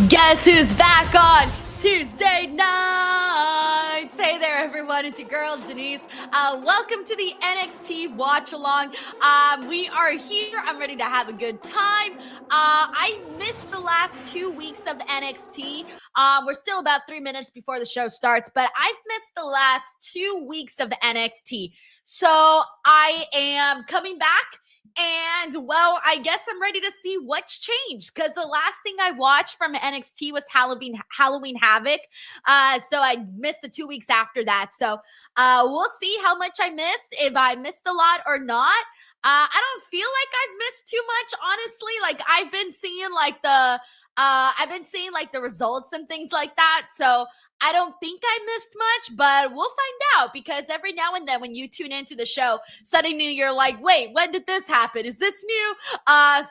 Guess who's back on Tuesday nights? Hey there, everyone. It's your girl, Denise. Welcome to the NXT Watch Along. We are here. I'm ready to have a good time. I missed the last 2 weeks of NXT. We're still about 3 minutes before the show starts, but I've missed the last 2 weeks of NXT. So I am coming back. And, well, I guess I'm ready to see what's changed, because the last thing I watched from NXT was Halloween Havoc. So I missed the 2 weeks after that. So we'll see how much I missed, if I missed a lot or not. I don't feel like I've missed too much, honestly. Like, I've been seeing the results and things like that. So I don't think I missed much, but we'll find out, because every now and then when you tune into the show, suddenly you're like, wait, when did this happen? Is this new?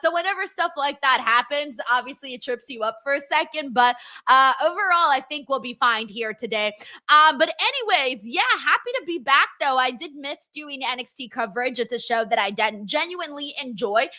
So whenever stuff like that happens, obviously it trips you up for a second, but overall, I think we'll be fine here today. But anyways, yeah, happy to be back though. I did miss doing NXT coverage. It's a show that I genuinely enjoy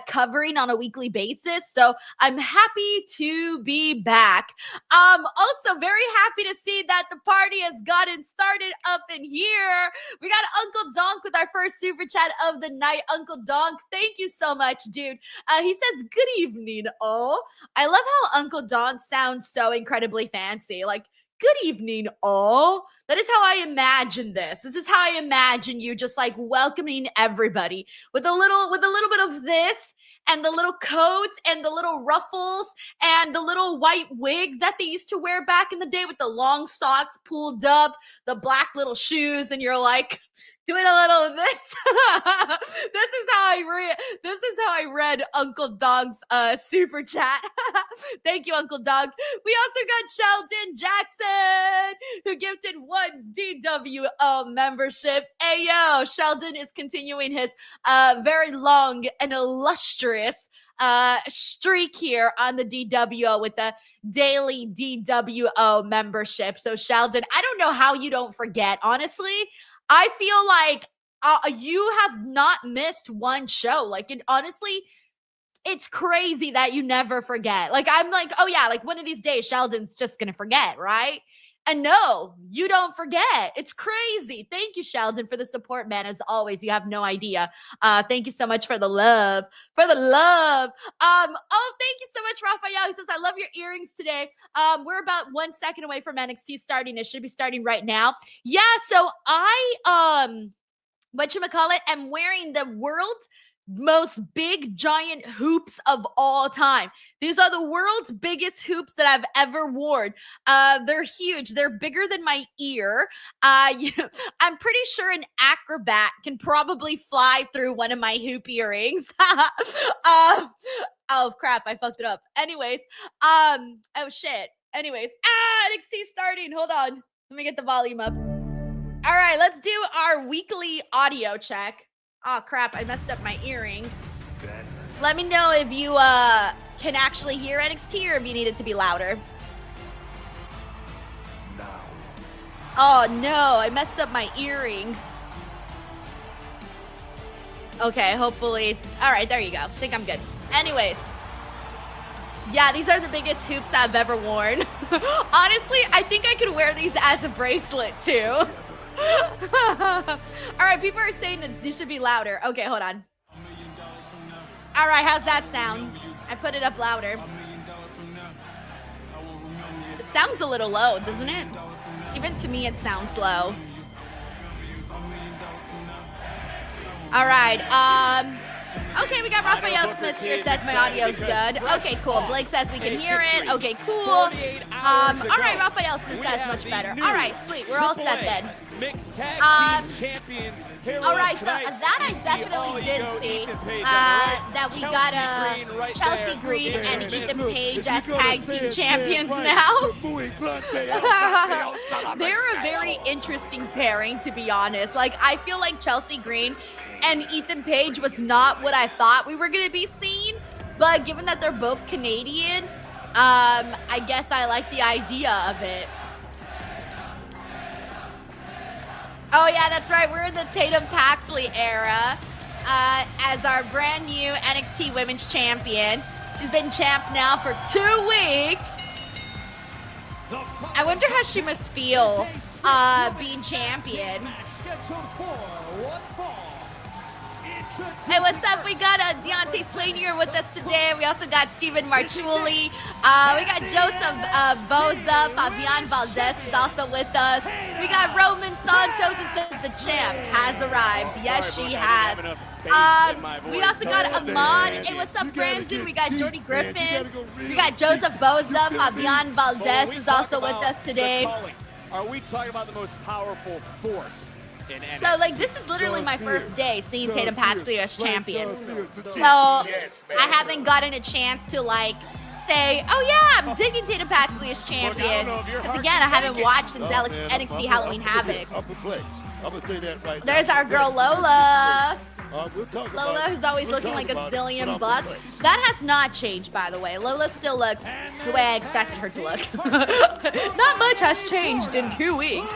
covering on a weekly basis. So I'm happy to be back. Also very happy to see that the party has gotten started up in here. We got Uncle Donk with our first super chat of the night. Uncle Donk, thank you so much, dude. He says, good evening, all. I love how Uncle Donk sounds so incredibly fancy. Like, good evening, all. That is how I imagine this. This is how I imagine you, just like welcoming everybody with a little bit of this, and the little coat and the little ruffles and the little white wig that they used to wear back in the day, with the long socks pulled up, the black little shoes, and you're like doing a little of this. This is how I read Uncle Donk's super chat. Thank you, Uncle Donk. We also got Sheldon Jackson, who gifted 1 DWO membership. Hey, yo, Sheldon is continuing his very long and illustrious streak here on the DWO with the daily DWO membership. So, Sheldon, I don't know how you don't forget, honestly. I feel like you have not missed one show. Like, honestly, it's crazy that you never forget. Like, I'm like, oh yeah, like one of these days Sheldon's just gonna forget, right? And no, you don't forget. It's crazy. Thank you, Sheldon, for the support, man. As always, you have no idea. Thank you so much for the love. Oh, thank you so much, Raphael. He says, I love your earrings today. We're about 1 second away from NXT starting. It should be starting right now. Yeah, so I am wearing the world's most big giant hoops of all time. These are the world's biggest hoops that I've ever worn. They're huge. They're bigger than my ear. I'm pretty sure an acrobat can probably fly through one of my hoop earrings. Oh crap, I fucked it up. Anyways, oh shit. Anyways, NXT starting. Hold on. Let me get the volume up. All right, let's do our weekly audio check. Oh, crap, I messed up my earring. Let me know if you can actually hear NXT, or if you need it to be louder. Oh, no, I messed up my earring. Okay, hopefully. All right, there you go. I think I'm good. Anyways. Yeah, these are the biggest hoops I've ever worn. Honestly, I think I could wear these as a bracelet, too. All right, people are saying that these should be louder. Okay, hold on. All right, how's that sound? I put it up louder. It sounds a little low, doesn't it? Even to me, it sounds low. All right, okay, we got Raphael Smith here, says my audio's good. Okay, cool. Blake says we can hear it. Okay, cool. All right, Raphael Smith says much better. All right, sweet. We're all set then. All right, so that I definitely did see, that we got Chelsea Green and Ethan Page as tag team champions now. They're a very interesting pairing, to be honest. Like, I feel like Chelsea Green and Ethan Page was not what I thought we were going to be seeing, but given that they're both Canadian, I guess I like the idea of it. Oh yeah, that's right, we're in the Tatum Paxley era as our brand new NXT Women's Champion. She's been champ now for 2 weeks. I wonder how she must feel being champion. Hey, what's up? We got Deontay Slater with us today. We also got Steven Marchuli. We got Joseph Boza. Fabian Valdez is also with us. We got Roman Santos. It says the champ has arrived. Yes, she has. We also got Ahmad. Hey, what's up, Brandon? We got Jordy Griffin. We got Joseph Boza. Fabian Valdez is also with us today. Are we talking about the most powerful force in NXT? So, like, this is literally my first day seeing Tatum Paxley as champion. So, I haven't gotten a chance to, like, say, oh, yeah, I'm digging Tatum Paxley as champion. Because, again, I haven't watched since NXT Halloween Havoc. There's our girl Lola. Lola, who's always looking like a zillion bucks. That has not changed, by the way. Lola still looks the way I expected her to look. Not much has changed in 2 weeks.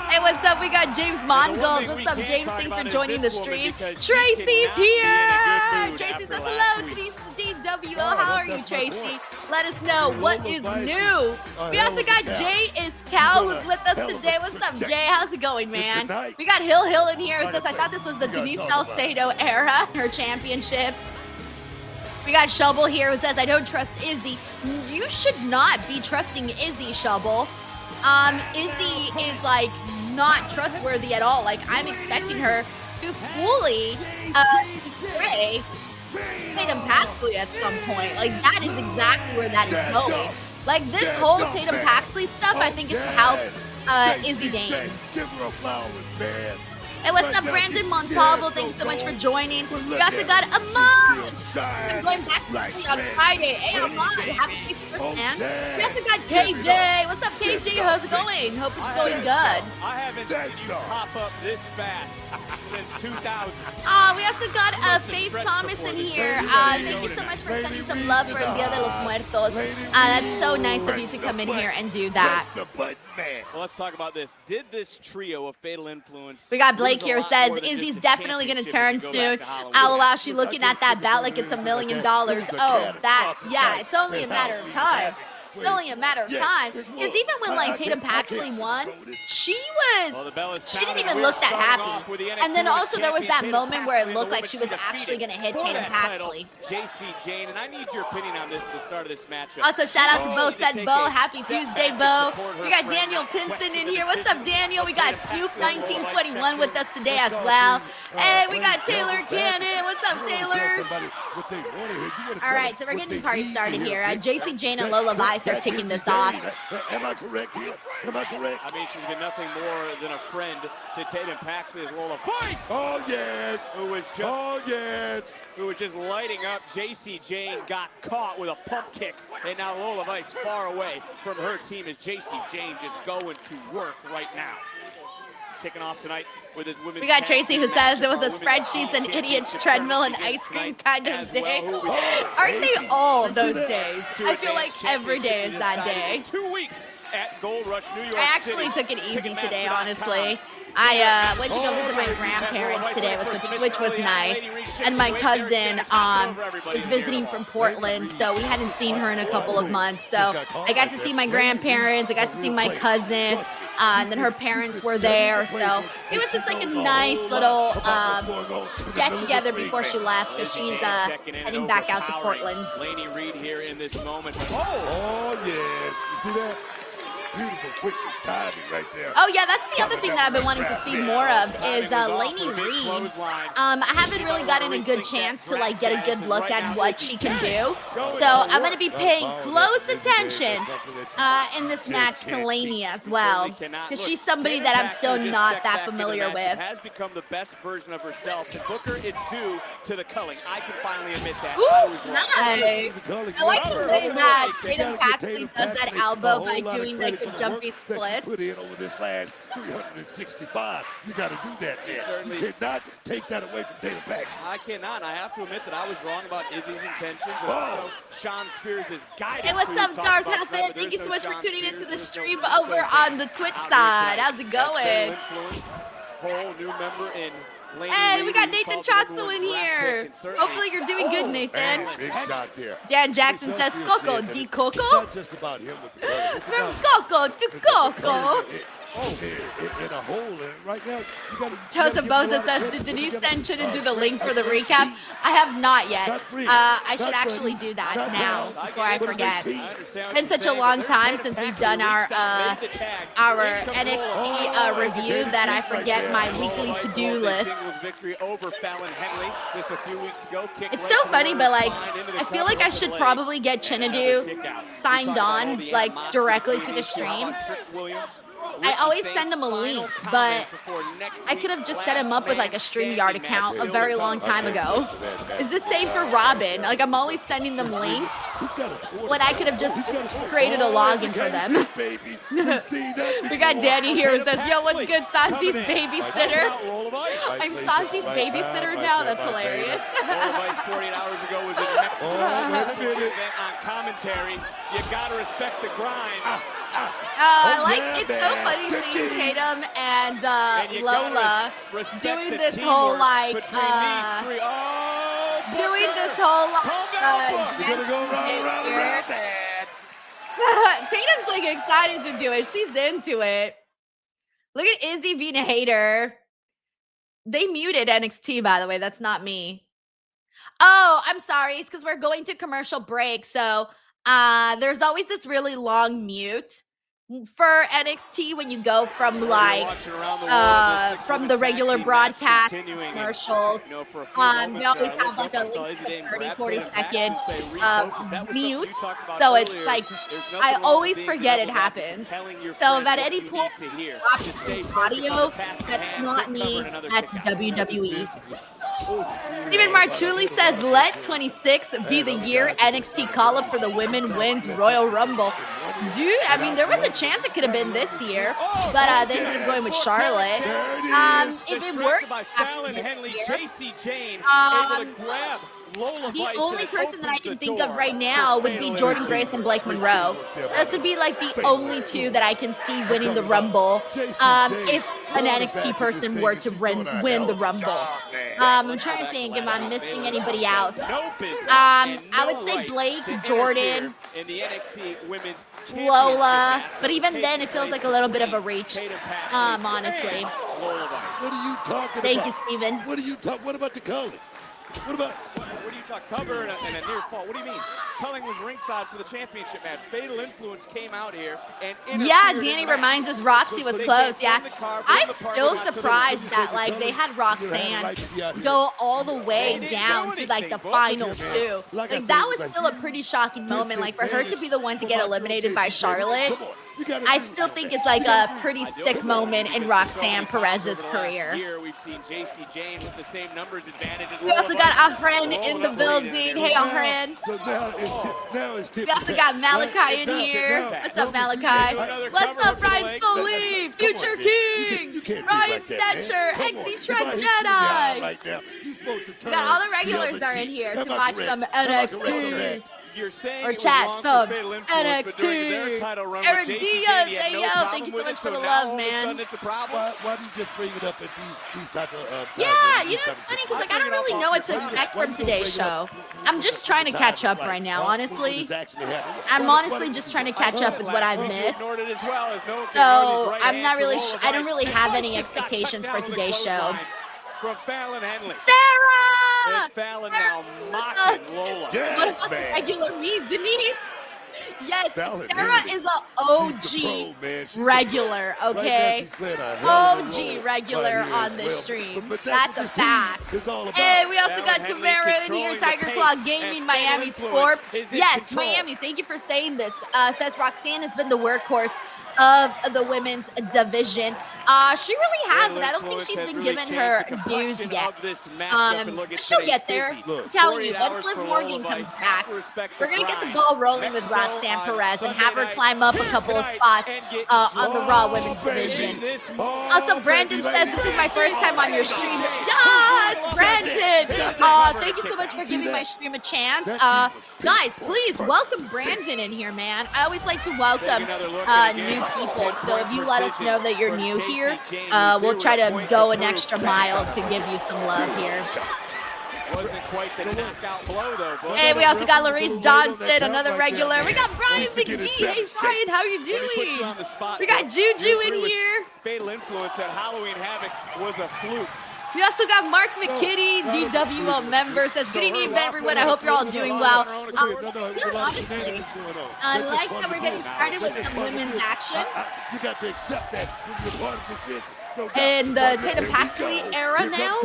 Hey, what's up? We got James Mongold. What's up, James? Thanks for joining the stream. Tracy's here. Tracy says hello, DWO. How are you, Tracy? Let us know what is new. We also got Jay Iscal who's with us today. What's up, Jay? How's it going, man? We got Hill in here who says, I thought this was the Denise Salcedo era, her championship. We got Shubble here who says, I don't trust Izzy. You should not be trusting Izzy, Shubble. Izzy is, like, not trustworthy at all. Like, I'm expecting her to fully betray Tatum Paxley at some point. Like, that is exactly where that is going. Like, this whole Tatum Paxley stuff, I think, is to help Izzy Dane. Give her flowers, man. Hey, what's up, Brandon Montalvo? Thanks so much for joining. We also got Ahmad. I'm going back to sleep on Friday. Hey, Ahmad, happy first, man. We also got KJ. What's up, KJ? How's it going? Hope it's going good. I haven't seen you pop up this fast since 2000. We also got Faith Thomas in here. Thank you so much for sending some love for El Dia de los Muertos. That's so nice of you to come in here and do that. Well, let's talk about this. Did this trio of Fatal Influence... We got Blake here says, Izzy's definitely going to turn soon. LOL, she looking at that belt like it's $1 million. Oh, that's, yeah, it's only a matter of time. It's only a matter of time. Because even when, like, Tatum Paxley won, she didn't even look that happy. And then also there was that moment where it looked like she was actually going to hit Tatum Paxley. JC Jane, and I need your opinion on this at the start of this matchup. Also, shout out to Bo said Bo. Happy Tuesday, Bo. We got Daniel Pinson in here. What's up, Daniel? We got Snoop1921 with us today as well. Hey, we got Taylor Cannon. What's up, Taylor? All right, so we're getting the party started here. JC Jane and Lola Vice are kicking this off. Am I correct here? Am I correct? I mean, she's been nothing more than a friend to Tatum Paxley as Lola Vice. Oh, yes. Who was just lighting up. JC Jane got caught with a pump kick, and now Lola Vice far away from her team as JC Jane just going to work right now. Kicking off tonight with his women's. We got Tracy who says it was a spreadsheets and idiots treadmill and ice cream kind of day. Aren't they all those days? I feel like every day is that day. 2 weeks at Gold Rush, New York I actually took it easy today, honestly. I went to go visit my grandparents today, which was nice. And my cousin is visiting from Portland, so we hadn't seen her in a couple of months. So I got to see my grandparents, I got to see my cousin, and then her parents were there. So it was just like a nice little get-together before she left, because she's heading back out to Portland. Laney Reed here in this moment. Oh, yes. You see that? Beautiful quickness, timing right there. Oh yeah, that's the other thing that I've been wanting to see more of is Laney Reed. I haven't really gotten a good chance to like get a good look at what she can do. So I'm going to be paying close attention in this match to Laney as well, because she's somebody that I'm still not that familiar with. Has become the best version of herself. And Booker, it's due to the culling. I can finally admit that. Ooh, nice. I like the way that Tatum Paxley does that elbow by doing like the jumping split. Put in over this last 365. You got to do that, man. You cannot take that away from Tatum Paxley. I cannot. I have to admit that I was wrong about Izzy's intentions. Also, Sean Spears' guidance. Hey, what's up, Darth Huffman? Thank you so much for tuning into the stream over on the Twitch side. How's it going? Whole new member in Hey, we got Nathan Troxel in here. Hopefully you're doing good, Nathan. Big shot there. Dan Jackson says Coco di It's Coco. not just about him with the color. It's From about Coco to Coco. in a hole. And right now, you got to. Joseph Boza says, did Denise send Chinedu do the link for the recap? I have not yet. I should actually do that now before I forget. It's been such a long time since we've done our NXT review that I forget my weekly to-do list. It's so funny, but like, I feel like I should probably get Chinedu signed on, like, directly to the stream. I always send him a link, but I could have just set him up with like a StreamYard account a very long time ago. Is this same for Robin? Like, I'm always sending them links when I could have just created a login for them. We got Danny here who says, yo, what's good, Santi's babysitter? I'm Santi's babysitter now? That's hilarious. 48 hours ago was in Mexico. On commentary, you gotta respect the grind. I like, it's so funny seeing Tatum and Lola doing this whole like, doing this whole You're gonna go around that. Tatum's like excited to do it. She's into it. Look at Izzy being a hater. They muted NXT, by the way. That's not me. Oh, I'm sorry. It's because we're going to commercial break. So there's always this really long mute for NXT when you go from like from the regular broadcast commercials. They always have like a 30-40 second mute, so it's like I always forget it happens. So if at any point audio, that's not me, that's WWE. Stephen Marchuli says, let 26 be the year NXT call-up for the women wins Royal Rumble. Dude, I mean, there was a chance it could have been this year, but they ended up going with Charlotte. If it worked after this year, the only person that I can think of right now would be Jordan Grace and Blake Monroe. This would be like the only two that I can see winning the Rumble if an NXT person were to win the Rumble. I'm trying to think if I'm missing anybody else. I would say Blake, Jordan, Lola, but even then it feels like a little bit of a reach, honestly. What are you talking about? Thank you, Steven. What about the color? What are you talking? Cover and a near fall. What do you mean? Culling was ringside for the championship match. Fatal Influence came out here and Danny reminds us Roxy was close. Yeah, I'm still surprised that like they had Roxanne go all the way down to like the final two. Like that was still a pretty shocking moment. Like for her to be the one to get eliminated by Charlotte, I still think it's like a pretty sick moment in Roxanne Perez's career. Here we've seen JC Jane with the same numbers advantages. We also got Ahren in the building. Hey, Ahren. So now it's we also got Malachi in here. What's up, Malachi? What's up, Ryan Solie, Future King, Ryan Stetcher, XC Trek Jedi. We got all the regulars are in here to watch some NXT. Or chat some NXT. Eric Diaz, hey yo, thank you so much for the love, man. Why do you just bring it up at these type of times? Yeah, you know it's funny because like I don't really know what to expect from today's show. I'm just trying to catch up right now, honestly. I'm honestly just trying to catch up with what I've missed. So I'm not really. I don't really have any expectations for today's show. From Fallon Henley. Sarah! And Fallon now mocking Lola. Yes, what man. Regular me, Denise. Yes, Fallon Sarah Henley. is a OG regular, okay? OG regular on this stream. That's a fact. And we also got Tamara in here, Tiger Claw Gaming, Miami Scorp. Yes, Miami, thank you for saying this. Says Roxanne has been the workhorse of the women's division. She really hasn't. I don't think she's been given her dues yet. She'll get there. I'm telling you, once Liv Morgan comes back, we're going to get the ball rolling with Roxanne Perez and have her climb up a couple of spots on the Raw women's division. Also, Brandon says, this is my first time on your stream. Yeah! Yes, Brandon. Thank you so much for giving my stream a chance. Guys, please welcome Brandon in here, man. I always like to welcome new people. So if you let us know that you're new here, we'll try to go an extra mile to give you some love here. Wasn't quite the knockout blow, though. Hey, we also got Larice Johnson, another regular. We got Brian McGee. Hey, Brian, how you doing? We got Juju in here. Fatal Influence at Halloween Havoc was a fluke. We also got Mark McKitty, DWL member, says, good evening, everyone. I hope you're all doing well. I like that we're getting started with some women's action. You got to accept that when you're part of the event. In the Tatum Paxley era now.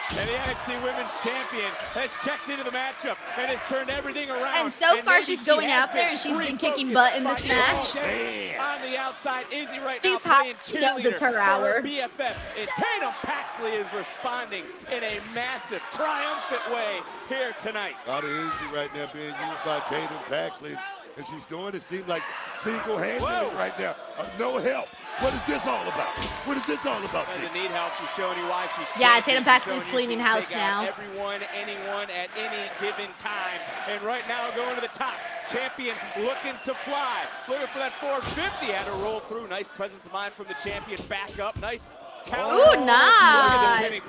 And the NXT Women's Champion has checked into the matchup and has turned everything around. And so far, she's going out there and she's been kicking butt in this match. On the outside, Izzy right she's now hot, playing the Tower. BFF. And Tatum Paxley is responding in a massive, triumphant way here tonight. A lot of energy right now being used by Tatum Paxley. And she's doing it seems like single-handed right now. No help. What is this all about? What is this all about? Doesn't need help. She's showing you why she's Tatum Paxley's cleaning house now. Everyone, anyone at any given time. And right now going to the top. Champion looking to fly. Looking for that 450. Had to roll through. Nice presence of mind from the champion. Back up. Nice. Ooh, nice.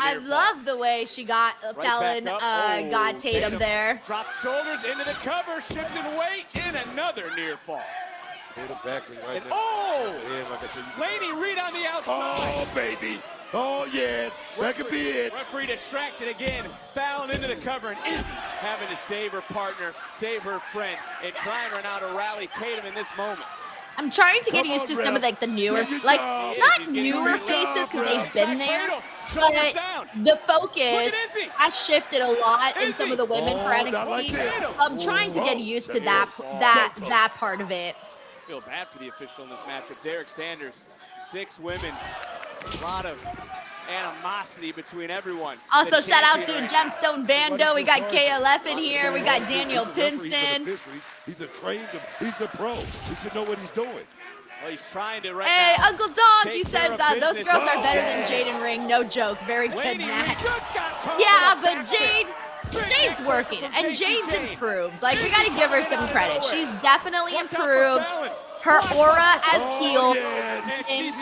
I love the way she got Fallon, got Tatum there. Dropped shoulders into the cover, shifting weight in another near fall. Tatum Paxley right there. Like I said, Laney Reed on the outside. Oh, baby. Oh, yes. That could be it. Referee distracted again. Fallon into the cover, and Izzy having to save her partner, save her friend, and trying right now to rally Tatum in this moment. I'm trying to get used to some of like the newer, like not newer faces because they've been there, but the focus has shifted a lot in some of the women for NXT. I'm trying to get used to that part of it. Feel bad for the official in this matchup. Derek Sanders, 6 women, a lot of animosity between everyone. Also, shout out to Gemstone Bando. We got KLF in here. We got Daniel Pinson. He's he's a pro. He should know what he's doing. Well, he's trying to Hey, Uncle Donk, he says those girls are better than Jade and Ring. No joke. Very good match. Yeah, but Jade's working, and Jade's improved. Like, we got to give her some credit. She's definitely improved. Her aura as heel is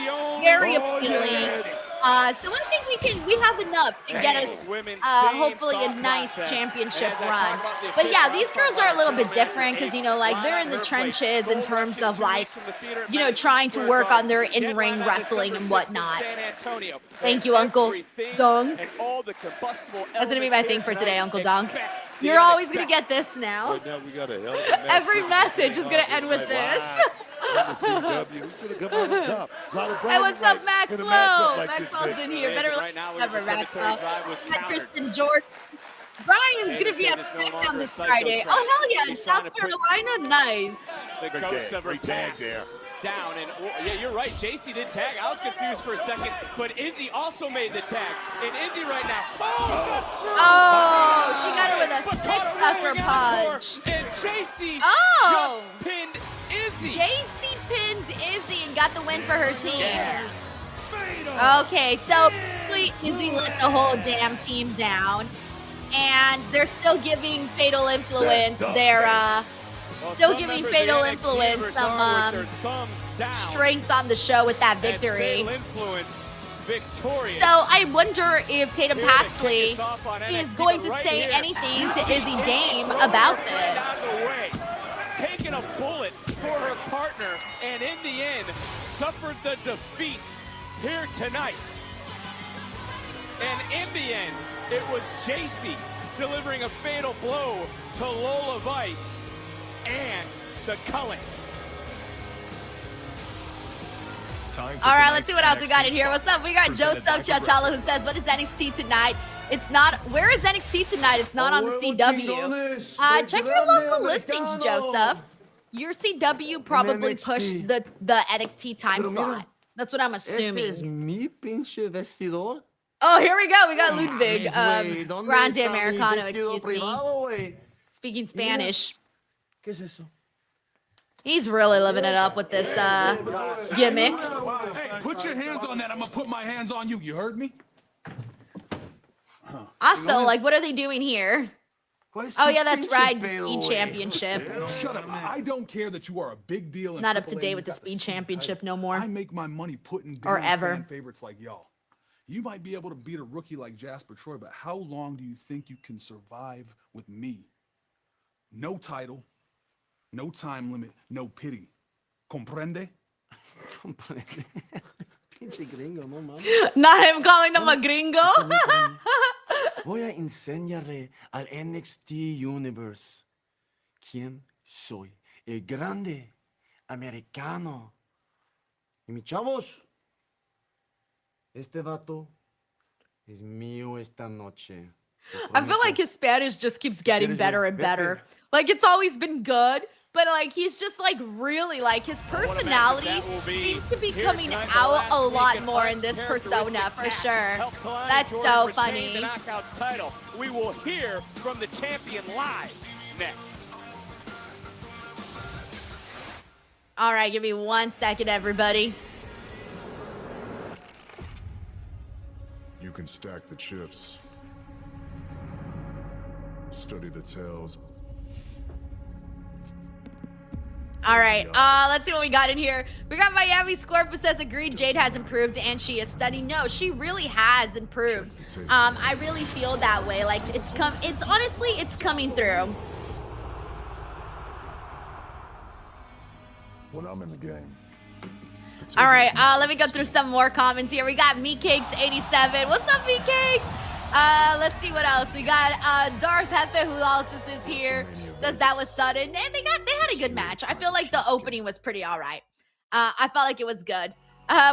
very appealing. So I think we have enough to get us hopefully a nice championship run. But yeah, these girls are a little bit different because, you know, like they're in the trenches in terms of like, you know, trying to work on their in-ring wrestling and whatnot. Thank you, Uncle Dunk. That's gonna be my thing for today, Uncle Dunk. You're always gonna get this now. Right now we got a hell of a match. Every message is gonna end with this. Hey, what's up, Maxwell? Maxwell's in here. Better ever, Maxwell. Got Kristen George. Brian's gonna be at SmackDown this Friday. Oh hell yeah, in South Carolina, nice. Great tag there. Down and yeah, you're right. JC did tag. I was confused for a second, but Izzy also made the tag. And Izzy right now. Oh, she got her with a six-sucker punch. And JC just pinned Izzy. JC pinned Izzy and got the win for her team. Okay, so Izzy let the whole damn team down, and they're still giving Fatal Influence their still giving Fatal Influence some strength on the show with that victory. So I wonder if Tatum Paxley is going to say anything to Izzy Dame about this. Taking a bullet for her partner, and in the end, suffered the defeat here tonight. And in the end, it was JC delivering a fatal blow to Lola Vice and the Cullen. All right, let's see what else we got in here. What's up? We got Joseph Chachala who says, what is NXT tonight? It's not, where is NXT tonight? It's not on the CW. Check your local listings, Joseph. Your CW probably pushed the NXT time slot. That's what I'm assuming. Oh, here we go. We got Ludwig, Grande Americano, excuse me. Speaking Spanish. He's really living it up with this gimmick. Hey, put your hands on that. I'm gonna put my hands on you. You heard me? Also, like, what are they doing here? Oh, yeah, that's right. The Speed Championship. Shut up. I don't care that you are a big deal. Not up to date with the Speed Championship no more. I make my money putting down or ever fan favorites like y'all. You might be able to beat a rookie like Jasper Troy, but how long do you think you can survive with me? No title, no time limit, no pity. Comprende? Comprende. Pinche gringo, no mames. Not him calling him a gringo. Voy a enseñarle al NXT Universe quién soy. El grande americano. Y mis chavos, este vato es mío esta noche. I feel like his Spanish just keeps getting better and better. Like, it's always been good, but like he's just like really like his personality seems to be coming out a lot more in this persona for sure. That's so funny. The Knockouts title. We will hear from the champion live next. All right, give me 1 second, everybody. You can stack the chips. Study the tails. All right, let's see what we got in here. We got Miami Scorpio says agreed Jade has improved and she is stunning. No, she really has improved. I really feel that way. Like it's honestly, it's coming through. When I'm in the game. All right, let me go through some more comments here. We got Meatcakes87. What's up, Meatcakes? Let's see what else. We got Darth Hefe, who also is here. Says that was sudden. And they had a good match. I feel like the opening was pretty all right. I felt like it was good.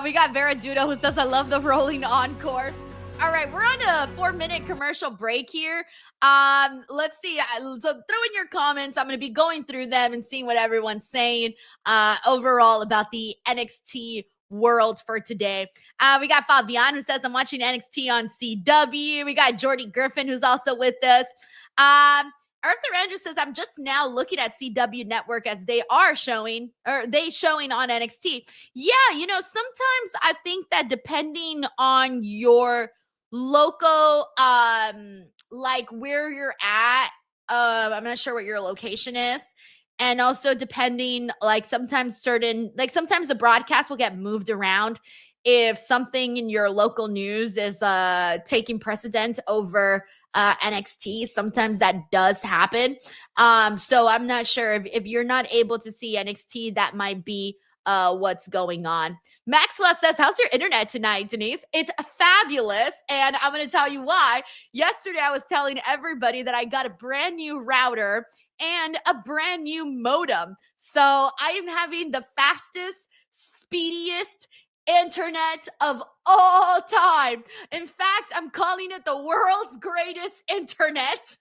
We got Vera Dudo, who says, I love the rolling encore. All right, we're on a 4-minute commercial break here. Let's see. So throw in your comments. I'm going to be going through them and seeing what everyone's saying overall about the NXT world for today. We got Fabian, who says, I'm watching NXT on CW. We got Jordy Griffin, who's also with us. Arthur Andrews says, I'm just now looking at CW Network as they showing on NXT. Yeah, you know, sometimes I think that depending on your local, like where you're at, I'm not sure what your location is. And also depending, like sometimes the broadcast will get moved around if something in your local news is taking precedent over NXT. Sometimes that does happen. So I'm not sure if you're not able to see NXT, that might be what's going on. Maxwell says, how's your internet tonight, Denise? It's fabulous. And I'm going to tell you why. Yesterday, I was telling everybody that I got a brand new router and a brand new modem. So I am having the fastest, speediest internet of all time. In fact, I'm calling it the world's greatest internet.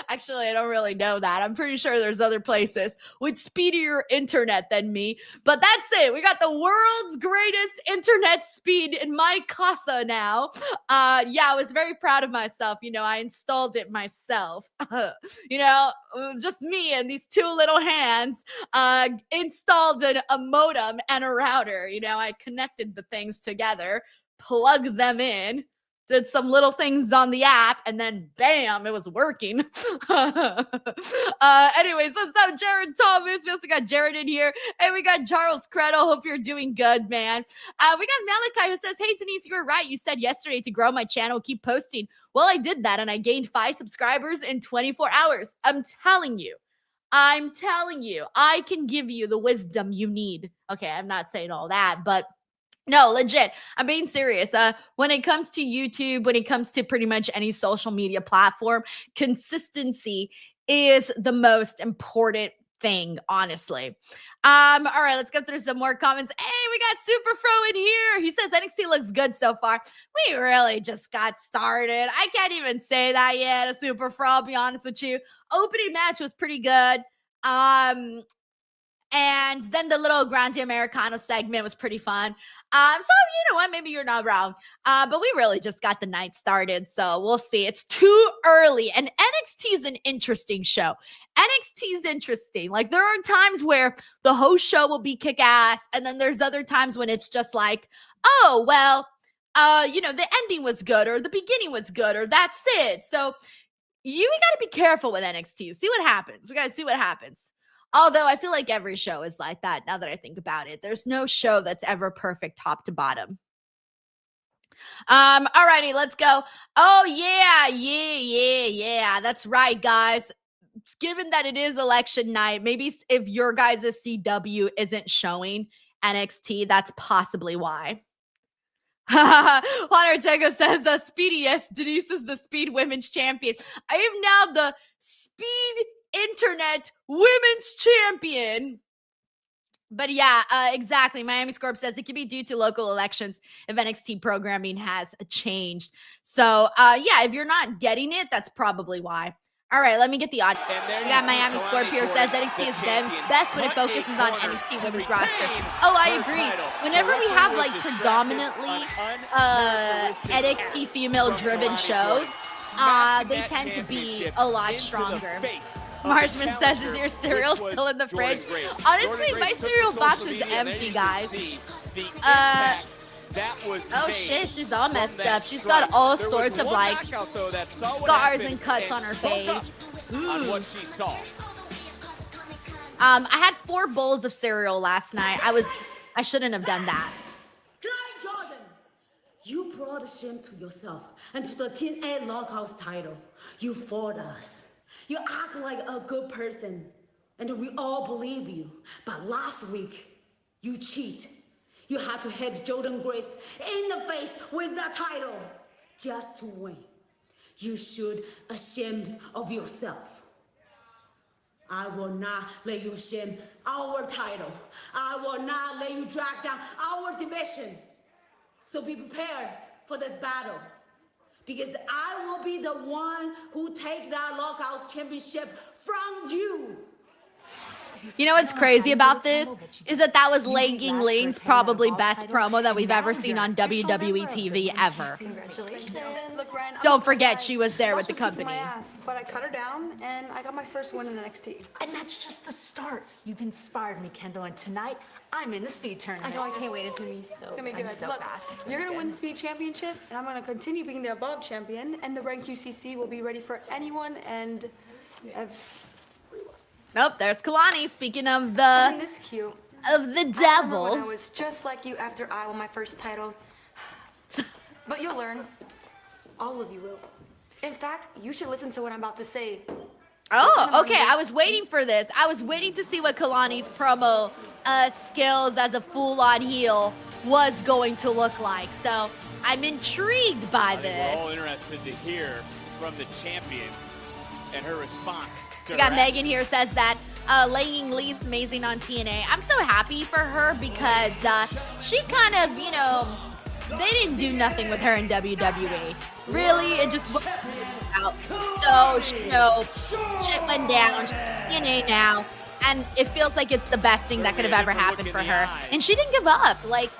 Actually, I don't really know that. I'm pretty sure there's other places with speedier internet than me. But that's it. We got the world's greatest internet speed in my casa now. Yeah, I was very proud of myself. You know, I installed it myself. You know, just me and these two little hands installed a modem and a router. You know, I connected the things together, plugged them in, did some little things on the app, and then bam, it was working. Anyways, what's up, Jared Thomas? We also got Jared in here. Hey, we got Charles Credle. Hope you're doing good, man. We got Malachi, who says, hey, Denise, you were right. You said yesterday to grow my channel, keep posting. Well, I did that, and I gained 5 subscribers in 24 hours. I'm telling you, I can give you the wisdom you need. Okay, I'm not saying all that, but no, legit. I'm being serious. When it comes to YouTube, when it comes to pretty much any social media platform, consistency is the most important thing, honestly. All right, let's go through some more comments. Hey, we got Super Fro in here. He says NXT looks good so far. We really just got started. I can't even say that yet, a Super Fro, I'll be honest with you. Opening match was pretty good. And then the little Grande Americano segment was pretty fun. So you know what? Maybe you're not wrong. But we really just got the night started. So we'll see. It's too early. And NXT is an interesting show. NXT is interesting. Like there are times where the whole show will be kick ass. And then there's other times when it's just like, oh, well, the ending was good or the beginning was good or that's it. So we got to be careful with NXT. See what happens. We got to see what happens. Although I feel like every show is like that now that I think about it. There's no show that's ever perfect top to bottom. Alrighty, let's go. Oh, yeah. That's right, guys. Given that it is election night, maybe if your guys' CW isn't showing NXT, that's possibly why. Juan Ortega says the speediest. Denise is the speed women's champion. I am now the speed internet women's champion. But yeah, exactly. Miami Scorp says it could be due to local elections if NXT programming has changed. So yeah, if you're not getting it, that's probably why. All right, let me get the audio. We got Miami Scorp here says NXT is best when it focuses on NXT women's roster. Oh, I agree. Whenever we have like predominantly NXT female-driven shows, they tend to be a lot stronger. Marshman says, is your cereal still in the fridge? Honestly, my cereal box is empty, guys. Oh shit, she's all messed up. She's got all sorts of like scars and cuts on her face. On what she saw. I had 4 bowls of cereal last night. I shouldn't have done that. Clyde Jordan, you brought shame to yourself and to the TNA Knockouts title. You fought us. You act like a good person, and we all believe you. But last week, you cheat. You had to hit Jordan Grace in the face with the title just to win. You should ashamed of yourself. I will not let you shame our title. I will not let you drag down our division. So be prepared for that battle. Because I will be the one who take that Knockouts championship from you. You know what's crazy about this is that was Legging Ling's probably best promo that we've ever seen on WWE TV ever. Congratulations. Look, Ryan, Don't forget she was there with the company. But I cut her down and I got my first win in NXT. And that's just the start. You've inspired me, Kendall, and tonight I'm in the speed tournament. I know, I can't wait. It's gonna be so. It's gonna be good. So Look, fast. you're gonna win the speed championship, and I'm gonna continue being the above champion, and the rank UCC will be ready for anyone. And Nope, there's Kalani. Speaking of Isn't the this cute? of the I remember devil. when I was just like you after I won my first title. But you'll learn. All of you will. In fact, you should listen to what I'm about to say. Oh, okay. I was waiting for this. I was waiting to see what Kalani's promo skills as a full-on heel was going to look like. So I'm intrigued by this. We're all interested to hear from the champion and her response. We got Megan here says that Legging Lee's amazing on TNA. I'm so happy for her because she kind of, they didn't do nothing with her in WWE. Really, it just went out. So, shit went down. She's TNA now. And it feels like it's the best thing that could have ever happened for her. And she didn't give up. Like,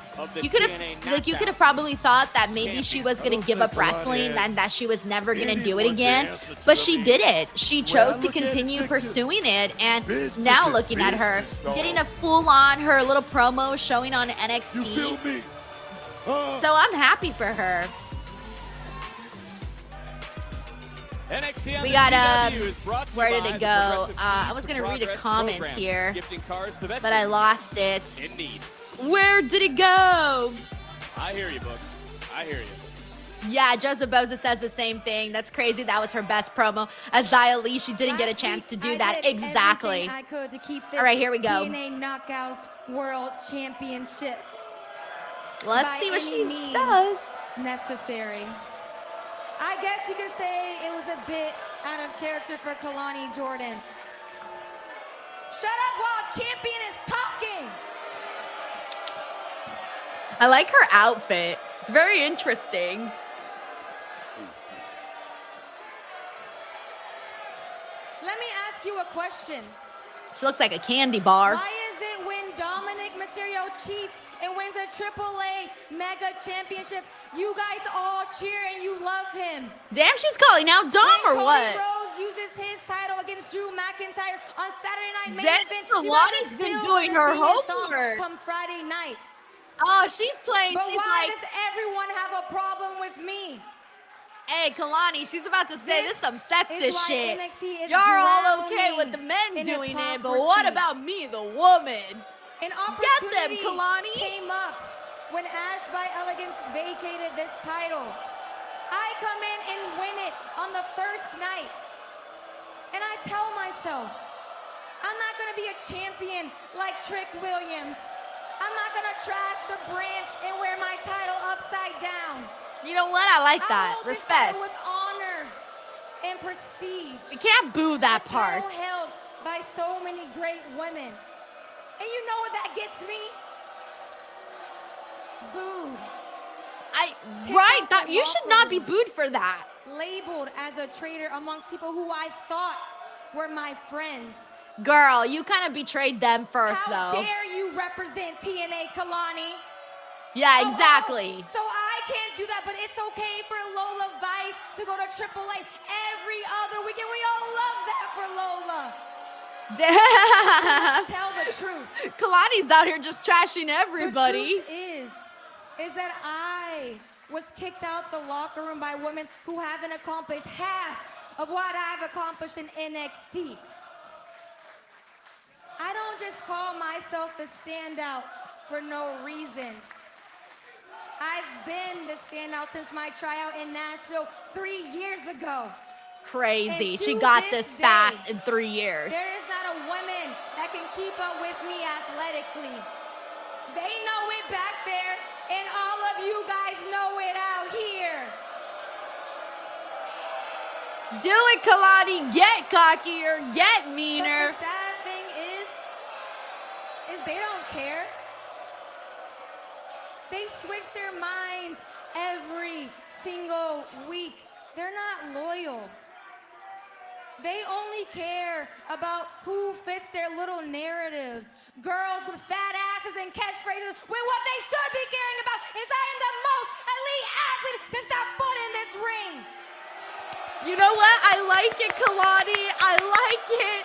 you could have probably thought that maybe she was going to give up wrestling and that she was never going to do it again. But she did it. She chose to continue pursuing it. And now looking at her, getting a full-on, her little promo showing on NXT. So I'm happy for her. NXT on We the got CW is brought to you where did by it the go? Progressive I was gonna read a Progress comment Program, here, gifting cars to but I veterans lost it. in need. Where did it go? I hear you, Books. I hear you. Yeah, Joseph Boza says the same thing. That's crazy. That was her best promo. As Xia Li, she didn't get a chance to do that. Exactly. I could to keep this All right, here we go. TNA Knockouts World Championship. Let's by see what any she means does. Necessary. I guess you could say it was a bit out of character for Kalani Jordan. Shut up while champion is talking. I like her outfit. It's very interesting. Let me ask you a question. She looks like a candy bar. Why is it when Dominic Mysterio cheats and wins a AAA Mega Championship, you guys all cheer and you love him? Damn, she's calling out Dom when or Cody what? Rhodes uses his title against Drew McIntyre on Saturday Night Main Then Event. Kalani's been doing her homework. Come Friday night. Oh, she's playing. But She's why like, does everyone have a problem with me? hey, Kalani, she's about to say this is some sexist why shit. NXT is Y'all all okay with drowning the men in doing it, but what hypocrisy. about me, the woman? An Get them, opportunity Kalani. came up when Ash by Elegance vacated this title. I come in and win it on the first night. And I tell myself, I'm not gonna be a champion like Trick Williams. I'm not gonna trash the brand and wear my title upside down. You know what? I like I that. hold this Respect. title with honor and prestige. You can't boo that A part. title held by so many great women. And you know what that gets me? Booed. Right, that you should not be booed for that. Labeled as a traitor amongst people who I thought were my friends. Girl, you kind of betrayed them first, How though. dare you represent TNA, Kalani? Yeah, exactly. So I can't do that, but it's okay for Lola Vice to go to AAA every other weekend. We all love that for Lola. Damn. So let's tell the truth. Kalani's out here just trashing everybody. The truth is that I was kicked out the locker room by women who haven't accomplished half of what I've accomplished in NXT. I don't just call myself the standout for no reason. I've been the standout since my tryout in Nashville 3 years ago. Crazy. And She to got this this day, fast in 3 years. There is not a woman that can keep up with me athletically. They know it back there, and all of you guys know it out here. Do it, Kalani. Get cockier. Get meaner. But the sad thing is they don't care. They switch their minds every single week. They're not loyal. They only care about who fits their little narratives. Girls with fat asses and catchphrases, when what they should be caring about is I am the most elite athlete to step foot in this ring. You know what? I like it, Kalani. I like it.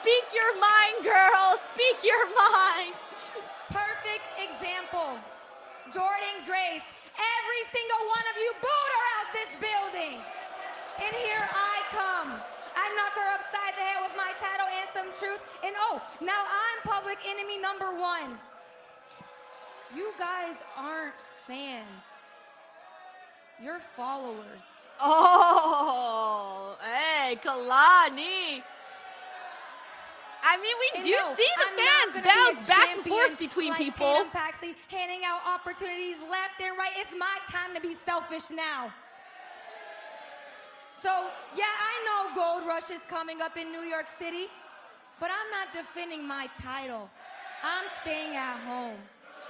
Speak your mind, girl. Speak your mind. Perfect example. Jordan Grace. Every single one of you booed her out this building. And here I come. I knock her upside the head with my title and some truth. And oh, now I'm public enemy number 1. You guys aren't fans. You're followers. Oh, hey, Kalani. I mean, we do see the fans bounce back and forth between like people. Tatum Paxley handing out opportunities left and right. It's my time to be selfish now. So, yeah, I know Gold Rush is coming up in New York City, but I'm not defending my title. I'm staying at home.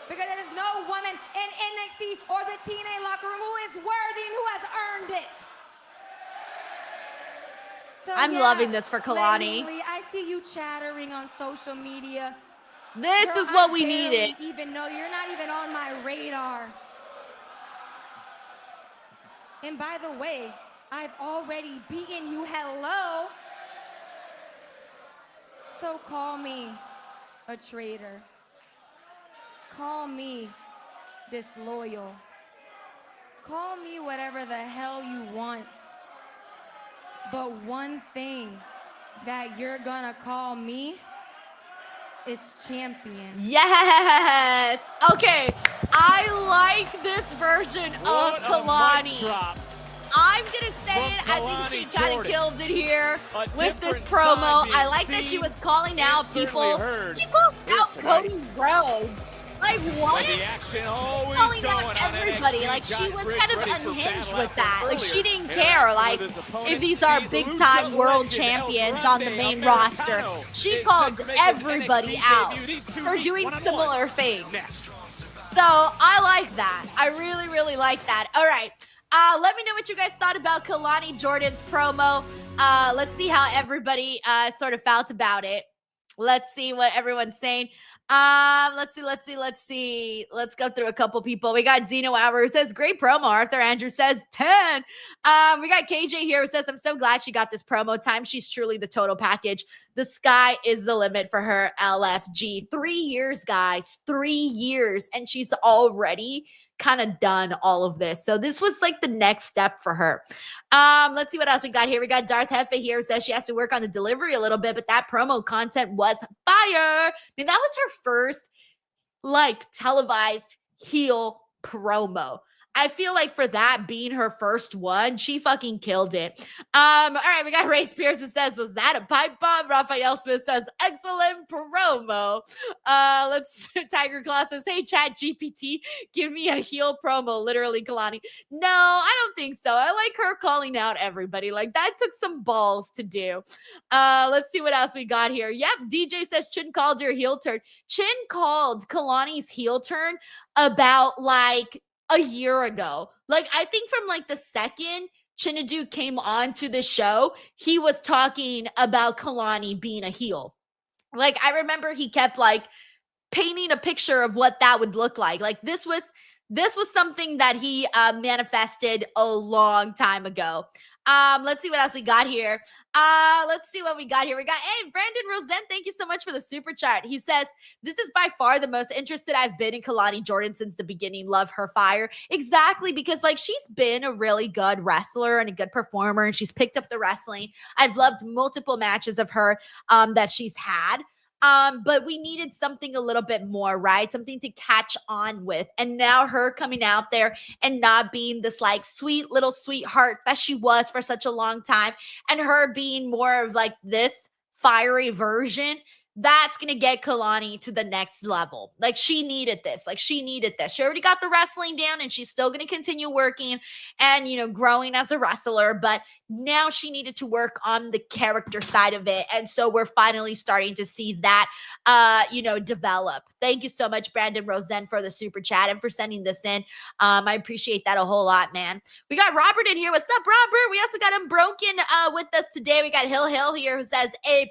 Because there's no woman in NXT or the TNA locker room who is worthy and who has earned it. So, I'm loving this for Kalani. Lately, I see you chattering on social media. This Girl, is what I we needed. barely even know you're not even on my radar. And by the way, I've already beaten you. Hello. So call me a traitor. Call me disloyal. Call me whatever the hell you want. But one thing that you're gonna call me is champion. Yes. Okay. I like this version What of a Kalani. mic drop. I'm gonna say it. From I think she Kalani kind of Jordan. killed it here A with this different promo. side being I like that she seen was calling out and people. certainly heard She called here out tonight. Cody Rhodes. Like what? But the action always Calling going out on everybody. NXT. Like she Josh was Briggs kind of ready for unhinged battle with that. after Like she earlier didn't interaction care. with Like his opponent, if these are the big Lucha time world legend, champions El on the Grande main Americano roster, she is called set to make his everybody NXT out debut. These two for meet doing one-on-one similar things. next. So I like that. I really, really like that. All right. Let me know what you guys thought about Kalani Jordan's promo. Let's see how everybody sort of felt about it. Let's see what everyone's saying. Let's see. Let's go through a couple people. We got Zeno Hour who says, great promo. Arthur Andrew says 10. We got KJ here who says, I'm so glad she got this promo time. She's truly the total package. The sky is the limit for her. LFG. 3 years, guys. 3 years. And she's already kind of done all of this. So this was like the next step for her. Let's see what else we got here. We got Darth Hefe here who says she has to work on the delivery a little bit, but that promo content was fire. I mean, that was her first like televised heel promo. I feel like for that being her first one, she fucking killed it. All right, we got Ray Spears who says, was that a pipe bomb? Raphael Smith says, excellent promo. Tiger Claw says, hey, Chat GPT, give me a heel promo, literally, Kalani. No, I don't think so. I like her calling out everybody. Like, that took some balls to do. Let's see what else we got here. Yep, DJ says, Chin called your heel turn. Chin called Kalani's heel turn about, like, a year ago. Like, I think from like the second Chinedu came on to the show, he was talking about Kalani being a heel. Like, I remember he kept like painting a picture of what that would look like. Like, this was something that he manifested a long time ago. Let's see what else we got here. We got, hey, Brandon Rosen, thank you so much for the super chat. He says, this is by far the most interested I've been in Kalani Jordan since the beginning. Love her fire. Exactly, because like she's been a really good wrestler and a good performer, and she's picked up the wrestling. I've loved multiple matches of her that she's had. But we needed something a little bit more, right? Something to catch on with. And now her coming out there and not being this like sweet little sweetheart that she was for such a long time, and her being more of like this fiery version, that's going to get Kalani to the next level. Like, she needed this. She already got the wrestling down, and she's still going to continue working and, you know, growing as a wrestler. But now she needed to work on the character side of it. And so we're finally starting to see that, develop. Thank you so much, Brandon Rosen, for the super chat and for sending this in. I appreciate that a whole lot, man. We got Robert in here. What's up, Robert? We also got Unbroken with us today. We got Hill here who says A+.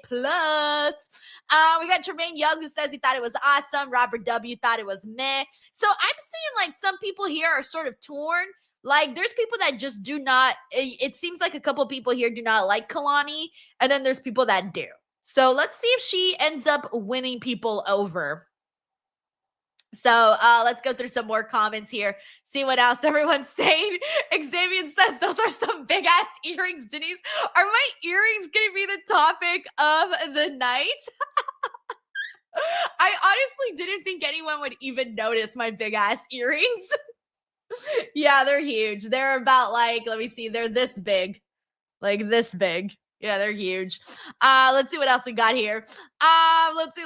We got Tremaine Young who says he thought it was awesome. Robert W. thought it was meh. So I'm seeing like some people here are sort of torn. Like, there's people that just do not, it seems like a couple people here do not like Kalani, and then there's people that do. So let's see if she ends up winning people over. So let's go through some more comments here. See what else everyone's saying. Xavier says, those are some big ass earrings, Denise. Are my earrings going to be the topic of the night? I honestly didn't think anyone would even notice my big ass earrings. Yeah, they're huge. They're about like, let me see, they're this big. Like this big. Yeah, they're huge. Let's see what else we got here. Let's see.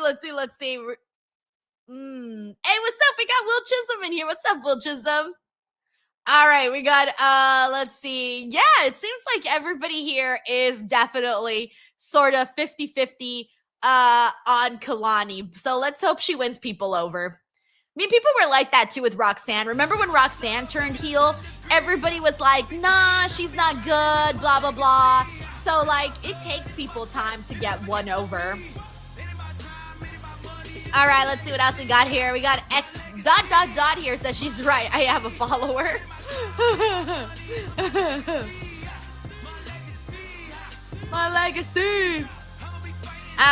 Hey, what's up? We got Will Chisholm in here. What's up, Will Chisholm? All right, we got, let's see. Yeah, it seems like everybody here is definitely sort of 50-50 on Kalani. So let's hope she wins people over. I mean, people were like that too with Roxanne. Remember when Roxanne turned heel? Everybody was like, nah, she's not good, blah, blah, blah. So, like, it takes people time to get one over. All right, let's see what else we got here. We got X ... here says she's right. I have a follower. My legacy.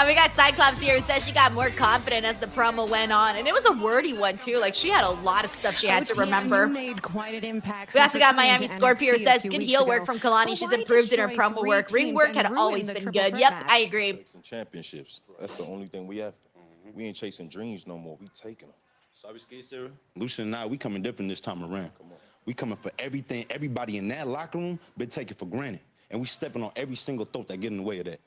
We got Cyclops here who says she got more confident as the promo went on. And it was a wordy one, too. Like, she had a lot of stuff she had to remember. You made quite an impact. We also got Miami Scorpio who says, good heel work from Kalani. She's improved in her promo work. Ring work had always been good. Yep, I agree. Championships. That's the only thing we have. We ain't chasing dreams no more. We taking them. Sorry, Skate Sarah. Lucian and I, we coming different this time around. Come on. We coming for everything. Everybody in that locker room been taken for granted. And we stepping on every single throat that get in the way of that.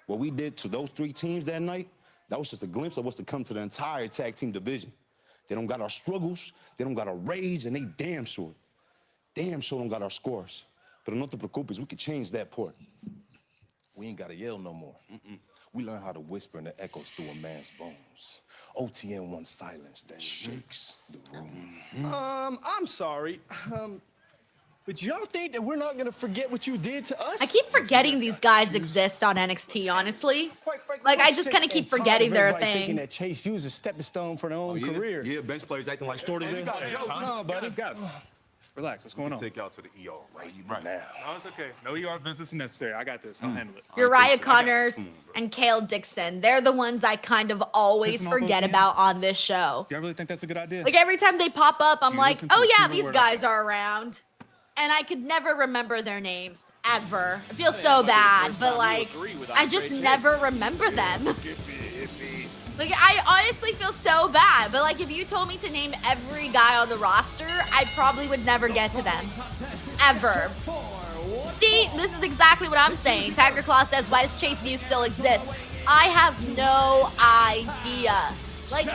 What we did to those 3 teams that night, that was just a glimpse of what's to come to the entire tag team division. They don't got our struggles, they don't got our rage, and they damn sure don't got our scores. But no te preocupes, we can change that part. We ain't gotta yell no more. We learn how to whisper and it echoes through a man's bones. OTN one silence that shakes the room. I'm sorry. But y'all think that we're not gonna forget what you did to us? I keep forgetting these guys exist on NXT, honestly. Like, I just kind of keep forgetting they're a Thinking thing. that Chase U is a stepping stone for their own career. Yeah, bench players acting like starters. You got jokes, huh, buddy? Guys, relax. What's going on? Take you out to the ER right now. No, it's okay. No ER visits necessary. I got this. I'll handle it. Uriah Connors and Kale Dixon. They're the ones I kind of always Pissing off forget those about on this show. Do you really think that's a good idea? Like, every time they pop up, I'm You like, listen to oh a yeah, single these word I guys say. are around. And I could never remember their names, ever. I feel so bad, but like, I just never remember them. Like, I honestly feel so bad, but like, if you told me to name every guy on the roster, I probably would never get to them. Ever. See, this is exactly what I'm saying. Tiger Claw says, why does Chase U still exist? I have no idea. Like,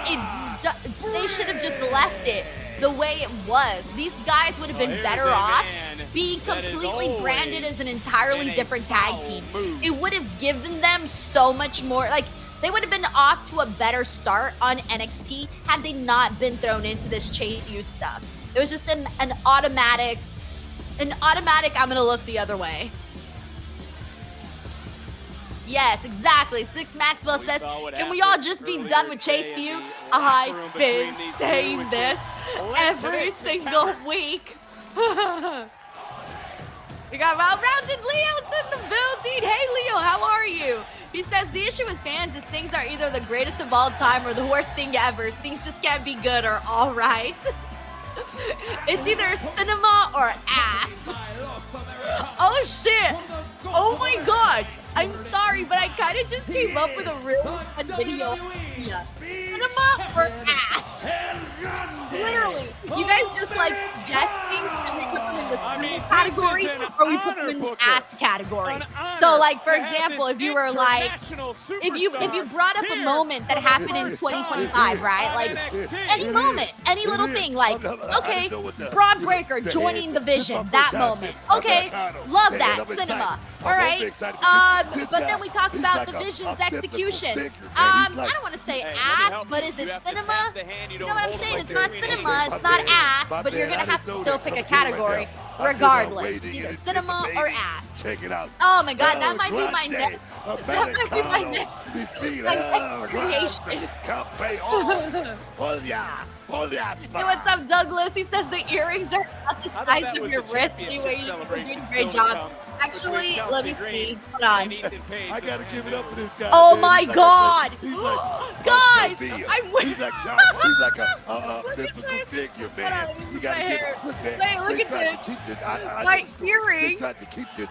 they should have just left it the way it was. These guys would have been better off being completely branded as an entirely different tag team. It would have given them so much more, like, they would have been off to a better start on NXT had they not been thrown into this Chase U stuff. It was just an automatic, I'm gonna look the other way. Yes, exactly. Six Maxwell says, can we all just be done with Chase U? I've been saying this every single week. We got well-rounded Leo's in the building. Hey, Leo, how are you? He says, the issue with fans is things are either the greatest of all time or the worst thing ever. Things just can't be good or all right. It's either cinema or ass. Oh, shit. Oh, my God. I'm sorry, but I kind of just came up with a really fun video. Yeah. Cinema or ass? Literally. You guys just like suggesting and we put them in the cinema category or we put them in the ass category. So like, for example, if you were like, if you brought up a moment that happened in 2025, right? Like any moment, any little thing, like, okay, Braun Breaker joining the Vision, that moment. Okay, love that, cinema. All right. But then we talk about the Vision's execution. I don't want to say ass, but is it cinema? You know what I'm saying? It's not cinema, it's not ass, but you're gonna have to still pick a category regardless. Either cinema or ass. Check it out. Oh my God, that might be my next. That might be my next. My next creation. Hey, what's up, Douglas? He says the earrings are about the size of your wrist. Anyway, you're doing a great job. Actually, let me see. Hold on. I gotta give it up for this guy. Oh man. my God! Guys, I'm with. He's like a mythical figure, man. You gotta Look at this. My earring,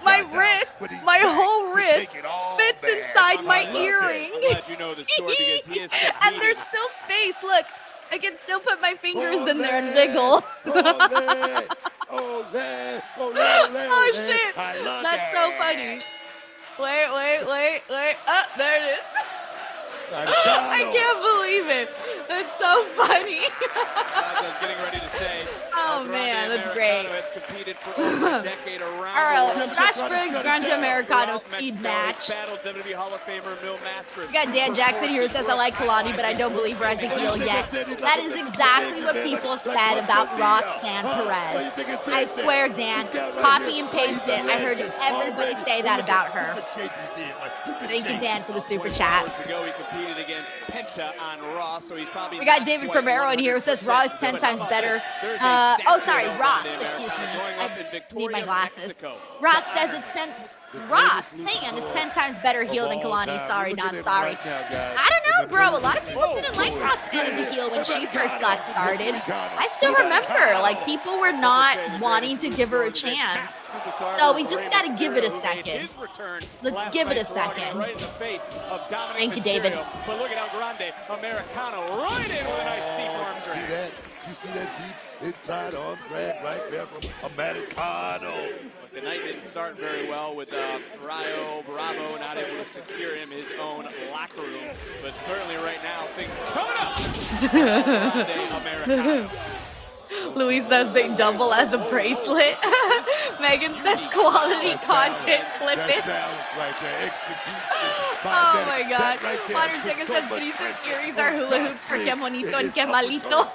my wrist, my whole wrist fits inside my earring. Glad you know the story because he is And there's still space. Look, I can still put my fingers in there and wiggle. Oh shit! That's so funny. Wait. Oh, there it is. I can't believe it. That's so funny. As I was getting ready to say, oh man, that's great. has competed for over a decade around All the right, world. Josh Briggs, Grande Americano speed match. Battled WWE Hall of Famer Mil Masters. We got Dan Jackson here who says, I like Kalani, but I don't believe her as a heel yet. That is exactly what people said about Roxanne Perez. I swear, Dan, copy and paste it. I heard everybody say that about her. Thank you, Dan, for the super chat. He competed against Penta on Raw, so he's probably. We got David Romero in here who says Raw is 10 times better. Oh, sorry, Rox, excuse me. I need my glasses. Rox says it's 10. Rox saying is 10 times better heel than Kalani. Sorry, not sorry. I don't know, bro. A lot of people didn't like Roxanne as a heel when she first got started. I still remember, like, people were not wanting to give her a chance. So we just got to give it a second. Let's give it a second. Thank you, David. But look at how Grande Americano right in with a nice deep arm drag. See that? You see that deep inside arm drag right there from Americano? But the night didn't start very well with Rayo Bravo not able to secure him his own locker room. But certainly right now, things coming up. Grande Americano. Luis says they double as a bracelet. Megan says quality content, clip it. Oh my God. Modern Ticket says Denise's earrings are hula hoops for que bonito and que malito.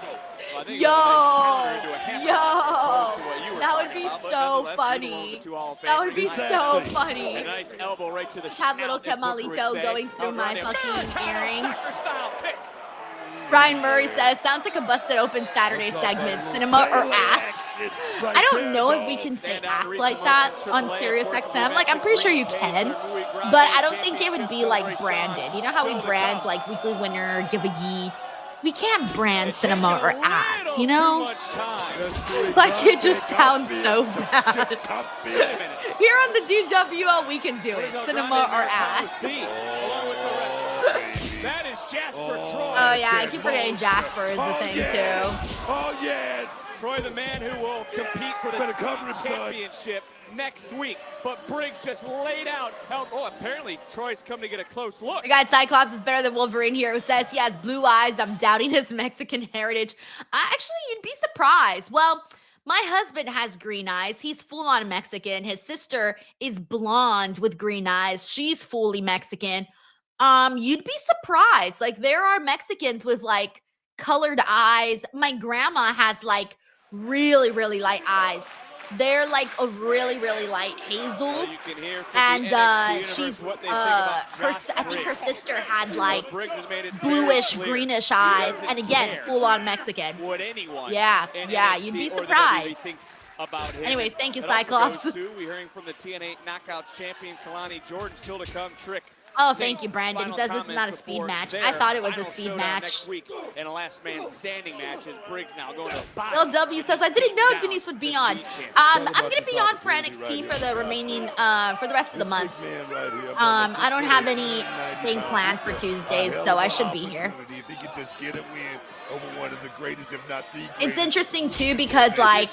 That would be so funny. That would be so funny. A nice elbow right to the Have little snout, as Booker would Camalito say. going through my Around fucking earrings. style kick. Brian Murray says, sounds like a busted open Saturday segment, cinema or ass. I don't know if we can say ass like that on Sirius XM. Like, I'm pretty sure you can, but I don't think it would be like branded. You know how we brand like weekly winner, give a yeet? We can't brand cinema or ass, you know? Like, it just sounds so bad. Here on the DWO, we can do it. Cinema or ass. That is Jasper Troy. Oh, yeah, I keep forgetting Jasper is the thing, too. Oh, yes. Troy, the man who will compete for the championship next week. But Briggs just laid out. Oh, apparently Troy's come to get a close look. We got Cyclops is better than Wolverine here, who says he has blue eyes. I'm doubting his Mexican heritage. Actually, you'd be surprised. Well, my husband has green eyes. He's full-on Mexican. His sister is blonde with green eyes. She's fully Mexican. You'd be surprised. Like, there are Mexicans with, like, colored eyes. My grandma has, like, really, really light eyes. They're, like, a really, really light hazel. And, she's, I think her sister had, like, bluish, greenish eyes. And, again, full-on Mexican. Yeah, you'd be surprised. Anyways, thank you, Cyclops. We're hearing from the TNA Knockouts champion, Kalani Jordan. Still to come, Trick. Oh, thank you, Brandon. He says this is not a speed match. I thought it was a speed match. Next week, and a last man standing match is Briggs now going to the bottom. Bill W says, I didn't know Denise would be on. I'm going to be on for NXT for the remaining, for the rest of the month. I don't have anything planned for Tuesdays, so I should be here. It's interesting, too, because, like,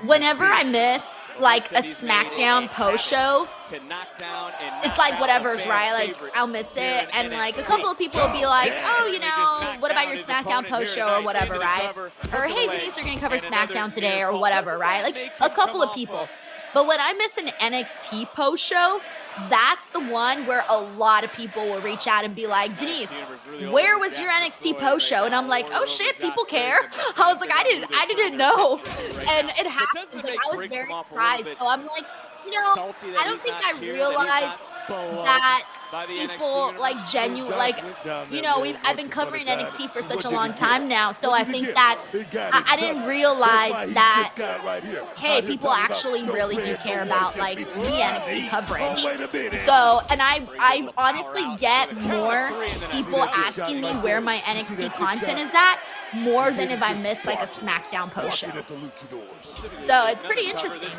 whenever I miss, like, a SmackDown post-show, it's like whatever's right, like, I'll miss it, and, like, a couple of people will be like, oh, you know, what about your SmackDown post-show or whatever, right? Or, hey, Denise, you're going to cover SmackDown today or whatever, right? Like, a couple of people. But when I miss an NXT post-show, that's the one where a lot of people will reach out and be like, Denise, where was your NXT post show? And I'm like, oh shit, people care. I was like, I didn't know. And it happens. Like, I was very surprised. So I'm like, you know, I don't think I realized that people like genuine, like, you know, I've been covering NXT for such a long time now, so I think that I didn't realize that, hey, people actually really do care about like the NXT coverage. So, and I honestly get more people asking me where my NXT content is at more than if I miss like a SmackDown post show. So it's pretty interesting.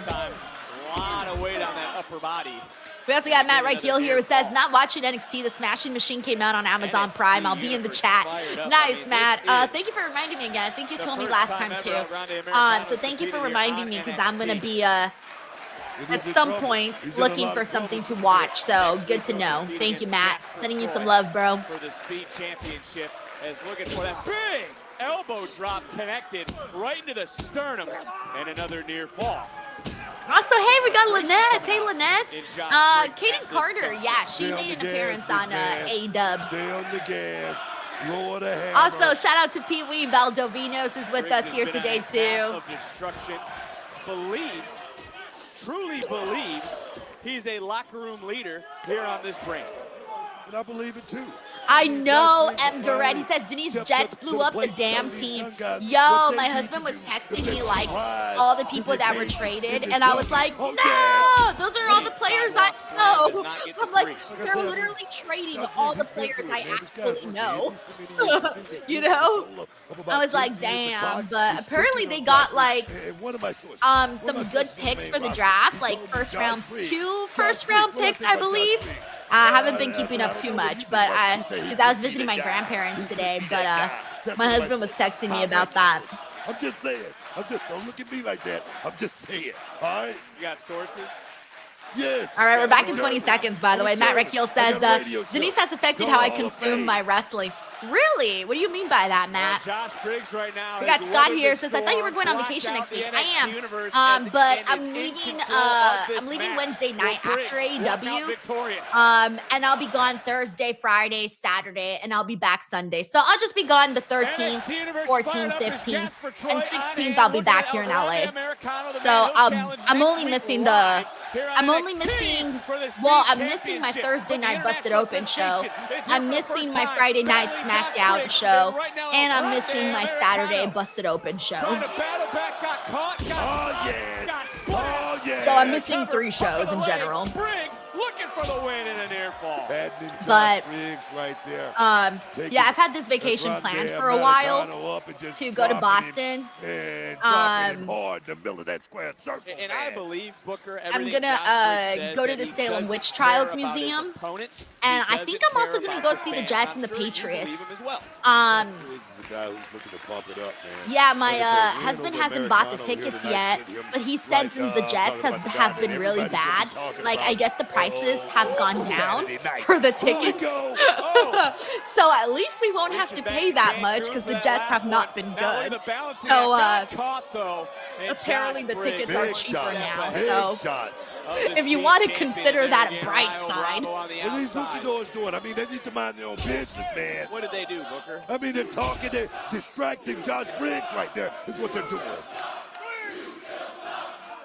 A lot of weight on that upper body. We also got Matt Reichel here who says, not watching NXT, The Smashing Machine came out on Amazon Prime. I'll be in the chat. Nice, Matt. Thank you for reminding me again. I think you told me last time, too. So thank you for reminding me, because I'm going to be, at some point, looking for something to watch. So good to know. Thank you, Matt. Sending you some love, bro. For the Speed Championship, as looking for that big elbow drop connected right into the sternum, and another near fall. Also, hey, we got Lynette. Hey, Lynette. Kaden Carter, yeah, she made an appearance on A-Dub. Stay on the gas. Lower the hammer. Also, shout out to Pee Wee Valdovinos is with us here today, too. Of destruction, truly believes he's a locker room leader here on this brand. And I believe it, too. I know, M. Durant. He says, Denise, Jets blew up the damn team. Yo, my husband was texting me, like, all the people that were traded, and I was like, no, those are all the players I know. I'm like, they're literally trading all the players I actually know. You know? I was like, damn, but apparently they got, like, some good picks for the draft, like two first-round picks, I believe. I haven't been keeping up too much, but because I was visiting my grandparents today, but my husband was texting me about that. I'm just saying. Don't look at me like that. I'm just saying. All right? You got sources? Yes. All right, we're back in 20 seconds, by the way. Matt Reichel says, Denise has affected how I consume my wrestling. Really? What do you mean by that, Matt? Josh Briggs right now. We got Scott here says, I thought you were going on vacation next week. I am. But I'm leaving Wednesday night after AEW. And I'll be gone Thursday, Friday, Saturday, and I'll be back Sunday. So I'll just be gone the 13th, 14th, 15th, and 16th. I'll be back here in LA. So I'm missing my Thursday night Busted Open show. I'm missing my Friday night SmackDown show, and I'm missing my Saturday Busted Open show. So I'm missing 3 shows in general. Looking for the win in a near fall. But right there. Yeah, I've had this vacation planned for a while to go to Boston. And the middle of that square circle. And I believe Booker. I'm gonna go to the Salem Witch Trials Museum, and I think I'm also gonna go see the Jets and the Patriots. Yeah, my husband hasn't bought the tickets yet, but he said since the Jets have been really bad, like I guess the prices have gone down for the tickets. So at least we won't have to pay that much because the Jets have not been good. So apparently the tickets are cheaper now. So if you want to consider that bright side. At least what you know is doing. I mean, they need to mind their own business, man. What did they do, Booker? I mean, they're talking, they're distracting Josh Briggs right there is what they're doing.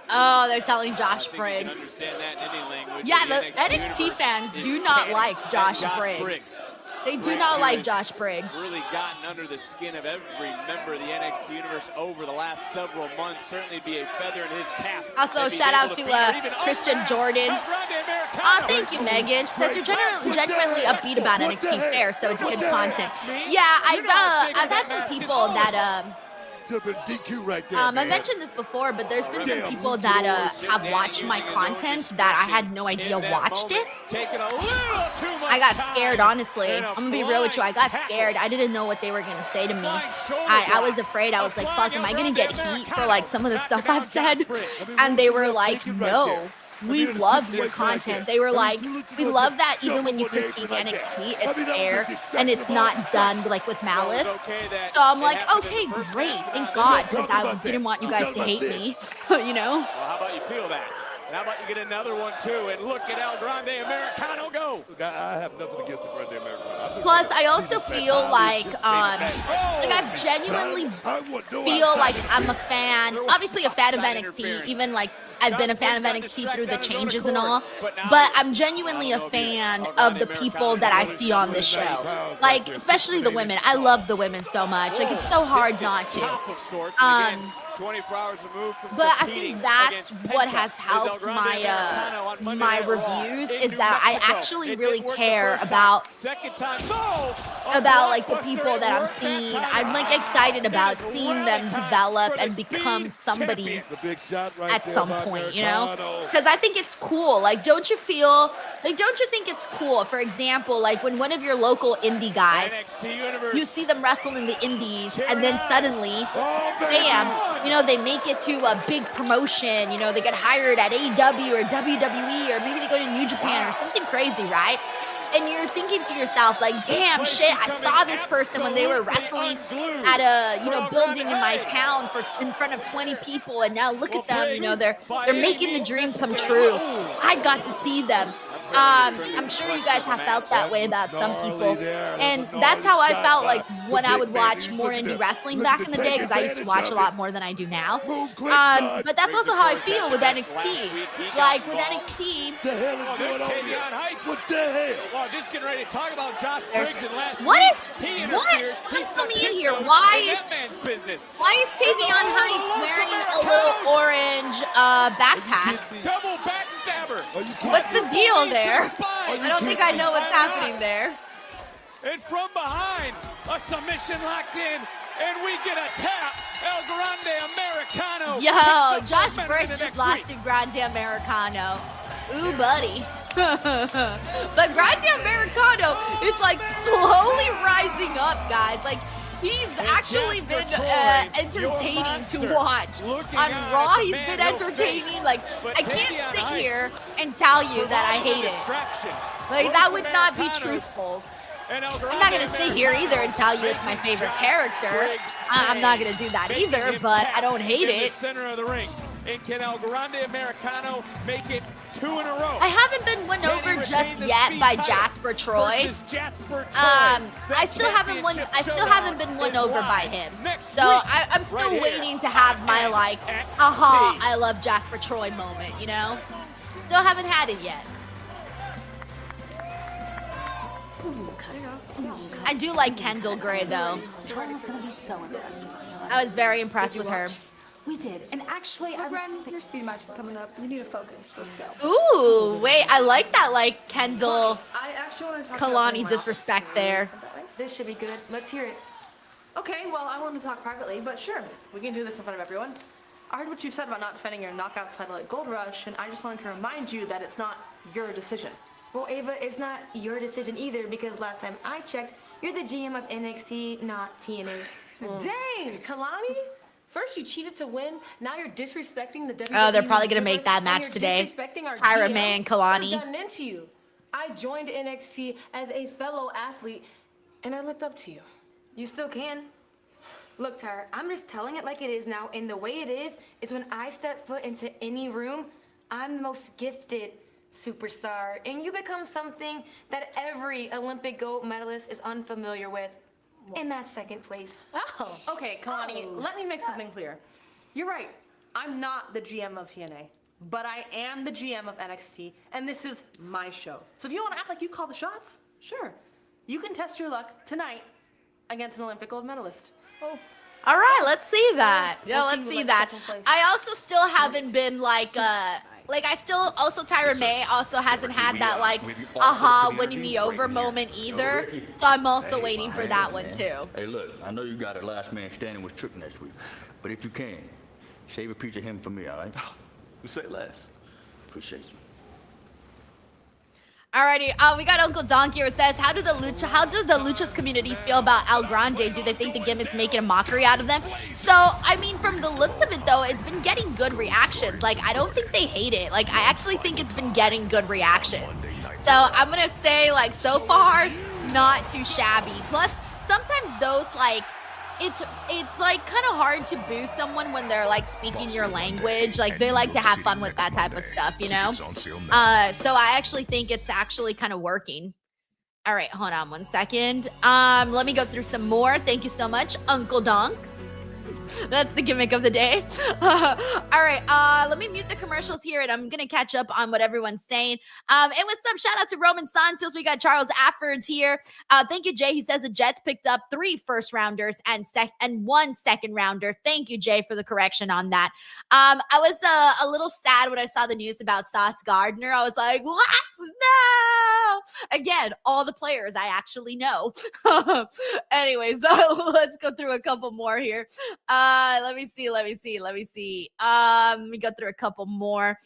Oh, they're telling Josh Briggs. Understand that in any language. Yeah, the NXT fans do not like Josh Briggs. They do not like Josh Briggs. Really gotten under the skin of every member of the NXT universe over the last several months. Certainly be a feather in his cap. Also, shout out to Christian Jordan. Thank you, Megan. She says you're genuinely upbeat about NXT Fair, so it's good content. Yeah, I've had some people that DQ right there, I mentioned this before, but there's been some people that have watched my content that I had no idea watched it. I got scared, honestly. I'm gonna be real with you. I got scared. I didn't know what they were gonna say to me. I was afraid. I was like, fuck, am I gonna get heat for like some of the stuff I've said? And they were like, no. We love your content. They were like, we love that even when you critique NXT, it's fair and it's not done like with malice. So I'm like, okay, great, thank God, because I didn't want you guys to hate me, you know? Well, how about you feel that? And how about you get another one too? And look at El Grande Americano go. Look, I have nothing against the Grande Americano. Plus, I also feel like I genuinely feel like I'm a fan, obviously a fan of NXT, even like I've been a fan of NXT through the changes and all, but I'm genuinely a fan of the people that I see on this show. Like, especially the women. I love the women so much. Like, it's so hard not to. 24 hours removed from but I think that's what has helped my reviews is that I actually really care about like the people that I'm seeing. I'm like excited about seeing them develop and become somebody at some point, you know? Because I think it's cool. Like, don't you think it's cool? For example, like when one of your local indie guys, you see them wrestle in the indies, and then suddenly, bam, you know, they make it to a big promotion, you know, they get hired at AEW or WWE, or maybe they go to New Japan or something crazy, right? And you're thinking to yourself, like, damn, shit, I saw this person when they were wrestling at a, you know, building in my town in front of 20 people, and now look at them, you know, they're making the dream come true. I got to see them. I'm sure you guys have felt that way about some people, and that's how I felt like when I would watch more indie wrestling back in the day, because I used to watch a lot more than I do now. But that's also how I feel with NXT. Like with NXT, the hell is going on here? What the hell? Well, just getting ready to talk about Josh Briggs and last week. He interfered. What's coming in here? Why is Tavion Heights wearing a little orange backpack? Double backstabber. What's the deal there? I don't think I know what's happening there. And from behind, a submission locked in, and we get a tap. El Grande Americano. Yo, Josh Briggs just lost to Grande Americano. Ooh, buddy. But Grande Americano is like slowly rising up, guys. Like, he's actually been entertaining to watch. On Raw, he's been entertaining. Like, I can't sit here and tell you that I hate it. Like, that would not be truthful. And El I'm not going to stay here either and tell you it's my favorite character. I'm not going to do that either, but I don't hate in the it. center of the ring. And can El Grande Americano make it 2 in a row? I haven't been won over just yet by Jasper Troy. Jasper Troy. I still haven't been won over by him. So I'm still waiting to have my like, aha, I love Jasper Troy moment, you know? Still haven't had it yet. I do like Kendall Gray though. Jordan's gonna be so impressed. I was very impressed with her. We did, and actually, Your speed match is coming up. You need to focus. Let's go. Ooh, wait, I like that, like Kendall I actually want to talk Kalani disrespect there. This should be good. Let's hear it. Okay, well, I want to talk privately, but sure, we can do this in front of everyone. I heard what you said about not defending your knockout title at Gold Rush, and I just wanted to remind you that it's not your decision. Well, Ava, it's not your decision either because last time I checked, you're the GM of NXT, not TNA. Dang, Kalani! First you cheated to win, now you're disrespecting the WWE. Oh, they're probably gonna make that match today. Tyra May and Kalani. What's gotten into you? I joined NXT as a fellow athlete, and I looked up to you. You still can. Look, Tyra, I'm just telling it like it is now, and the way it is when I step foot into any room, I'm the most gifted superstar, and you become something that every Olympic gold medalist is unfamiliar with. And that's second place. Oh. Okay, Kalani, let me make something clear. You're right. I'm not the GM of TNA, but I am the GM of NXT, and this is my show. So if you want to act like you call the shots, sure. You can test your luck tonight against an Olympic gold medalist. Oh. All right, let's see that. We'll Yeah, see let's who see likes that. second place. I also still haven't been like I still also Tyra May also hasn't had that like aha winning me over moment either. So I'm also waiting for that one too. Hey, look, I know you got a last man standing with Trick next week, but if you can, save a piece of him for me, all right? You say less. Appreciate you. Alrighty, we got Uncle Donkey here. It says, how do the Luchas communities feel about El Grande? Do they think the gimmick's making a mockery out of them? So, I mean, from the looks of it though, it's been getting good reactions. Like, I don't think they hate it. Like, I actually think it's been getting good reactions. So, I'm gonna say, like, so far, not too shabby. Plus, sometimes those, like, it's like kind of hard to boo someone when they're like speaking your language. Like they like to have fun with that type of stuff, you know? So I actually think it's actually kind of working. All right, hold on one second. Let me go through some more. Thank you so much, Uncle Donk. That's the gimmick of the day. All right, let me mute the commercials here, and I'm gonna catch up on what everyone's saying. And what's up? Shout out to Roman Santos. We got Charles Affords here. Thank you, Jay. He says the Jets picked up 3 first-rounders and 1 second-rounder. Thank you, Jay, for the correction on that. I was a little sad when I saw the news about Sauce Gardner. I was like, what? No! Again, all the players I actually know. Anyways, let's go through a couple more here. Let me see. Let me go through a couple more.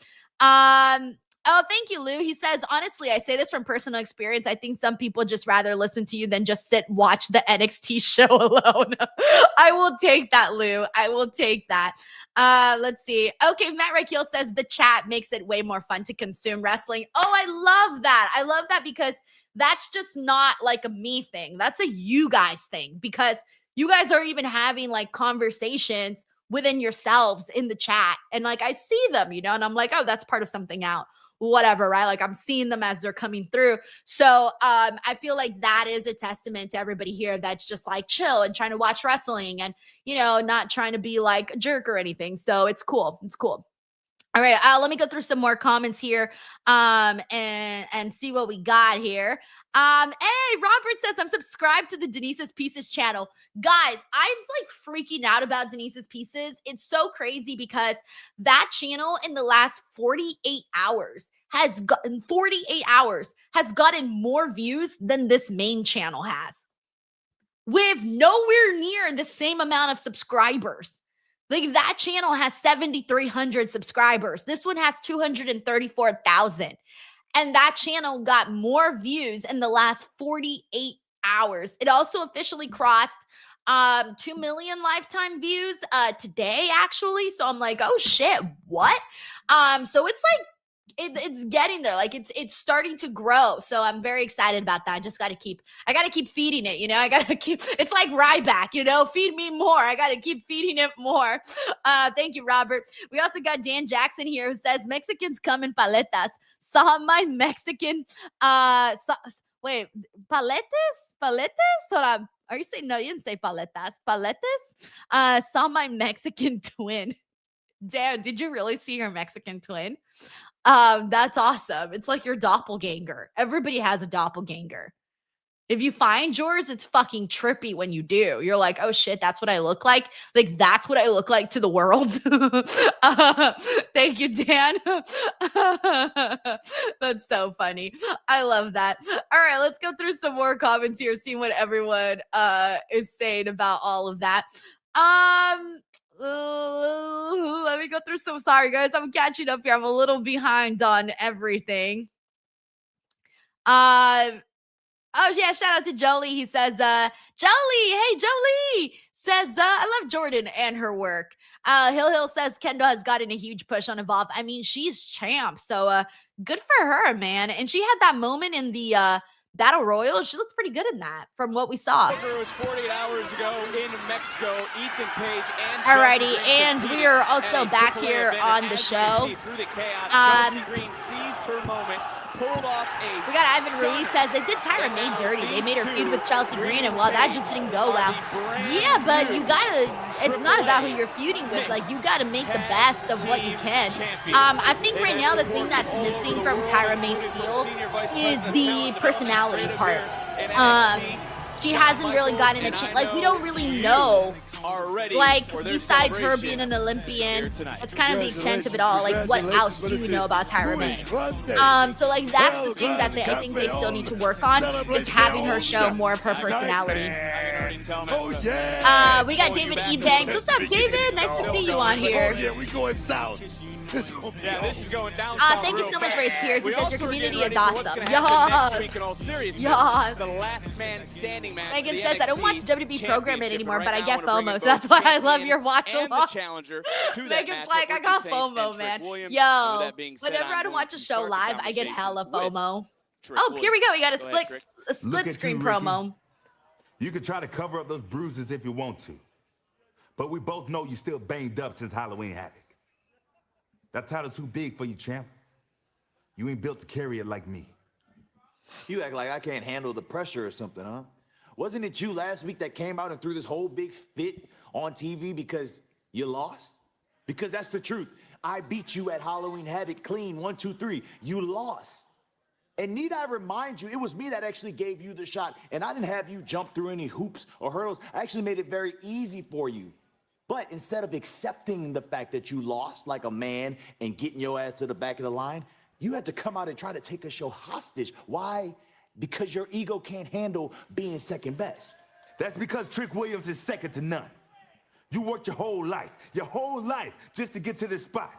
Oh, thank you, Lou. He says, honestly, I say this from personal experience. I think some people just rather listen to you than just watch the NXT show alone. I will take that, Lou. I will take that. Let's see. Okay, Matt Rakiel says the chat makes it way more fun to consume wrestling. Oh, I love that. I love that because that's just not like a me thing. That's a you guys thing because you guys are even having like conversations within yourselves in the chat. And like, I see them, you know, and I'm like, oh, that's part of something out. Whatever, right? Like I'm seeing them as they're coming through. So I feel like that is a testament to everybody here that's just like chill and trying to watch wrestling and, you know, not trying to be like a jerk or anything. So it's cool. It's cool. All right, let me go through some more comments here and see what we got here. Hey, Robert says, I'm subscribed to the Denise's Pieces channel. Guys, I'm like freaking out about Denise's Pieces. It's so crazy because that channel in the last 48 hours has gotten more views than this main channel has. With nowhere near the same amount of subscribers. Like that channel has 7,300 subscribers. This one has 234,000. And that channel got more views in the last 48 hours. It also officially crossed 2 million lifetime views today, actually. So I'm like, oh shit, what? So it's like it's getting there. Like it's starting to grow. So I'm very excited about that. I gotta keep feeding it, you know. It's like Ryback, you know, feed me more. I gotta keep feeding it more. Thank you, Robert. We also got Dan Jackson here who says Mexicans come in paletas. Saw my Mexican wait, paletas? Hold on. Are you saying no? You didn't say paletas. Paletas? Saw my Mexican twin. Dan, did you really see your Mexican twin? That's awesome. It's like your doppelganger. Everybody has a doppelganger. If you find yours, it's fucking trippy when you do. You're like, oh shit, that's what I look like. Like, that's what I look like to the world. Thank you, Dan. That's so funny. I love that. All right, let's go through some more comments here, see what everyone is saying about all of that. Let me go through some. Sorry, guys, I'm catching up here. I'm a little behind on everything. Oh, yeah, shout out to Jolie. He says, Jolie says, I love Jordan and her work. Hill says, Kendo has gotten a huge push on Evolve. I mean, she's champ, so good for her, man. And she had that moment in the Battle Royal. She looked pretty good in that from what we saw. It was 48 hours ago in Mexico. Ethan Page and alrighty, and we are also back here on the show. Through the chaos, Chelsea Green seized her moment. Pulled off we got Ivan Ruiz says they did Tyra May dirty. They made her feud with Chelsea Green, and well, that just didn't go well. Yeah, but you gotta. It's not about who you're feuding with. Like, you gotta make the best of what you can. I think right now the thing that's missing from Tyra May Steele is the personality part. She hasn't really gotten a chance. Like, we don't really know. Like, besides her being an Olympian, that's kind of the extent of it all. Like, what else do you know about Tyra May? So, like, that's the thing that I think they still need to work on, is having her show more of her personality. We got David E. Banks. What's up, David? Nice to see you on here. Oh, yeah, we going south. This is going down. Thank you so much, Race Pierce. He says your community is awesome. Yes. The last man standing match. Megan says, I don't watch WWE programming anymore, but I get FOMO, so that's why I love your watch along. Megan's like, I got FOMO, man. Yo, whenever I watch a show live, I get hella FOMO. Oh, here we go. We got a split screen promo. You can try to cover up those bruises if you want to, but we both know you're still banged up since Halloween Havoc. That title's too big for you, champ. You ain't built to carry it like me. You act like I can't handle the pressure or something, huh? Wasn't it you last week that came out and threw this whole big fit on TV because you lost? Because that's the truth. I beat you at Halloween Havoc clean, 1, 2, 3. You lost. And need I remind you, it was me that actually gave you the shot, and I didn't have you jump through any hoops or hurdles. I actually made it very easy for you. But instead of accepting the fact that you lost like a man and getting your ass to the back of the line, you had to come out and try to take a show hostage. Why? Because your ego can't handle being second best. That's because Trick Williams is second to none. You worked your whole life just to get to this spot.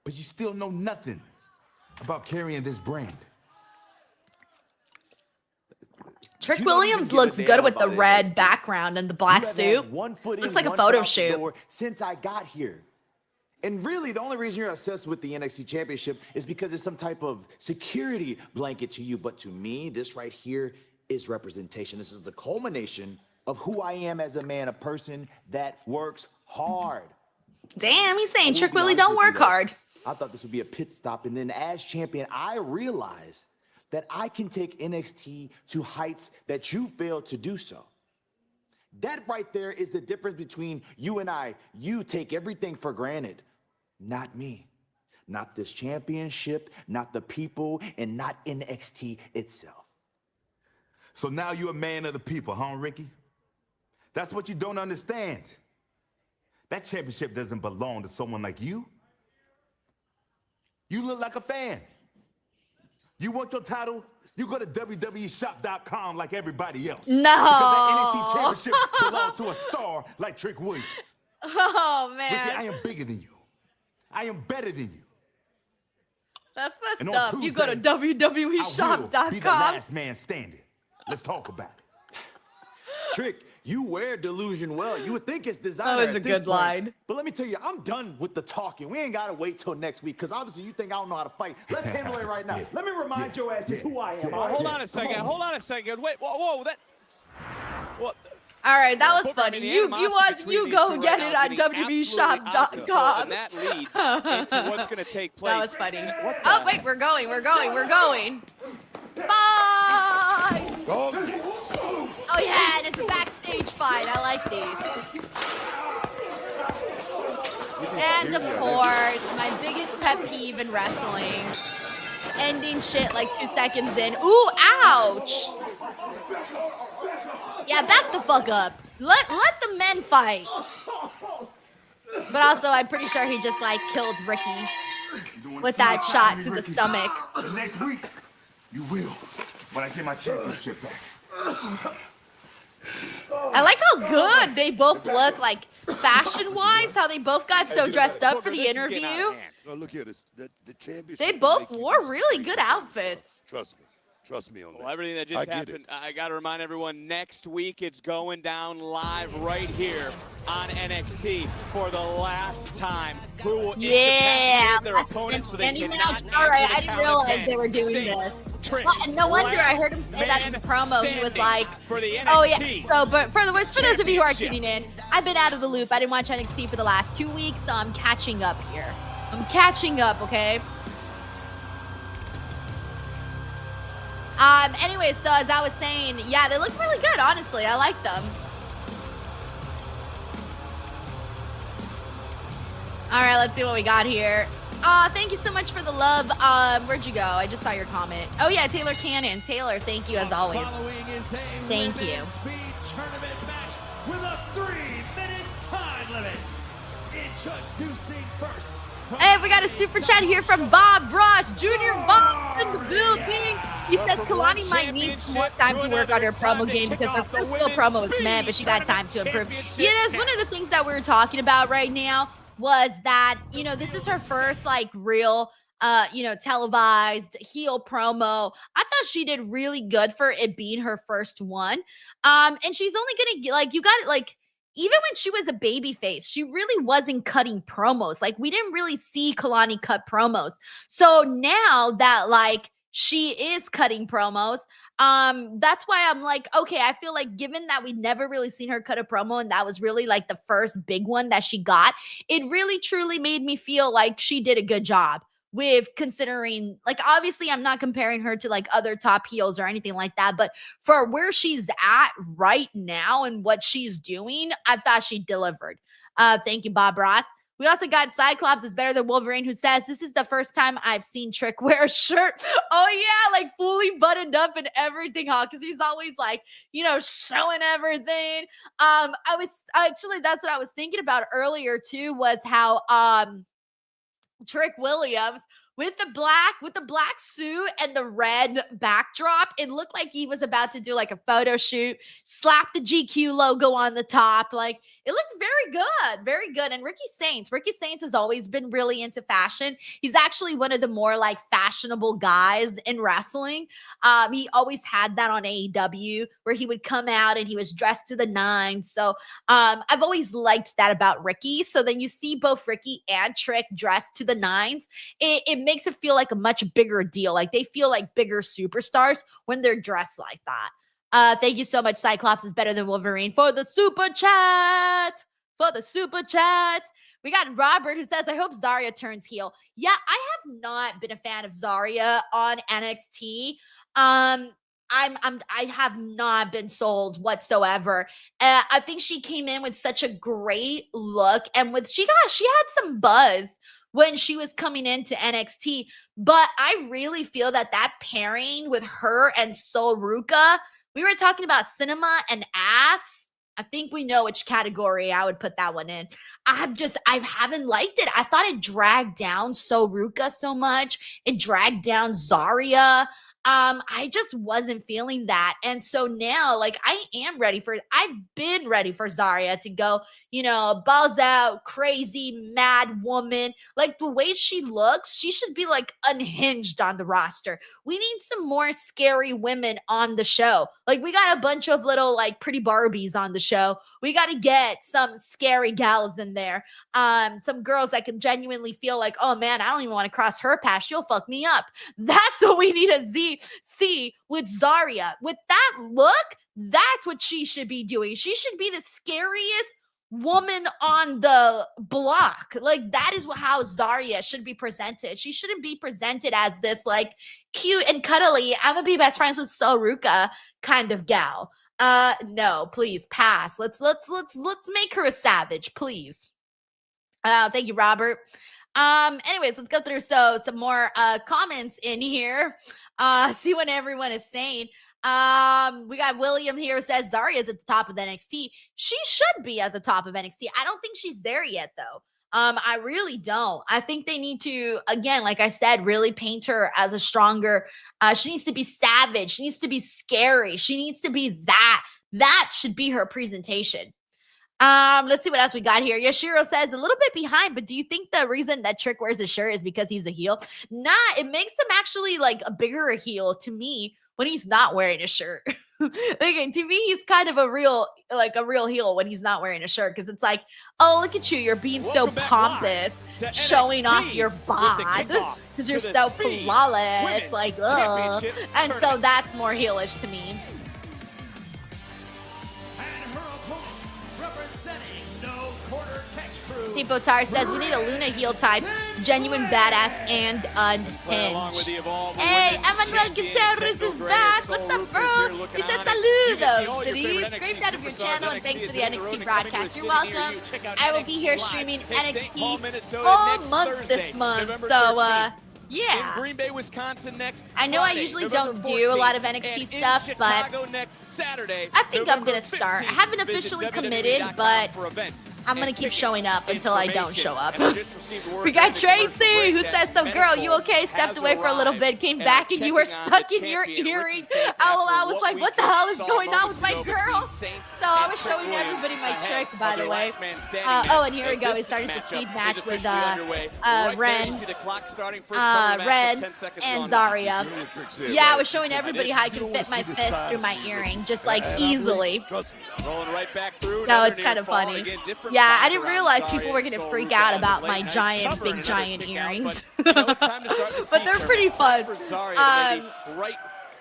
But you still know nothing about carrying this brand. Trick Williams looks good with the red background and the black suit. Looks like a photo shoot. Since I got here. And really, the only reason you're obsessed with the NXT Championship is because it's some type of security blanket to you. But to me, this right here is representation. This is the culmination of who I am as a man, a person that works hard. Damn, he's saying Trick Willie don't work hard. I thought this would be a pit stop. And then as champion, I realized that I can take NXT to heights that you failed to do so. That right there is the difference between you and I. You take everything for granted. Not me. Not this championship, not the people, and not NXT itself. So now you're a man of the people, huh, Ricky? That's what you don't understand. That championship doesn't belong to someone like you. You look like a fan. You want your title? You go to WWEshop.com like everybody else. No. Because that NXT championship belongs to a star like Trick Williams. Oh, man. Ricky, I am bigger than you. I am better than you. That's And messed up. Tuesday, You go to I will be the WWEshop.com. last man standing. Let's talk about it. Trick, you wear delusion well. You would think it's designer. That was a at this good point. line. But let me tell you, I'm done with the talking. We ain't gotta wait till next week, because obviously you think I don't know how to fight. Let's handle it right now. Let me remind your ass just who I am. Well, hold on a second. Hold on a second. Wait, whoa, that. What? All right, that was Booker, I funny. mean, the you animosity you between go these two get right it now on is getting absolutely out of control, WWEshop.com. and that leads into what's going to take place. That was funny. Oh wait, we're going. Bye. Oh yeah, and it's a backstage fight. I like these. And of course, my biggest pet peeve in wrestling. Ending shit like 2 seconds in. Ooh, ouch. Yeah, back the fuck up. Let the men fight. But also, I'm pretty sure he just like killed Ricky with that shot to the stomach. Next week, you will, when I get my championship back. I like how good they both look, like fashion-wise, how they both got so dressed up for the interview. No, look here, the championship. They both wore really good outfits. Trust me on that. Well, everything that just happened, I got to remind everyone, next week it's going down live right here on NXT for the last time. Who will incapacitate their opponent so they cannot All right, answer I the didn't count of realize 10. they were doing Saints, this. Trick, No wonder I heard him say that in the promo. He was like, for the NXT "Oh yeah." So, but for those of you who are tuning in, I've been out of the loop. I didn't watch NXT for the last 2 weeks, so I'm catching up here. I'm catching up, okay? Anyway, so as I was saying, yeah, they look really good, honestly. I like them. All right, let's see what we got here. Thank you so much for the love. Where'd you go? I just saw your comment. Oh yeah, Taylor Cannon. Taylor, thank you as always. Thank you. Tournament match with a 3-minute time limit. Introducing first. Hey, we got a super chat here from Bob Ross Jr. Bob in the building. He says Kalani might need more time to work on her promo game because her first real promo was mad, but she got time to improve. Yeah, that's one of the things that we were talking about right now was that, you know, this is her first like real televised heel promo. I thought she did really good for it being her first one. And she's only gonna get like, you got it, like, even when she was a baby face, she really wasn't cutting promos. Like, we didn't really see Kalani cut promos. So now that like she is cutting promos, that's why I'm like, okay, I feel like given that we'd never really seen her cut a promo and that was really like the first big one that she got, it really truly made me feel like she did a good job. With considering, like, obviously I'm not comparing her to like other top heels or anything like that, but for where she's at right now and what she's doing, I thought she delivered. Thank you, Bob Ross. We also got Cyclops is better than Wolverine, who says, this is the first time I've seen Trick wear a shirt. Oh yeah, like fully buttoned up and everything, huh? Because he's always like, you know, showing everything. That's what I was thinking about earlier too, was how Trick Williams with the black suit and the red backdrop, it looked like he was about to do like a photo shoot, slap the GQ logo on the top. Like, it looked very good. And Ricky Saints has always been really into fashion. He's actually one of the more like fashionable guys in wrestling. He always had that on AEW where he would come out and he was dressed to the nines. So I've always liked that about Ricky. So then you see both Ricky and Trick dressed to the nines. It makes it feel like a much bigger deal. Like, they feel like bigger superstars when they're dressed like that. Thank you so much, Cyclops is better than Wolverine, for the super chat. We got Robert who says, I hope Zarya turns heel. Yeah, I have not been a fan of Zarya on NXT. I have not been sold whatsoever. I think she came in with such a great look, and she had some buzz when she was coming into NXT, but I really feel that pairing with her and Sol Ruka, we were talking about cinema and ass. I think we know which category I would put that one in. I haven't liked it. I thought it dragged down Sol Ruka so much. It dragged down Zarya. I just wasn't feeling that. And so now, like, I've been ready for Zarya to go, balls out, crazy, mad woman. Like, the way she looks, she should be like unhinged on the roster. We need some more scary women on the show. Like, we got a bunch of little, like, pretty Barbies on the show. We got to get some scary gals in there. Some girls that can genuinely feel like, oh man, I don't even want to cross her path. She'll fuck me up. That's what we need to see with Zarya. With that look, that's what she should be doing. She should be the scariest woman on the block. Like, that is how Zarya should be presented. She shouldn't be presented as this like cute and cuddly, I'm gonna be best friends with Soruka kind of gal. No, please pass. Let's make her a savage, please. Thank you, Robert. Anyways, let's go through some more comments in here. See what everyone is saying. We got William here who says Zarya's at the top of NXT. She should be at the top of NXT. I don't think she's there yet, though. I really don't. I think they need to, again, like I said, really paint her as a stronger. She needs to be savage. She needs to be scary. She needs to be that. That should be her presentation. Let's see what else we got here. Yashiro says a little bit behind, but do you think the reason that Trick wears his shirt is because he's a heel? Nah, it makes him actually like a bigger heel to me when he's not wearing a shirt. Like, to me, he's kind of a real heel when he's not wearing a shirt, because it's like, oh, look at you, you're being so pompous, showing off your bod because you're so flawless, like, ugh. And so that's more heelish to me. Botar says we need a Luna heel type, genuine badass and unhinged. Hey, Emmanuel Gutierrez is back. What's up, bro? He says saludos. Denise, great out of your channel and thanks for the NXT broadcast. You're welcome. I will be here streaming NXT all month this month. So, yeah. In Green Bay, Wisconsin next I know Friday, I usually November don't do a lot of 14th, NXT and stuff, in but Chicago next Saturday, I think I'm November going to start. I 15th. haven't Visit officially committed, WWE.com but for events I'm going to keep showing up until I don't show up. And I just received word We got that the commercial Tracy who break says, that so girl, you Medical okay? Stepped has away for a little bit, arrived, came and back, I'm and you were checking on stuck the in your champion, Ricky earrings. Saints, Oh, after I was what like, we what the just hell is saw going on moments with my ago girl? between Saints So I and was Trick showing Williams everybody my ahead trick, by of the their way. last man standing Oh, match, and here we as go. We this started the matchup speed is match with officially underway. Right there, Ren, you see the clock starting, first cover match Ren, with 10 seconds and gone. Zarya. Yeah, I was showing everybody how I can fit my fist through my earring, just like easily. Rolling right back through. No, it's kind of funny. Yeah, I didn't realize people were going to freak out about my giant, big giant earrings. But they're pretty fun.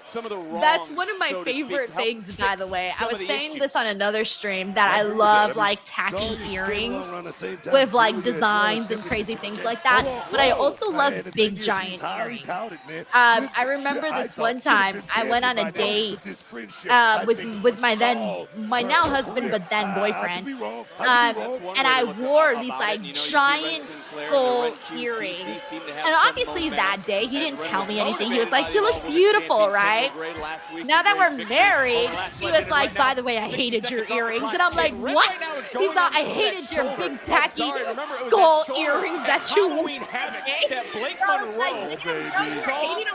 Some of the wrongs, that's one of my so favorite things, by the way. I was saying this on it. another stream that I love like tacky earrings with like designs and crazy things like that. But I also love big giant earrings. I remember this one time I went on a date with my now husband, but then boyfriend. And I wore these like giant skull earrings. And obviously that day he didn't tell me anything. He was like, "You look beautiful, right?" Now that we're married, he was like, by the way, I hated your earrings. And I'm like, what? He's like, I hated your big tacky skull earrings that you wore. That Blake Monroe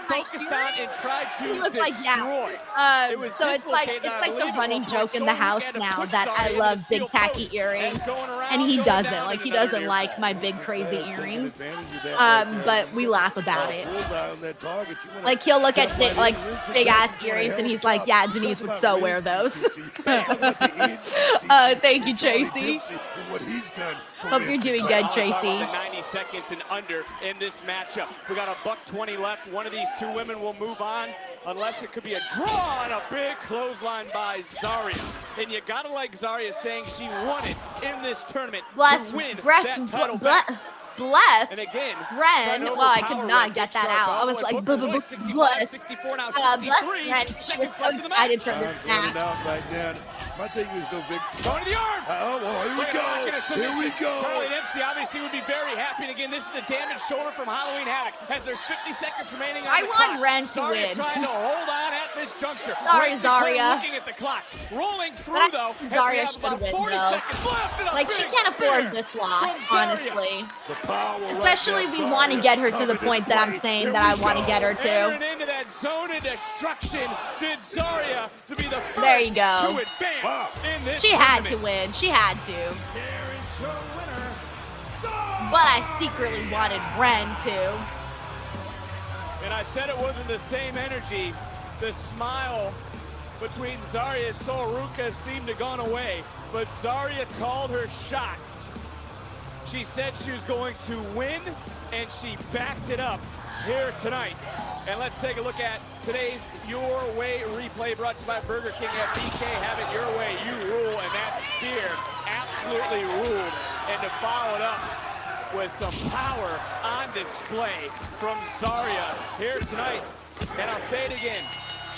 focused on and tried to he was like, destroy. yeah. So it's like the running joke in the house now that I love big tacky earrings, and he doesn't. Like, he doesn't like my big crazy earrings. But we laugh about it. Like, he'll look at like big ass earrings and he's like, yeah, Denise would so wear those. Thank you, Tracy. Hope you're doing good, Tracy. 90 seconds and under in this matchup. We got a $1:20 left. One of these two women will move on, unless it could be a draw and a big clothesline by Zarya. And you gotta like Zarya saying she won it in this tournament to win that title back. Bless and again, Ren. Well, I could not get that out. I was like, bless. Bless Ren. She was so excited for this match. My thing is, though, Vic. Going to the arm. Oh, here we go. submission. Here we go. Charlie Dempsey obviously would be very happy. And again, this is the damaged shoulder from Halloween Havoc as there's 50 seconds remaining on the clock. I want Ren to Zarya win. trying to hold on at this juncture. Sorry, Ren Sinclair Zarya. looking at the clock. Rolling through, But though. as we Zarya have should about win, 40 though. seconds left. And a Like, she big can't afford spear this loss, from Zarya. honestly. The power right Especially there, we want to Zarya get her to the coming point into that I'm play. saying Here that I we want to go. get her to. Entering into that zone of destruction, did Zarya to be the first There you go. to advance in this She had to tournament. win. She had to. Here is your winner, But I secretly wanted Ren to. And I said it wasn't the same energy. The smile between Zarya and Soruka seemed to have gone away, but Zarya called her shot. She said she was going to win, and she backed it up here tonight. And let's take a look at today's Your Way replay brought to you by Burger King at BK. Have it your way, you rule, and that spear absolutely ruled. And to follow it up with some power on display from Zarya here tonight. And I'll say it again,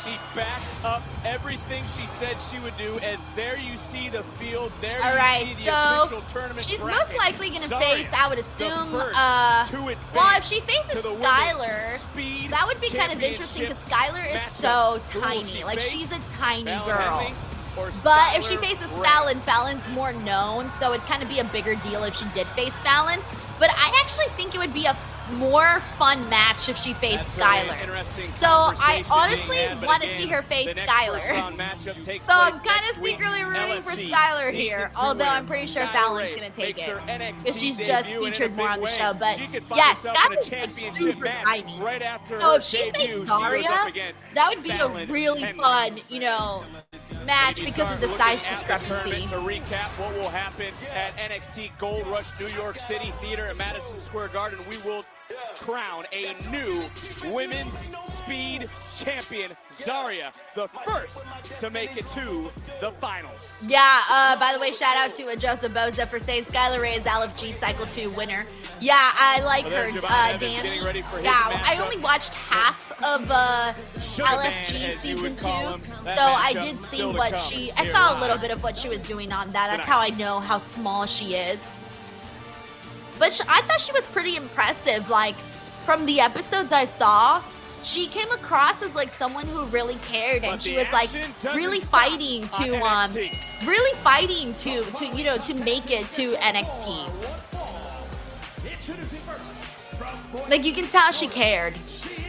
she backed up everything she said she would do, as there you see the field, there All you right, see the so official tournament she's bracket. most likely going to Zarya, face, I would the assume, first to well, advance if she faces to the women's Skylar, speed that would be kind of interesting because Skylar is matchup. so Who will tiny. she Like, face? she's a tiny Fallon girl. Henley or But if she Skylar faces Ray? Fallon, Fallon's more known, so it'd kind of be a bigger deal if she did face Fallon. But I actually think it would be a more fun match if she faced That's Skylar. interesting So I conversation honestly being had, but want to again, see her face the next Skylar. first-round matchup takes So I'm place kind next of week. secretly rooting for LFG Skylar season here, 2 although winner I'm pretty sure Skylar Fallon's Ray going to take makes it. her NXT Because she's just debut, and in a featured more big on the way, show. But she could find yes, herself in a Skylar's like championship super match tiny. right after So her if she debut, faced she goes up Zarya, against that would be a Fallon really Henley. fun, you know, match Maybe because of start the looking size at the discrepancy. tournament to recap what will happen at NXT Gold Rush New York City Theater at Madison Square Garden. We will crown a new women's speed champion, Zarya, the first to make it to the finals. Yeah, by the way, shout out to Joseph Boza for saying Skylar Ray is LFG Cycle 2 winner. Yeah, I like Well, her, there's Javon Evans Danny. getting ready for his Yeah, I matchup. only watched half of Sugar Man, LFG as you season would 2, call him. so That I matchup did see still to what come I here saw a live. little bit of what she was doing on that. That's Tonight. how I know how small she is. But I thought she was pretty impressive. Like, from the episodes I saw, she came across as like someone who really cared, and But she the was like action doesn't really stop fighting on to NXT. really fighting to you know, to make it to NXT. introducing first from Like, you can tell she cared. she is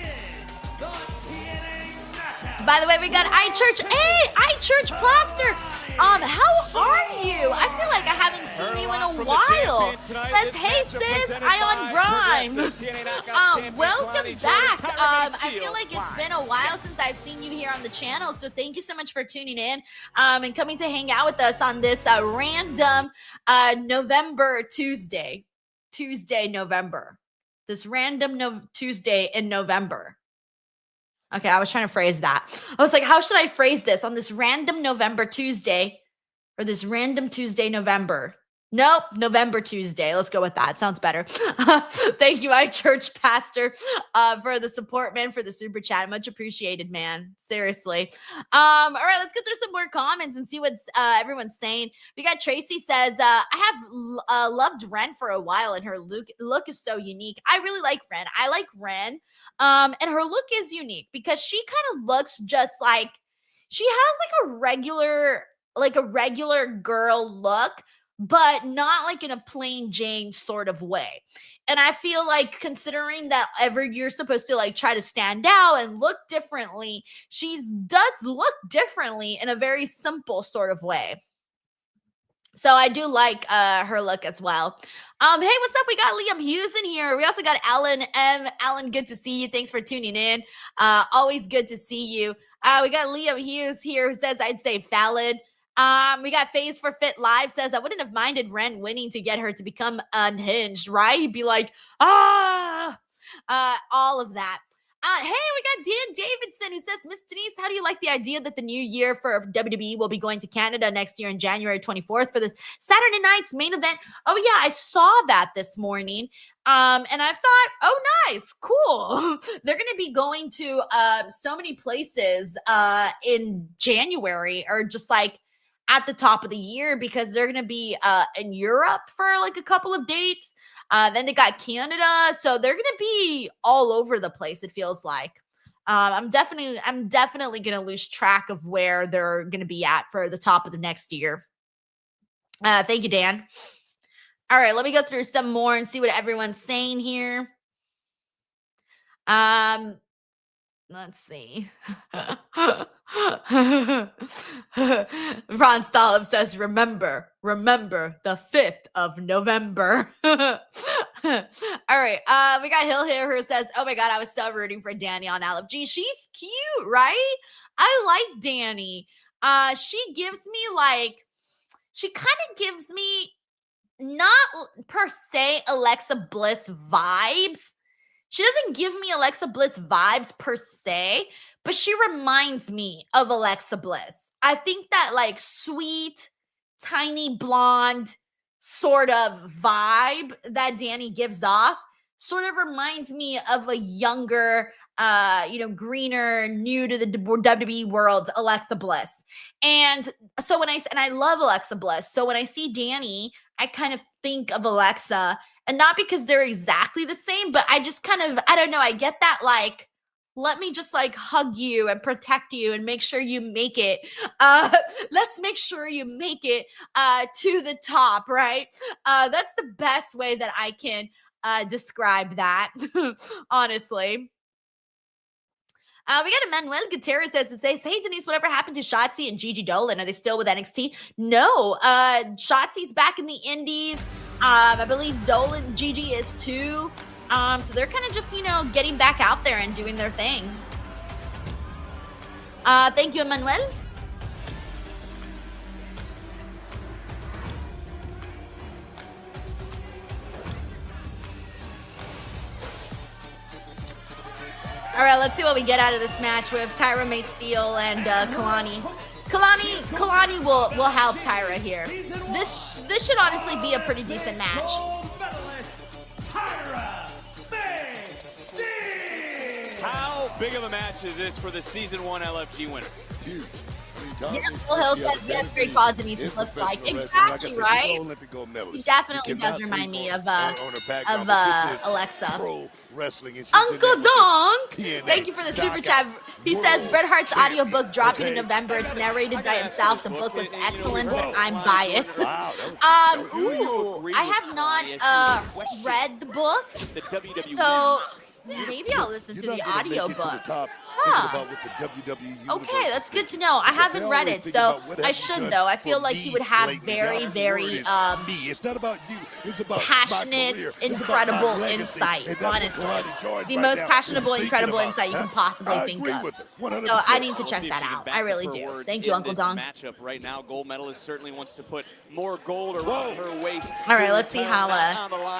the TNA Knockout. By the way, we got iChurch. Hey, iChurch Plaster. How are you? I feel like I haven't seen you in a while. Says, hey sis, Ion Grime. Welcome back. I feel like it's been a while since I've seen you here on the channel, so thank you so much for tuning in and coming to hang out with us on this random November Tuesday. November. This random Tuesday in November. Okay, I was trying to phrase that. I was like, how should I phrase this on this random November Tuesday or this random Tuesday November? Nope, November Tuesday. Let's go with that. Sounds better. Thank you, iChurch Pastor, for the support, man, for the super chat. Much appreciated, man. Seriously. All right, let's get through some more comments and see what everyone's saying. We got Tracy says, I have loved Ren for a while, and her look is so unique. I really like Ren. I like Ren. And her look is unique because she kind of looks just like, she has like a regular girl look, but not like in a plain Jane sort of way. And I feel like, considering that you're supposed to like try to stand out and look differently, she does look differently in a very simple sort of way. So I do like her look as well. Hey, what's up? We got Liam Hughes in here. We also got Alan M. Alan, good to see you. Thanks for tuning in. Always good to see you. We got Liam Hughes here who says, I'd say Fallon. We got Phase for Fit Live says, I wouldn't have minded Ren winning to get her to become unhinged, right? He'd be like, all of that. Hey, we got Dan Davidson who says, Miss Denise, how do you like the idea that the new year for WWE will be going to Canada next year on January 24th for the Saturday night's main event? Oh yeah, I saw that this morning. And I thought, oh, nice, cool. They're going to be going to so many places in January, or just like at the top of the year because they're going to be in Europe for like a couple of dates. Then they got Canada. So they're going to be all over the place, it feels like. I'm definitely going to lose track of where they're going to be at for the top of the next year. Thank you, Dan. All right, let me go through some more and see what everyone's saying here. Let's see. Ron Stolov says, remember the 5th of November. All right. We got Hill here who says, oh my God, I was so rooting for Danny on LFG. She's cute, right? I like Danny. She kind of gives me not per se Alexa Bliss vibes. She doesn't give me Alexa Bliss vibes per se, but she reminds me of Alexa Bliss. I think that like sweet, tiny blonde sort of vibe that Danny gives off sort of reminds me of a younger, greener, new to the WWE world, Alexa Bliss. And so I love Alexa Bliss. So when I see Danny, I kind of think of Alexa. And not because they're exactly the same, but I just kind of, I don't know, I get that like, let me just like hug you and protect you and make sure you make it. Let's make sure you make it to the top, right? That's the best way that I can describe that, honestly. We got Emmanuel Gutierrez says to say, hey, Denise, whatever happened to Shotzi and Gigi Dolan? Are they still with NXT? No, Shotzi's back in the indies. I believe Gigi is too. So they're kind of just, getting back out there and doing their thing. Thank you, Emmanuel. All right, let's see what we get out of this match with Tyra May Steele and Kalani. Kalani will help Tyra here. This should honestly be a pretty decent match. How big of a match is this for the Season 1 LFG winner? It's huge. Yeah, Hill says that's very cause Denise looks like. Exactly, right? He definitely does remind me of Alexa. Uncle Donk, thank you for the super chat. He says Bret Hart's audiobook dropping in November. It's narrated by himself. The book was excellent, but I'm biased. I have not read the book, so maybe I'll listen to the audiobook. Okay, that's good to know. I haven't read it, so I should though. I feel like he would have very, very passionate, incredible insight, honestly. The most passionate, incredible insight you can possibly think of. So I need to check that out. I really do. Thank you, Uncle Don. Matchup right now, gold medalist certainly wants to put more gold around her waist. All right, let's see how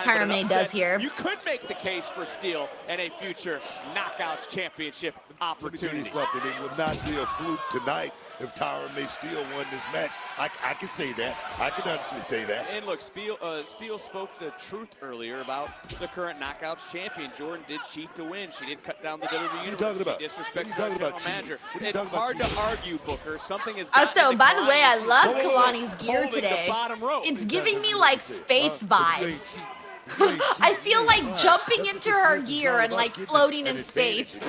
Tyra May does here. You could make the case for Steele and a future Knockouts Championship opportunity. Something. It would not be a fluke tonight if Tyra May Steele won this match. I can say that. I can honestly say that. And look, Steele spoke the truth earlier about the current Knockouts champion. Jordan did cheat to win. She did cut down the WWE Universe. She disrespected the general manager. It's hard to argue, Booker. Something is. So, by the way, I love Kalani's gear today. It's giving me like space vibes. I feel like jumping into her gear and like floating in space.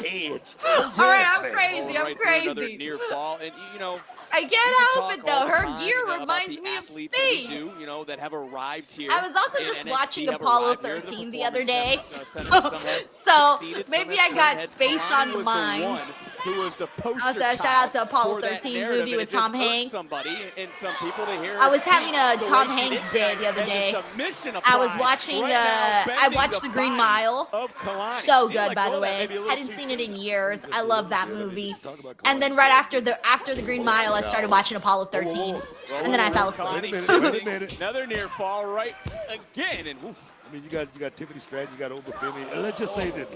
All right, I'm crazy. I'm crazy. Near fall, and I can't help it though. Her gear reminds me of space. That have arrived here. I was also just watching Apollo 13 the other day, so maybe I got space on the mind. Who was the poster shout out to Apollo 13 movie with Tom Hanks. I was having a Tom Hanks day the other day. I was watching I watched The Green Mile. So good, by the way. Hadn't seen it in years. I love that movie. And then right after the Green Mile, I started watching Apollo 13, and then I fell asleep. Another near fall right again, and oof. I mean, you got Tiffany Stratton, you got Obafemi, and let's just say this.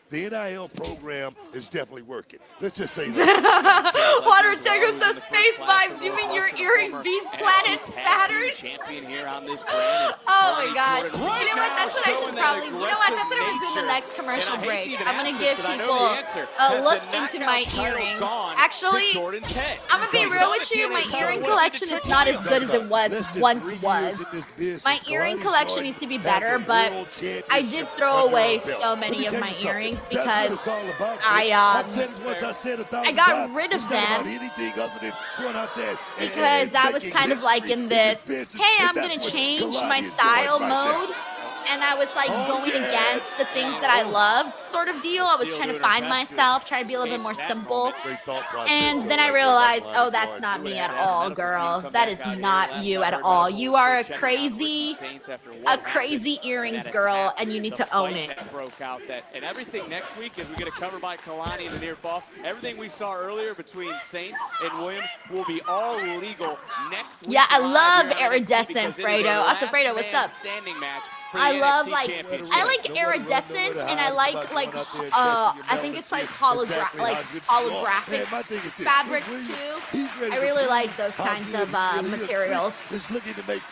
The NIL program is definitely working. Let's just say that. Water Tego says space vibes. You mean your earrings being planet Saturn? champion here on this brand. Oh my gosh. You know what? That's what I should probably, you know what? That's what I'm going to do in the next commercial break. I'm going to give people a look into my earrings. Actually, I'm going to be real with you. My earring collection is not as good as it once was. My earring collection used to be better, but I did throw away so many of my earrings because I got rid of them because I was kind of like in this, hey, I'm going to change my style mode. And I was like going against the things that I loved sort of deal. I was trying to find myself, trying to be a little bit more simple. And then I realized, oh, that's not me at all, girl. That is not you at all. You are a crazy earrings girl, and you need to own it. And everything next week, as we get a cover by Kalani in the near fall, everything we saw earlier between Saints and Williams will be all legal next week. Yeah, I love iridescent, Fredo. Also, Fredo, what's up? Standing match. I love I like iridescent, and I like I think it's like holographic fabrics too. I really like those kinds of materials. Just looking to make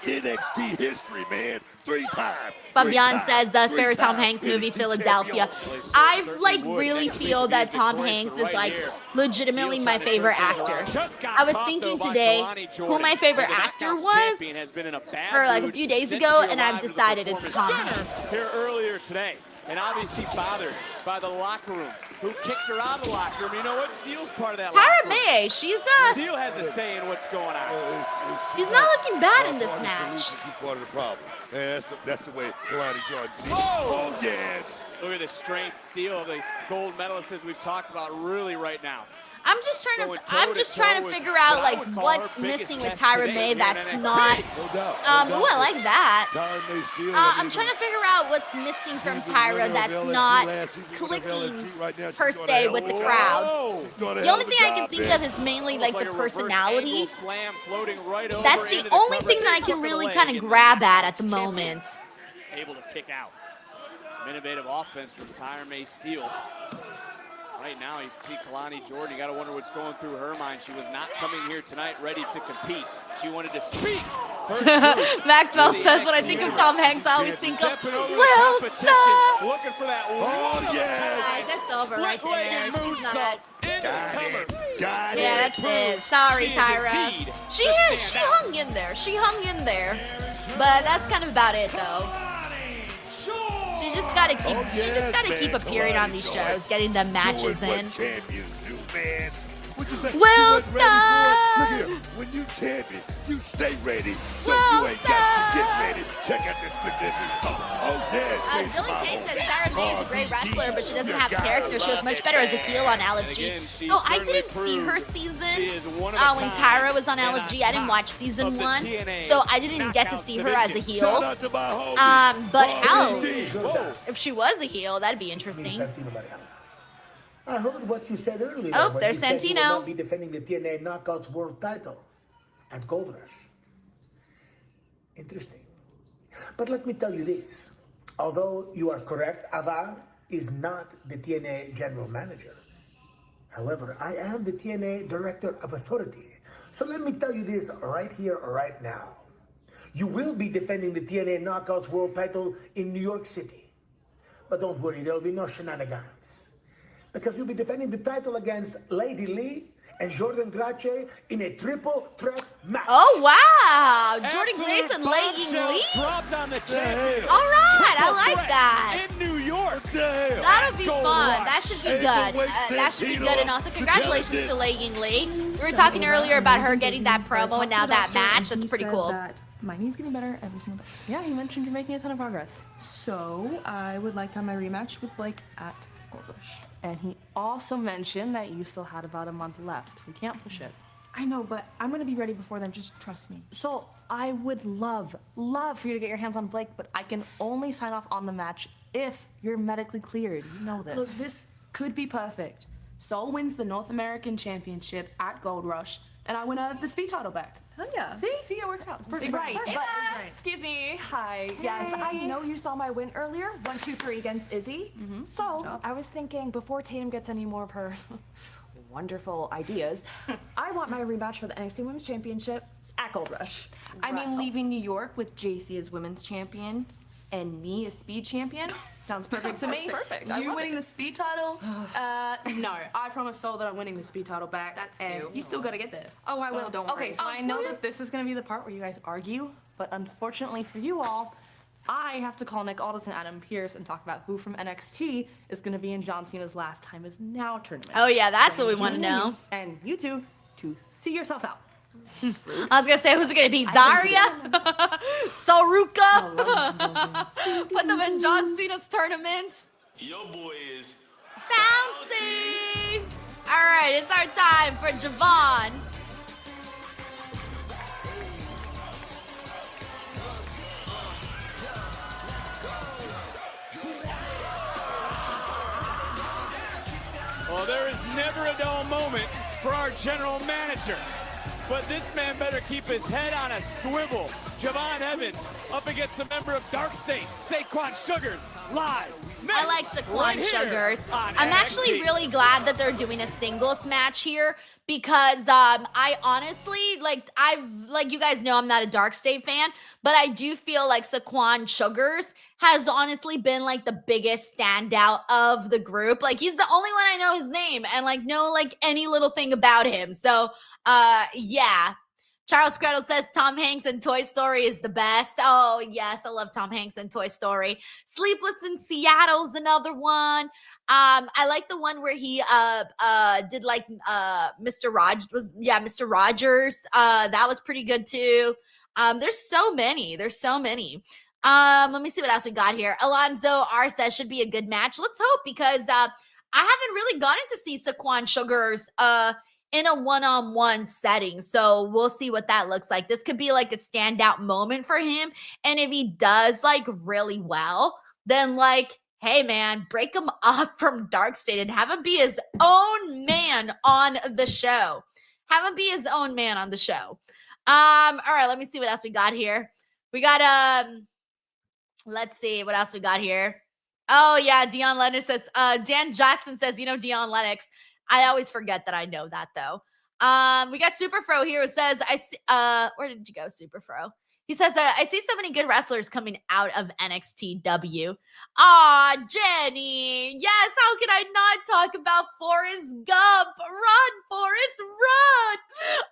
NXT history, man. 3 times. Fabian says, "Does favorite Tom Hanks movie Philadelphia?" I like really feel that Tom Hanks is like legitimately my favorite actor. I was thinking today who my favorite actor was for like a few days ago, and I've decided it's Tom Hanks. Here earlier today, and obviously bothered by the locker room. Who kicked her out of the locker room? You know what? Steele's part of that locker room. May, she's Steele has a say in what's going on. She's not looking bad in this match. She's part of the problem. And that's the way Kalani Jordan sees it. Oh, yes. Look at the strength, Steele, the gold medalist as we've talked about really right now. I'm just trying to figure out like what's missing with Tyra May that's not. Oh, I like that. I'm trying to figure out what's missing from Tyra that's not clicking per se with the crowd. The only thing I can think of is mainly like the personality. That's the only thing that I can really kind of grab at the moment. Able to kick out. Some innovative offense from Tyra May Steele. Right now, you see Kalani Jordan. You got to wonder what's going through her mind. She was not coming here tonight ready to compete. She wanted to speak. Maxwell says, when I think of Tom Hanks, I always think of Wilson. Looking for that. Oh, yes. Guys, that's over right there. She's not. Got it. Yeah, that's it. Sorry, Tyra. She hung in there. She hung in there. But that's kind of about it, though. She just gotta keep appearing on these shows, getting the matches in. Wilson! Look here, when you champion, you stay ready. So you ain't got to get ready. Check out this magnificent song. Oh, yes. Billy Kay said Tyra May is a great wrestler, but she doesn't have character. She was much better as a heel on LFG. So I didn't see her season when Tyra was on LFG. I didn't watch season 1, so I didn't get to see her as a heel. But hell, if she was a heel, that'd be interesting. I heard what you said earlier. Oh, there's Santino. You will not be defending the TNA Knockouts World Title at Gold Rush. Interesting. But let me tell you this. Although you are correct, Ava is not the TNA General Manager. However, I am the TNA Director of Authority. So let me tell you this right here, right now. You will be defending the TNA Knockouts World Title in New York City. But don't worry, there will be no shenanigans. Because you'll be defending the title against Lady Lee and Jordan Grace in a triple threat match. Oh, wow. Jordan Grace and Lady Lee? Dropped on the champion. All right, I like that. In New York. That'll be fun. That should be good. That should be good. And also, congratulations to Lei Lee. We were talking earlier about her getting that promo and now that match. That's pretty cool. My knee's getting better every single day. Yeah, you mentioned you're making a ton of progress. So, I would like to have my rematch with Blake at Gold Rush. And he also mentioned that you still had about a month left. We can't push it. I know, but I'm going to be ready before then. Just trust me. So I would love for you to get your hands on Blake, but I can only sign off on the match if you're medically cleared. You know this. Look, this could be perfect. Sol wins the North American Championship at Gold Rush, and I win the speed title back. Hell yeah. See, it works out. It's perfect. Right. But, Excuse me. Hi. Yes, I know you saw my win earlier, 1-2-3 against Izzy. So I was thinking before Tatum gets any more of her wonderful ideas, I want my rematch for the NXT Women's Championship at Gold Rush. I mean, leaving New York with JC as women's champion and me as speed champion sounds perfect to me. Perfect. You winning the speed title? No, I promise Soul that I'm winning the speed title back. That's and cute. you still gotta get there. Oh, I will. Don't worry. Okay, so I know that this is going to be the part where you guys argue, but unfortunately for you all, I have to call Nick Aldis and Adam Pearce and talk about who from NXT is going to be in John Cena's Last Time Is Now tournament. Oh, yeah, that's what we want to know. And you two to see yourself out. I was going to say, who's it going to be? Zaria? Saruka? Put them in John Cena's tournament. Your boy is Bouncy! All right, it's our time for Javon. Well, there is never a dull moment for our general manager. But this man better keep his head on a swivel. Javon Evans up against a member of Dark State, Saquon Sugars, live. I like Saquon right Sugars. on I'm actually NXT. really glad that they're doing a singles match here because I honestly, like you guys know, I'm not a Dark State fan, but I do feel like Saquon Sugars has honestly been like the biggest standout of the group. Like he's the only one I know his name and like know like any little thing about him. So yeah. Charles Cradle says Tom Hanks in Toy Story is the best. Oh, yes, I love Tom Hanks in Toy Story. Sleepless in Seattle's another one. I like the one where he did like Mr. Rogers. That was pretty good too. There's so many. Let me see what else we got here. Alonzo R says should be a good match. Let's hope because I haven't really gotten to see Saquon Sugars in a one-on-one setting. So we'll see what that looks like. This could be like a standout moment for him. And if he does like really well, then like, hey man, break him off from Dark State and have him be his own man on the show. All right, let me see what else we got here. We got, let's see what else we got here. Oh yeah, Dion Lennox says, Dan Jackson says, you know, Dion Lennox. I always forget that I know that though. We got Superfro here who says, where did you go, Superfro? He says, I see so many good wrestlers coming out of NXTW. Aw, Jenny. Yes, how can I not talk about Forrest Gump? Run, Forrest, run.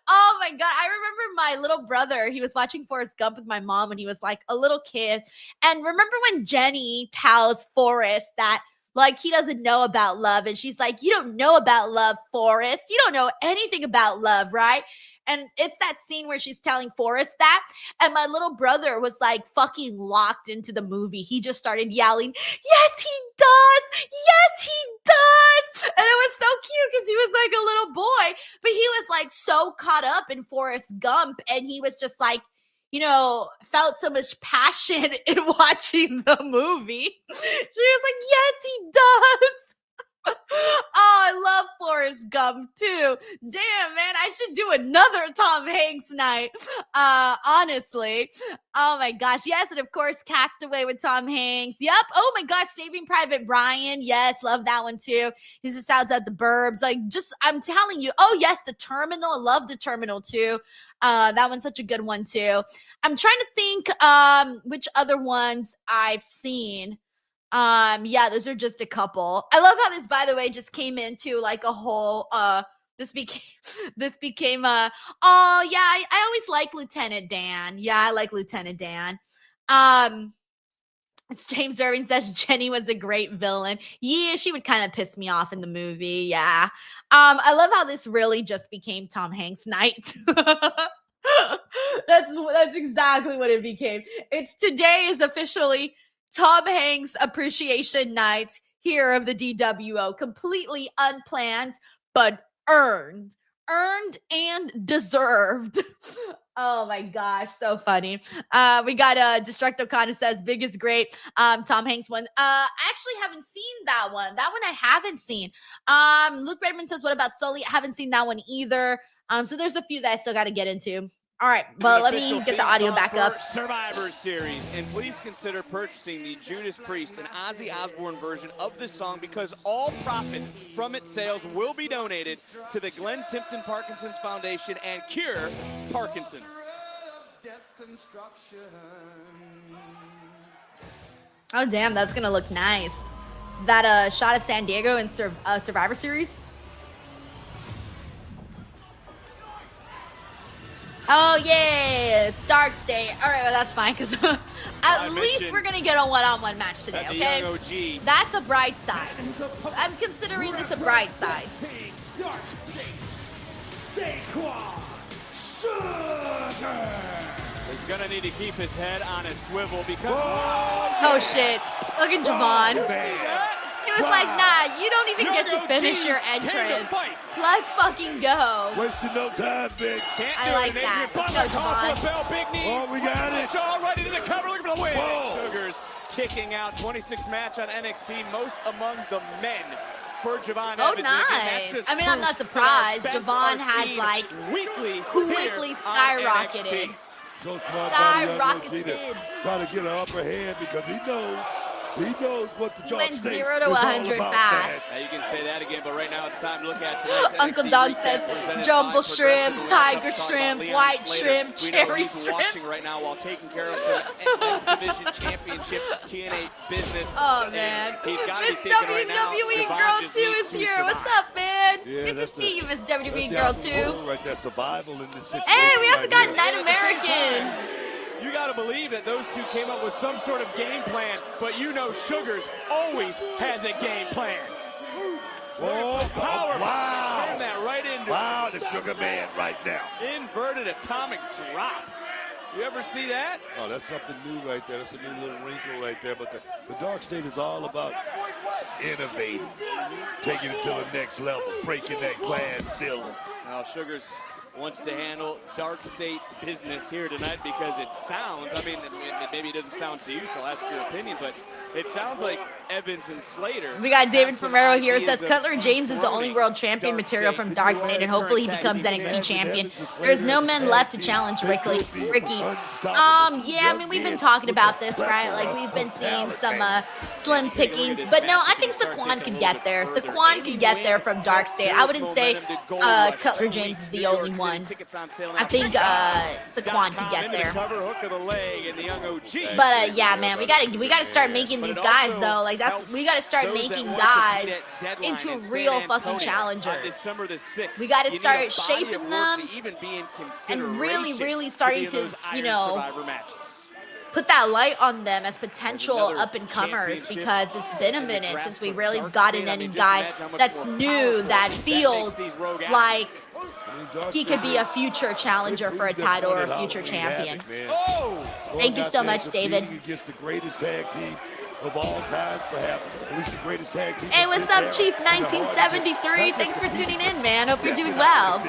Oh my God. I remember my little brother, he was watching Forrest Gump with my mom when he was like a little kid. And remember when Jenny tells Forrest that like he doesn't know about love. And she's like, you don't know about love, Forrest. You don't know anything about love, right? And it's that scene where she's telling Forrest that. And my little brother was like fucking locked into the movie. He just started yelling, yes, he does. Yes, he does. And it was so cute because he was like a little boy. But he was like so caught up in Forrest Gump. And he was just like, you know, felt so much passion in watching the movie. She was like, yes, he does. Oh, I love Forrest Gump too. Damn, man, I should do another Tom Hanks night. Honestly. Oh my gosh. Yes, and of course, Castaway with Tom Hanks. Yep. Oh my gosh, Saving Private Ryan. Yes, love that one too. He just shouts out the Burbs. Like, just, I'm telling you. Oh yes, The Terminal. I love The Terminal too. That one's such a good one too. I'm trying to think which other ones I've seen. Yeah, those are just a couple. I love how this, by the way, just came into like a whole this became oh yeah, I always like Lieutenant Dan. Yeah, I like Lieutenant Dan. It's James Irving says Jenny was a great villain. Yeah, she would kind of piss me off in the movie. Yeah. I love how this really just became Tom Hanks night. That's exactly what it became. Today is officially Tom Hanks Appreciation Night here of the DWO. Completely unplanned, but earned and deserved. Oh my gosh, so funny. We got Destructo says big is great. Tom Hanks one. I actually haven't seen that one. That one I haven't seen. Luke Redmond says, what about Sully? I haven't seen that one either. So there's a few that I still got to get into. All right, but let me get the audio back up. Survivor Series, and please consider purchasing the Judas Priest and Ozzy Osbourne version of this song because all profits from its sales will be donated to the Glenn Tipton Parkinson's Foundation and Cure Parkinson's. Oh, damn, that's gonna look nice. That shot of San Diego in Survivor Series. Oh, yeah, it's Dark State. All right, well, that's fine, because at least we're going to get a one-on-one match today, okay? That's a bright side. I'm considering this a bright side. Dark State, Saquon Sugar. He's going to need to keep his head on a swivel because... Oh, shit. Look at Javon. He was like, nah, you don't even get to finish your entrance. Let's fucking go. Wasting no time, Big. I like that. Let's go, Javon. Oh, we got it. All right into the cover, looking for the win. Sugars kicking out. 26th match on NXT, most among the men for Javon Oh, Evans. nice. I mean, I'm not surprised. Javon has, like, quickly skyrocketed. So smart by the young OG to try to get an upper hand because he knows what the Dark State 0 to 100 fast. Now you can say that again, but right now it's time to look at tonight's Uncle NXT Don recap says presented jumbo by shrimp, Progressive tiger Wrestling. shrimp, Leon white Slater. shrimp, We know cherry he's shrimp. watching right now while taking care of some X Division Championship TNA business. Oh, man. He's got to be Miss thinking right now, WWE Javon Girl just 2 needs is to here. survive. What's up, man? Yeah, Good to that's see you, Miss WWE that's the Girl 2. right there, survival in this situation. Hey, we also right got here. Night And at the same American. time, you got to believe that those two came up with some sort of game plan, but you know Sugars always has a game plan. Oh, Power wow. Turn that right into Wow, the Sugar Man right now. inverted atomic drop. You ever see that? Oh, that's something new right there. That's a new little wrinkle right there. But the Dark State is all about innovating, taking it to the next level, breaking that glass ceiling. Now Sugars wants to handle Dark State business here tonight because it sounds, I mean, maybe it doesn't sound to you, so I'll ask your opinion, but it sounds like Evans and Slater. We got David have some Ferrero here. ideas Says of Cutler James is the only dethroning world champion Dark material State. from Dark State, and hopefully he becomes NXT champion. There's no men left to challenge Ricky. Yeah, I mean, we've been talking about this, right? Like, we've been seeing some slim pickings, but no, I think Saquon could get there. Saquon could get there from Dark State. I wouldn't say Cutler James is the only one. I think Saquon could get there. But yeah, man, we gotta start making these guys though. Like we gotta start making guys into real fucking challengers. We gotta start shaping them and really starting to, you know, put that light on them as potential up-and-comers because it's been a minute since we really gotten any guy that's new that feels like he could be a future challenger for a title or a future champion. Thank you so much, David. Against the greatest tag team of all times, perhaps, at least the greatest tag team. Hey, what's up, Chief 1973? Thanks for tuning in, man. Hope you're doing well.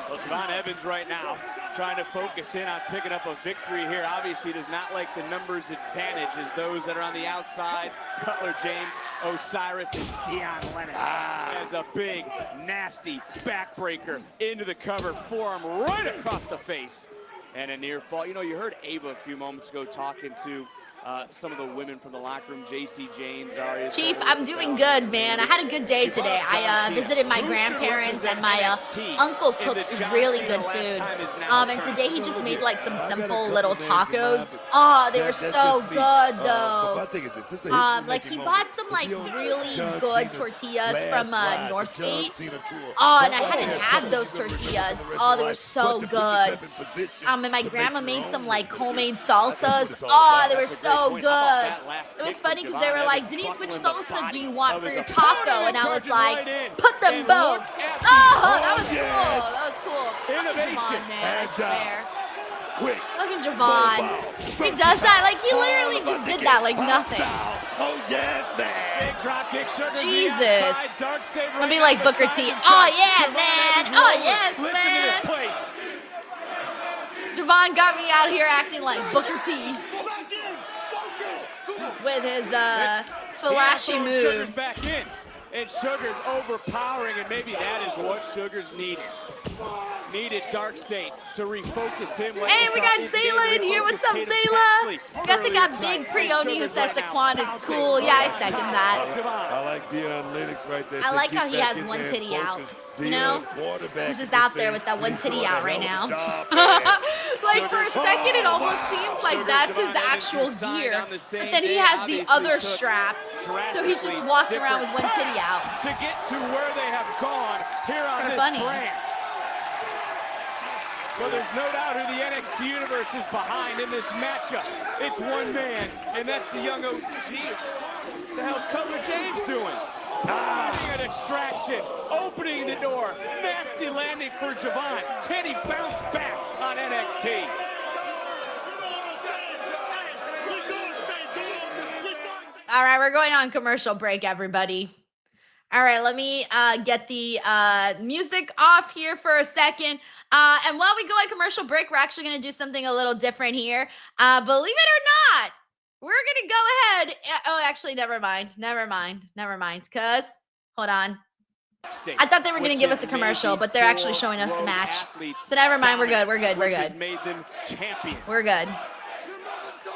Well, Javon Evans right now trying to focus in on picking up a victory here. Obviously, does not like the numbers advantage as those that are on the outside. Cutler James, Osiris, and Dion Lennox as a big, nasty backbreaker into the cover, forearm right across the face. And a near fall. You know, you heard Ava a few moments ago talking to some of the women from the locker room, JC James, Aria. Chief, I'm doing good, man. I had a good day today. I visited my grandparents, and my uncle cooks really good food. And today he just made like some simple little tacos. Oh, they were so good though. Like he bought some like really good tortillas from Northgate. Oh, and I hadn't had those tortillas. Oh, they were so good. And my grandma made some like homemade salsas. Oh, they were so good. It was funny because they were like, Denise, which salsa do you want for your taco? And I was like, put them both. Oh, that was cool. That was cool. Innovation. Man, I swear. Look at Javon. He does that. Like, he literally just did that like nothing. Oh, yes, man. Big drop kick, Sugars Jesus. I'll I'll be like Booker T. Oh, yeah, man. Oh, yes, Listen to this man. place. Javon got me out here acting like Booker T. With his flashy moves. Sugars back in, and Sugars overpowering, and maybe that is what Sugars needed. Needed Dark State to refocus him. Hey, we got Zayla in here. What's up, Zayla? We got Big Preoni who says Saquon is cool. Yeah, I second that. I like Dion Lennox right there. I like how he has one titty out. You know? He's just out there with that one titty out right now. Look Like for a second, it almost seems like that's his actual gear, but then he has the other strap, so he's just walking around with one titty out. To get to where they have gone here on this brand. Well, there's no doubt who the NXT Universe is behind in this matchup. It's one man, and that's the young OG. What the hell's Cutler James doing? Finding a distraction, opening the door. Nasty landing for Javon. Can he bounce back on NXT? All right, we're going on commercial break, everybody. All right, let me get the music off here for a second. And while we go on commercial break, we're actually going to do something a little different here. Believe it or not, we're going to go ahead. Oh, actually, never mind. Because, hold on. I thought they were going to give us a commercial, but they're actually showing us the match. So never mind, we're good. Made them champions. We're good.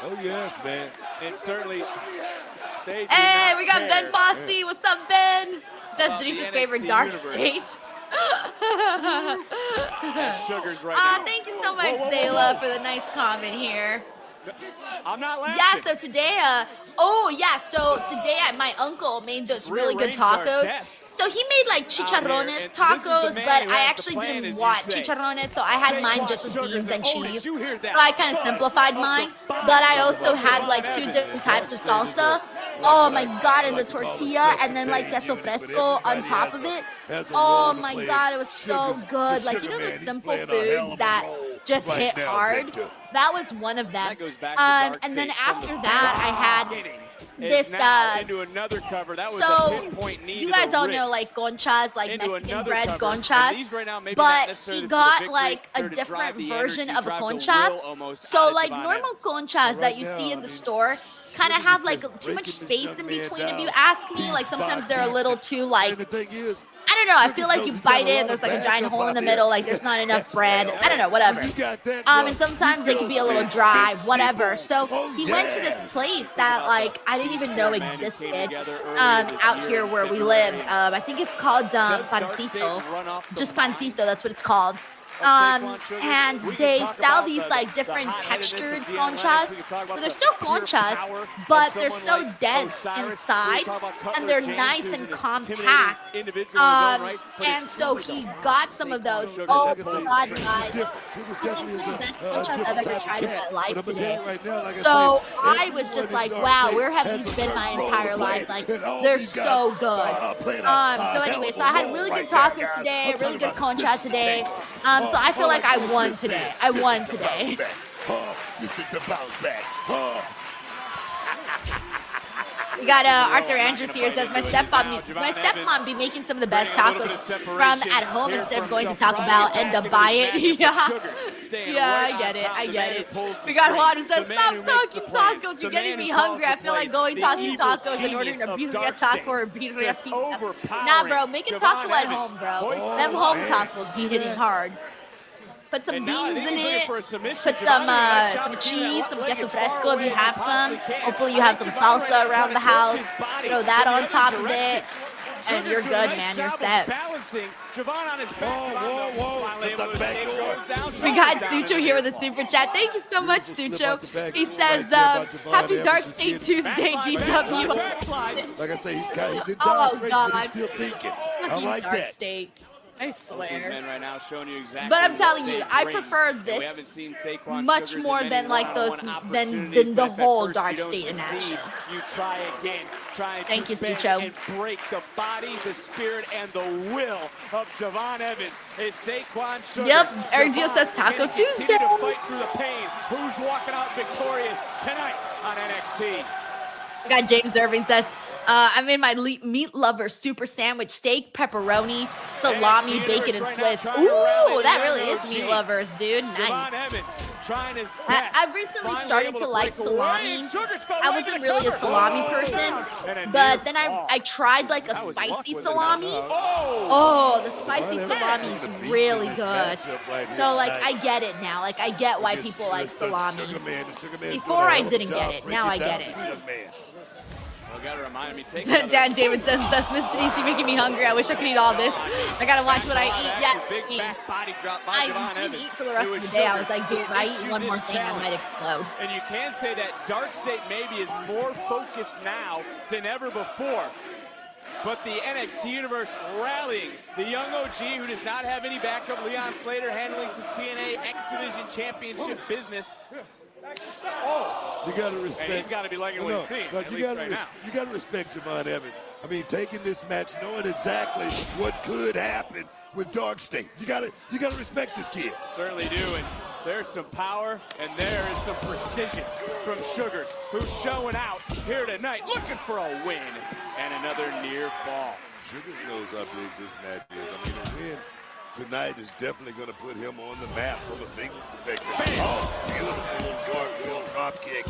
Oh, yes, man. And certainly, hey, we got Ben Fossey. What's up, Ben? That's Denise's favorite dark state. Sugars right now. Thank you so much, Zayla, for the nice comment here. I'm not laughing. Yeah, so today, my uncle made those really good tacos. So he made like chicharrones tacos, but I actually didn't want chicharrones, so I had mine just with beans and cheese. So I kind of simplified mine, but I also had like 2 different types of salsa. Oh my God, and the tortilla, and then like queso fresco on top of it. Oh my God, it was so good. Like, you know those simple foods that just hit hard? That was one of them. And then after that, I had this into another cover. That was so a pinpoint knee you guys all know like conchas, like Mexican bread conchas, but he got like a different version of a concha. So like normal conchas that you see in the store kind of have like too much space in between, if you ask me. Like sometimes they're a little too like, I don't know, I feel like you bite it and there's like a giant hole in the middle, like there's not enough bread. I don't know, whatever. And sometimes they can be a little dry, whatever. So he went to this place that like I didn't even know existed out here where we live. I think it's called Pancito. Just Pancito, that's what it's called. And they sell these like different textured conchas. So they're still conchas, but they're so dense inside and they're nice and compact. And so he got some of those. Oh God, guys. The best conchas I've ever tried in my life today. So I was just like, wow, where have these been my entire life? Like, they're so good. So anyway, so I had really good tacos today, really good concha today. So I feel like I won today. We got Arthur Andrews here, says my stepmom be making some of the best tacos from at home instead of going to Taco Bell and buy it. I get it. We got Juan who says, stop talking tacos, you're getting me hungry. I feel like going talking tacos and ordering a birria taco or a birria pizza. Nah, bro, make a taco at home, bro. Them home tacos be hitting hard. Put some beans in it, put some cheese, some queso fresco if you have some. Hopefully you have some salsa around the house. Throw that on top of it, and you're good, man. You're set. We got Sucho here with a super chat. Thank you so much, Sucho. He says, happy Dark State Tuesday, DW. Like I say, he's in dark space, but he's still thinking. I like Dark that. State. I swear. Right now showing you exactly but I'm telling you, I prefer this much more than like those than the whole Dark State in action. You try again. Thank you, Sucho. And break the body, the spirit, and the will of Javon Evans. Is Saquon Sugars. Yep, Eric Diaz says Taco Tuesday. To fight through the pain. Who's walking out victorious tonight on NXT? We got James Irving says, I made my meat lover super sandwich, steak, pepperoni, salami, bacon, and Swiss. Ooh, that really is meat lovers, dude. Nice. I've recently started to like salami. I wasn't really a salami person, but then I tried like a spicy salami. Oh, the spicy salami is really good. So like I get it now. Like I get why people like salami. Before I didn't get it. Now I get it. Well, gotta remind me, take Dan Davidson says, Miss Denise, you're making me hungry. I wish I could eat all this. I gotta watch what I eat. Yeah, big back body drop by I Javon didn't Evans. eat for the rest of the day. I was like, dude, if I eat one more thing, I might explode. And you can say that Dark State maybe is more focused now than ever before. But the NXT Universe rallying. The young OG, who does not have any backup, Leon Slater, handling some TNA X Division Championship business. Oh, you gotta respect. And he's got to be liking what he's seeing. You gotta respect Javon Evans. I mean, taking this match, knowing exactly what could happen with Dark State. You gotta respect this kid. Certainly do. And there's some power and there is some precision from Sugars, who's showing out here tonight, looking for a win and another near fall. Sugars knows how big this match is. I mean, a win tonight is definitely going to put him on the map from a singles perspective. Oh, beautiful little cartwheel drop kick.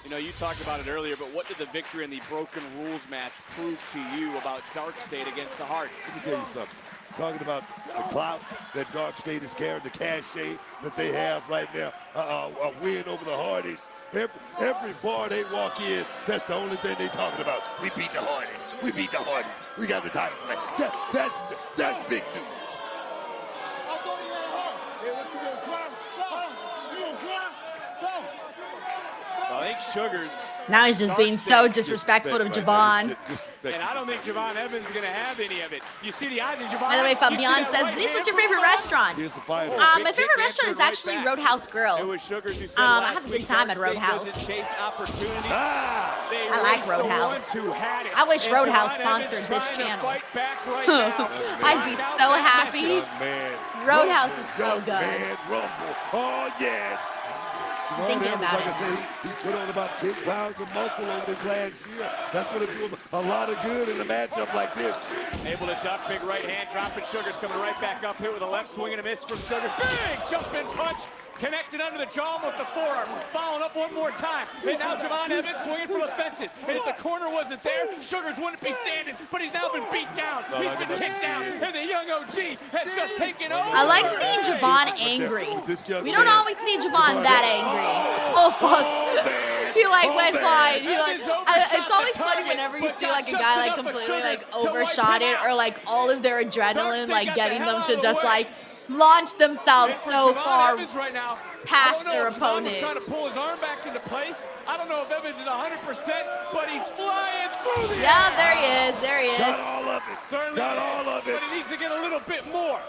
You know, you talked about it earlier, but what did the victory in the Broken Rules match prove to you about Dark State against the Hardys? Let me tell you something. Talking about the clout that Dark State is carrying, the cachet that they have right now, a win over the Hardys. Every bar they walk in, that's the only thing they talking about. We beat the Hardys. We beat the Hardys. We got the title. That's big news. I think Sugars. Now he's just being so disrespectful to Javon. And I don't think Javon Evans is going to have any of it. You see the eyes of Javon. By the way, Fabian says, Denise, what's your favorite restaurant? My favorite restaurant is actually Roadhouse Grill. It was Sugars who said I have a good time at Roadhouse. I like Roadhouse. I wish Roadhouse sponsored this channel. I'd be so happy. Roadhouse is so good. Oh, yes. Javon Evans, like I said, he put on about 10 pounds of muscle over this last year. That's going to do him a lot of good in a matchup like this. Able to duck, big right hand, dropping Sugars, coming right back up here with a left swing and a miss from Sugars. Big jumping punch, connected under the jaw, almost a forearm. Following up one more time. And now Javon Evans swinging for the fences. And if the corner wasn't there, Sugars wouldn't be standing, but he's now been beat down. He's been kicked down, and the young OG has just taken over. I like seeing Javon angry. We don't always see Javon that angry. Oh, fuck. He like went flying. He like, it's always funny whenever you see like a guy like completely like overshot it, or like all of their adrenaline like getting them to just like launch themselves so far past their opponent. Trying to pull his arm back into place. I don't know if Evans is 100%, but he's flying through the air. Yeah, there he is. There he is. Got all of it. Certainly got all of it. But he needs to get a little bit more.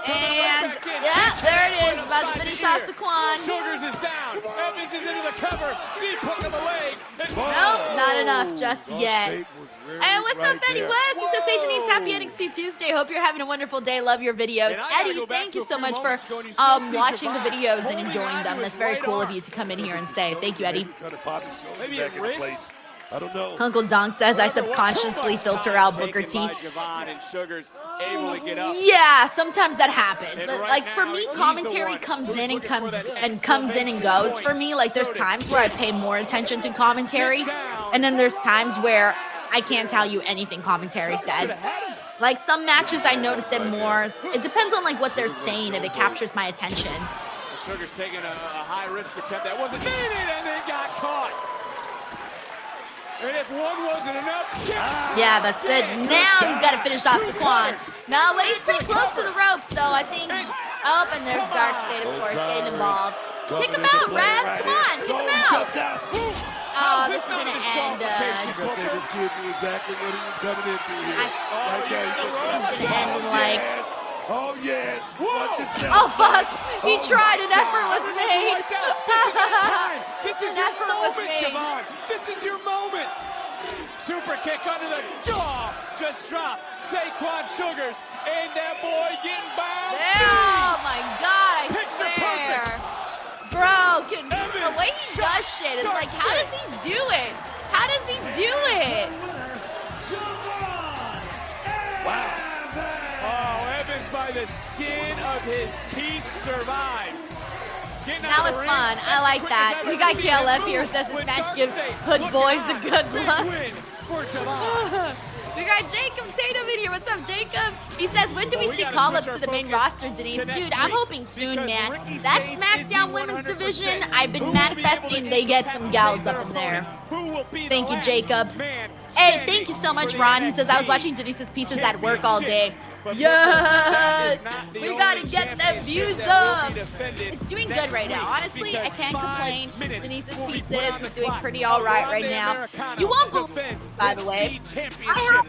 And yeah, there it is. About to finish off Saquon. Sugars is down. Evans is into the cover. Deep hook of the leg. Nope, not enough just yet. And what's up, Eddie West? He says, hey, Denise, happy NXT Tuesday. Hope you're having a wonderful day. Love your videos. Eddie, thank you so much for watching the videos and enjoying them. That's very cool of you to come in here and say. Thank you, Eddie. Maybe a wrist. I don't know. Uncle Donk says, I subconsciously filter out Booker T. Yeah, sometimes that happens. Like for me, commentary comes in and comes in and goes. For me, like there's times where I pay more attention to commentary, and then there's times where I can't tell you anything commentary said. Like some matches I notice it more. It depends on like what they're saying if it captures my attention. Sugar's taking a high risk attempt that wasn't needed and then got caught. And if one wasn't enough, yeah, that's it. Now he's got to finish off Saquon. No, but he's pretty close to the ropes, though. I think. Oh, and there's Dark State, of course, getting involved. Kick him out, Rev. Come on, kick him out. Oh, this is gonna end. This kid knew exactly what he was coming into here. This is gonna end in like. Oh yes. Oh fuck! He tried. An effort was made. This is your moment, Javon. This is your moment. Super kick under the jaw. Just drop. Saquon Sugars and that boy getting bounced. Oh my God! I swear. Bro, the way he does shit, it's like, how does he do it? How does he do it? Wow. Oh, Evans by the skin of his teeth survives. That was fun. I like that. We got KLF here says this match gives hood boys a good look. We got Jacob Tatum in here. What's up, Jacob? He says, when do we see call-ups to the main roster, Denise? Dude, I'm hoping soon, man. That SmackDown Women's Division division, I've been manifesting they get some gals up in there. Thank you, Jacob. Hey, thank you so much, Ron. He says, I was watching Denise's pieces at work all day. Yes! We gotta get them views up! It's doing good right now. Honestly, I can't complain. Denise's pieces is doing pretty alright right now. You won't believe, by the way, I have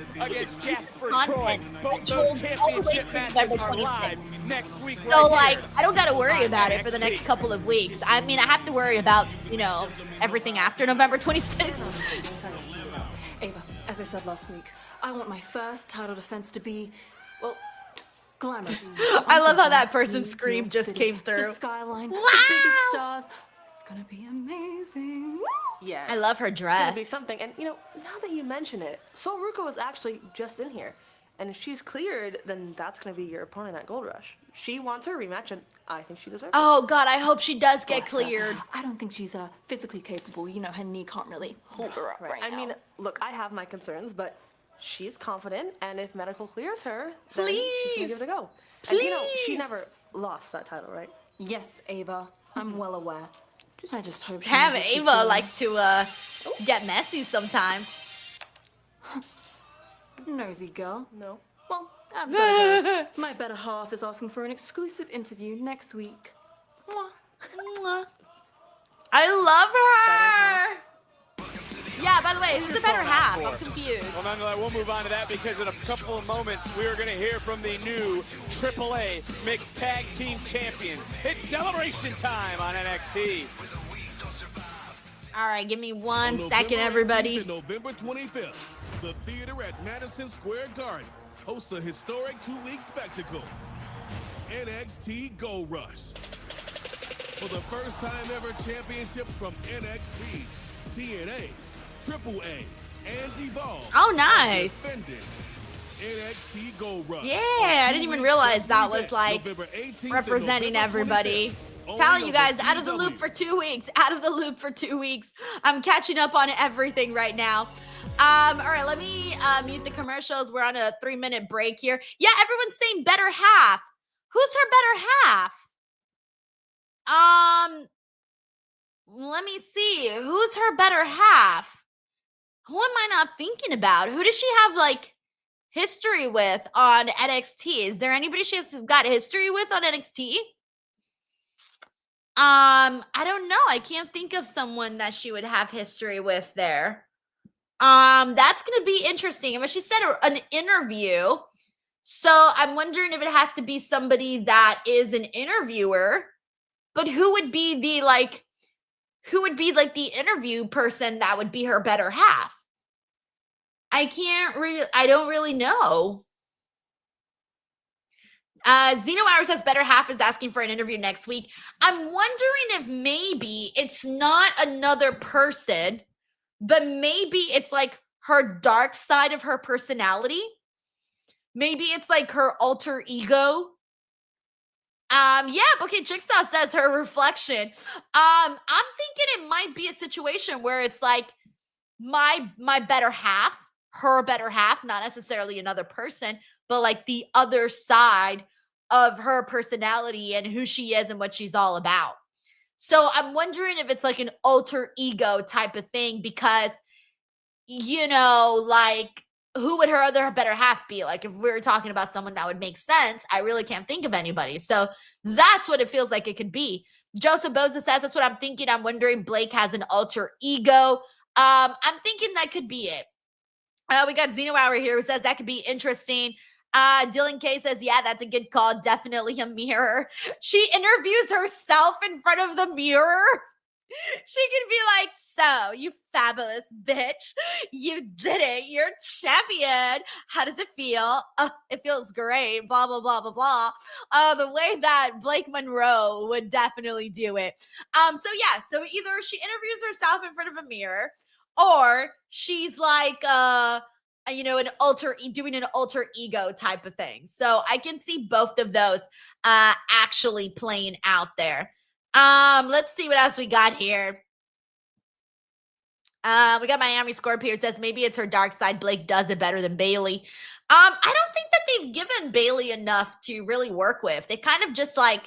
content that trolls all the way through November 26th. So, like, I don't gotta worry about it for the next couple of weeks. I mean, I have to worry about, you know, everything after November 26th. Ava, as I said last week, I want my first title defense to be, well, glamorous. I love how that person's scream just came through. The skyline, wow! the biggest stars. It's gonna be amazing. Yeah. I love her dress. It's gonna be something. And you know, now that you mention it, Sol Ruka was actually just in here. And if she's cleared, then that's gonna be your opponent at Gold Rush. She wants her rematch, and I think she deserves it. Oh God, I hope she does get cleared. I don't think she's physically capable. You know, her knee can't really hold her up right now. I mean, look, I have my concerns, but she's confident, and if medical clears her, then she's gonna give it a go. Please. And you know, she never lost that title, right? Yes, Ava. I'm well aware. I just hope she Have knows what she's Ava doing. likes to get messy sometimes. Nosy girl. No. Well, I've gotta go. My better half is asking for an exclusive interview next week. Mwah. Mwah. I love her. Yeah, by the way, who's the better half? I'm confused. Well, nonetheless, we'll move on to that because in a couple of moments, we are going to hear from the new AAA Mixed Tag Team Champions. It's celebration time on NXT. All right, give me 1 second, everybody. November 25th, the theater at Madison Square Garden hosts a historic 2-week spectacle, NXT Gold Rush. For the first time ever, championships from NXT, TNA, AAA, and Evolve. Oh, nice. NXT Gold Rush. Yeah, I didn't even realize that was like representing everybody. Telling you guys, out of the loop for 2 weeks. Out of the loop for 2 weeks. I'm catching up on everything right now. All right, let me mute the commercials. We're on a 3-minute break here. Yeah, everyone's saying better half. Who's her better half? Let me see. Who's her better half? Who am I not thinking about? Who does she have like history with on NXT? Is there anybody she has got history with on NXT? I don't know. I can't think of someone that she would have history with there. That's gonna be interesting. But she said an interview, so I'm wondering if it has to be somebody that is an interviewer. But who would be the the interview person that would be her better half? I don't really know. Zeno Hour says better half is asking for an interview next week. I'm wondering if maybe it's not another person, but maybe it's like her dark side of her personality. Maybe it's like her alter ego. Yeah, okay, Jigsaw says her reflection. I'm thinking it might be a situation where it's like my better half, her better half, not necessarily another person, but like the other side of her personality and who she is and what she's all about. So I'm wondering if it's like an alter ego type of thing because, you know, like who would her other better half be? Like if we were talking about someone that would make sense, I really can't think of anybody. So that's what it feels like it could be. Joseph Boza says, that's what I'm thinking. I'm wondering Blake has an alter ego. I'm thinking that could be it. We got Zeno Hour here who says that could be interesting. Dylan K says, yeah, that's a good call. Definitely a mirror. She interviews herself in front of the mirror. She can be like, so, you fabulous bitch. You did it. You're champion. How does it feel? It feels great. Blah, blah, blah, blah, blah. The way that Blake Monroe would definitely do it. So either she interviews herself in front of a mirror or she's like, doing an alter ego type of thing. So I can see both of those actually playing out there. Let's see what else we got here. We got Miami Scorpio says maybe it's her dark side. Blake does it better than Bailey. I don't think that they've given Bailey enough to really work with. They kind of just like,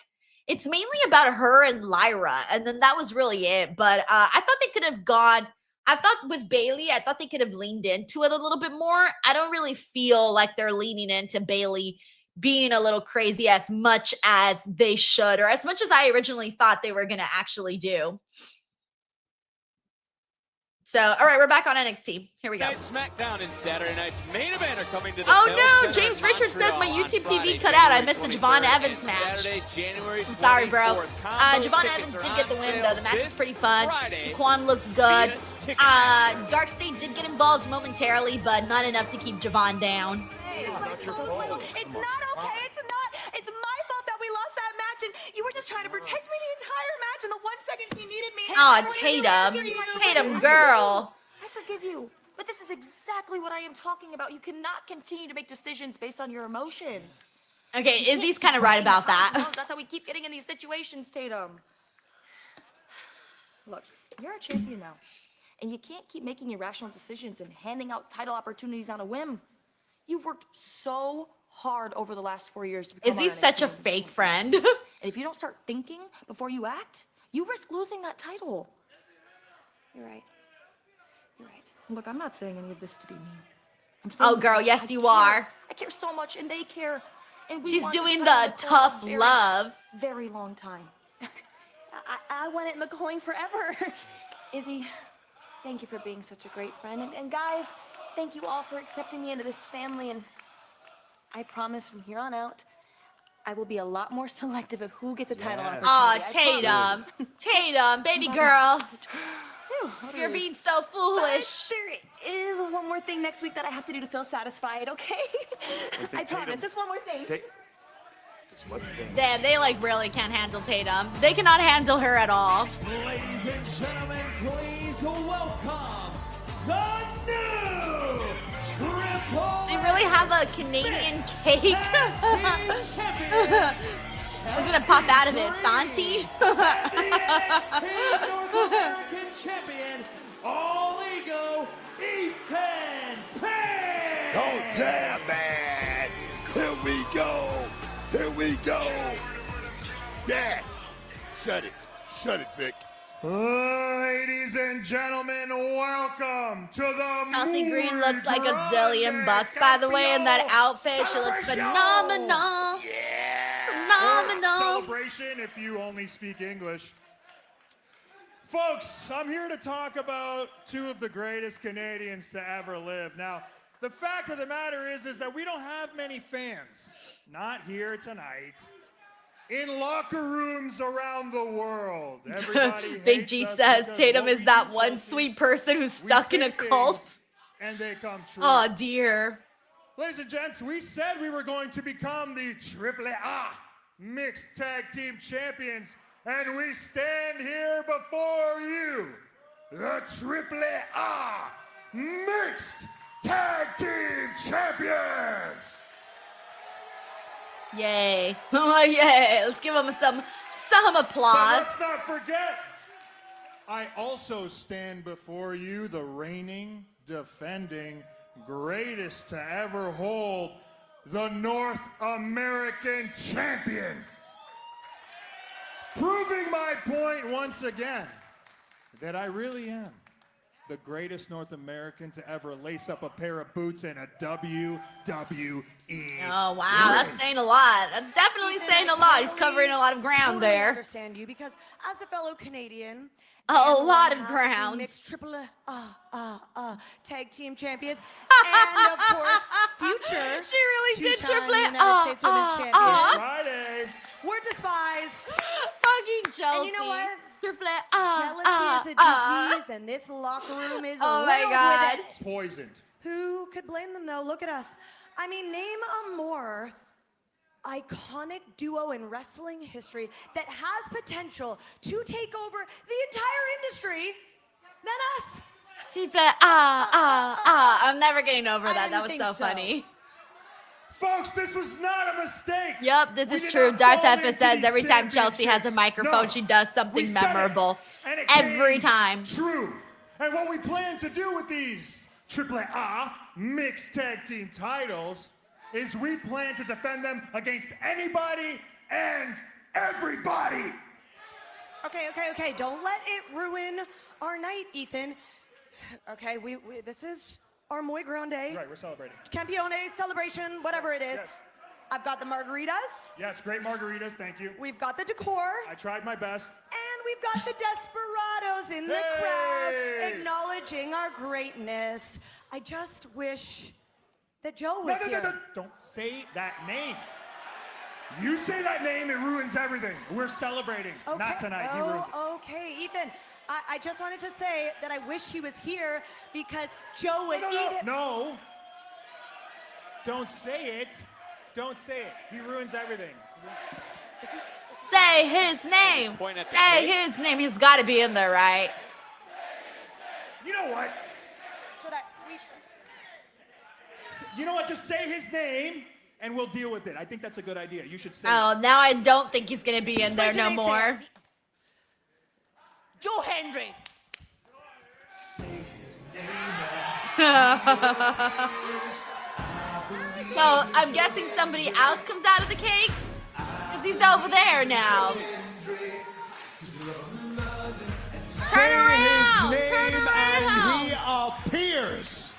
it's mainly about her and Lyra, and then that was really it. But I thought they could have gone. I thought with Bailey, I thought they could have leaned into it a little bit more. I don't really feel like they're leaning into Bailey being a little crazy as much as they should, or as much as I originally thought they were going to actually do. So, all right, we're back on NXT. Here we go. SmackDown and Saturday night's main event are coming to the Oh Bell no, Center James in Richards says my Montreal YouTube on TV Friday, cut out. I January missed the 23rd, Javon Evans and match. Saturday, January 24th. I'm sorry, bro. Combo Javon tickets Evans are did get the on win, sale though. The match was this pretty fun. Friday Taquan looked good. via Ticketmaster. Dark State did get involved momentarily, but not enough to keep Javon down. It's not okay. It's my fault that we lost that match, and you were just trying to protect me the entire match. And the 1 second she needed me. Oh, Tatum, girl. I forgive you, but this is exactly what I am talking about. You cannot continue to make decisions based on your emotions. Okay, Izzy's kind of right about that. That's how we keep getting in these situations, Tatum. Look, you're a champion now, and you can't keep making irrational decisions and handing out title opportunities on a whim. You've worked so hard over the last 4 years to become Izzy's such a fake friend. And if you don't start thinking before you act, you risk losing that title. You're right. You're right. Look, I'm not saying any of this to be mean. I'm saying Oh, girl, this yes, because you I care. are. I care so much, and they care. And we She's want this doing title the for a tough very, love. Very long time. I want it in the going forever. Izzy, thank you for being such a great friend. And guys, thank you all for accepting me into this family. And I promise from here on out, I will be a lot more selective of who gets a title opportunity. Oh, Tatum, baby girl. You're being so foolish. But there is one more thing next week that I have to do to feel satisfied, okay? I promise, just one more thing. Damn, they like really can't handle Tatum. They cannot handle her at all. Ladies and gentlemen, please welcome the new Triple They really have a Canadian cake. I'm gonna pop out of it, Santi. North American Champion, All Ego, Ethan Payne! Oh, yeah, man. Here we go. Here we go. Yeah. Shut it, Vic. Ladies and gentlemen, welcome to the Chelsea Green looks like a zillion bucks, by the way, in that outfit. She looks phenomenal. Phenomenal. Celebration if you only speak English. Folks, I'm here to talk about two of the greatest Canadians to ever live. Now, the fact of the matter is that we don't have many fans. Not here tonight. In locker rooms around the world. Everybody Big G says Tatum is that one sweet person who's stuck in a cult. And they come true. Oh, dear. Ladies and gents, we said we were going to become the AAA Mixed Tag Team Champions, and we stand here before you, the AAA Mixed Tag Team Champions! Yay. Yay. Let's give them some applause. But let's not forget, I also stand before you, the reigning, defending, greatest to ever hold the North American Champion. Proving my point once again, that I really am the greatest North American to ever lace up a pair of boots in a WWE. Oh, wow, that's saying a lot. That's definitely saying a lot. He's covering a lot of ground there. I understand you because as a fellow Canadian, a lot of ground. Mixed AAA tag team champions, and of course, future. She really did two-time AAA. United States Women's Champion. Friday. We're despised. Fucking Chelsea. And you know what? AAA. Jealousy is a disease, and this locker room is Oh my riddled God. with it. Poisoned. Who could blame them, though? Look at us. I mean, name a more iconic duo in wrestling history that has potential to take over the entire industry than us. I'm never getting over that. That was so funny. Folks, this was not a mistake. Yep, this is true. Darth Effa says every time Chelsea has a microphone, she does something memorable. Every time. True. And what we plan to do with these AAA mixed tag team titles is we plan to defend them against anybody and Everybody! Okay. Don't let it ruin our night, Ethan. Okay, this is our Muy Grande. Right, we're celebrating. Campeone celebration, whatever it is. Yes. I've got the margaritas. Yes, great margaritas, thank you. We've got the decor. I tried my best. And we've got the desperados in the crowd acknowledging our greatness. I just wish that Joe was here. No. Don't say that name. You say that name, it ruins everything. We're celebrating. Okay. Not tonight. He ruins it. Okay, Ethan. I just wanted to say that I wish he was here because Joe would eat it. No. Don't say it. Don't say it. He ruins everything. Say his name. Point at the Say cake. his name. He's got to be in there, right? You know what? We should. You know what? Just say his name and we'll deal with it. I think that's a good idea. You should say Oh, it. now I don't think he's going to be in there no Denise more. Joe Hendry. So I'm guessing somebody else comes out of the cake because he's over there now. Turn around! Turn around! He appears.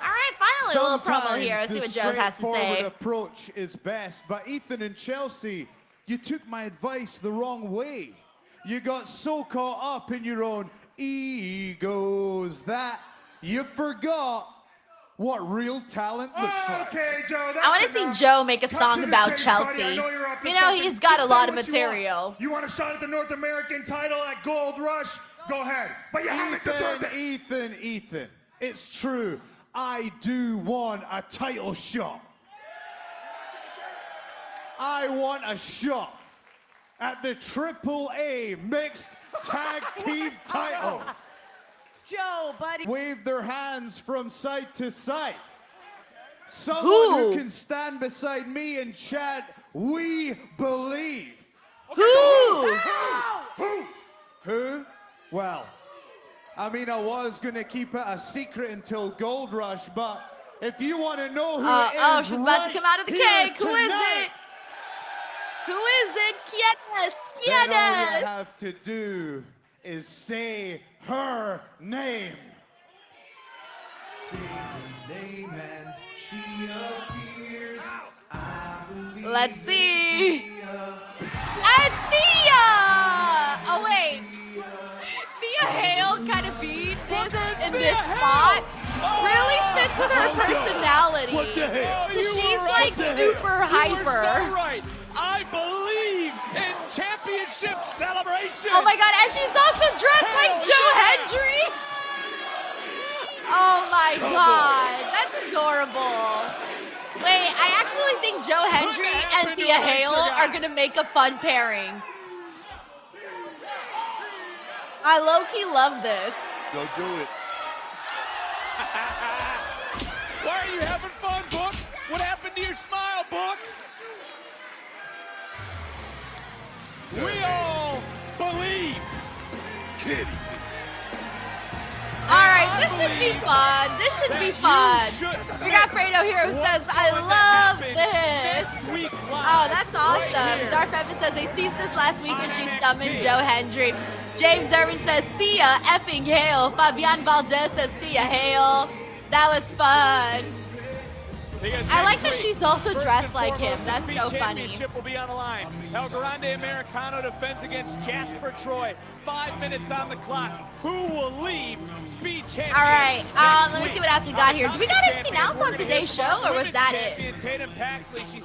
All right, finally a little promo here. Let's see what Joe has to straightforward say. approach is best. But Ethan and Chelsea, you took my advice the wrong way. You got so caught up in your own egos that you forgot what real talent looks like. Okay, Joe. I want to see Joe make a Cut song to the about chase, Chelsea. buddy. I know you're up to You know, something. he's got Just a say lot of what you want. material. You want a shot at the North American title at Gold Rush? Go ahead. But you haven't deserved it. Ethan, it's true. I do want a title shot. I want a shot at the AAA mixed tag team titles. Joe, buddy. Wave their hands from side to side. Someone who can stand beside me and chant, "We believe." Who? Well, I mean, I was going to keep it a secret until Gold Rush, but if you want to know who it is, Oh, she's about to come out of the cake. Who is tonight, it? Who is it? Yes, then all you yes. have to do is say her name. Say her name and she appears. I believe Let's see. It's Thea! Oh, wait. Thea Hale kind of beat this in this spot. Really fits with her personality. What the hell? She's like super hyper. You were so right. I believe in championship celebration. Oh my God, and she's also dressed like Joe Hendry. Oh my God, that's adorable. Wait, I actually think Joe Hendry and Thea Hale are gonna make a fun pairing. I low-key love this. Don't do it. Why are you having fun, Book? What happened to your smile, Book? We all believe. Kitty. All right, this should be fun. This should be fun. We got Fredo here who says, "I love this." Oh, that's awesome. Darth Evan says they Steve says last week when she summoned Joe Hendry. James Irving says Thea effing Hale. Fabian Valdez says Thea Hale. That was fun. I like that she's also dressed like him. That's so funny. Championship will be on the line. El Grande Americano defends against Jasper Troy. 5 minutes on the clock. Who will leave Speed Champions? All right, let me see what else we got here. Do we got anything else on today's show, or was that it?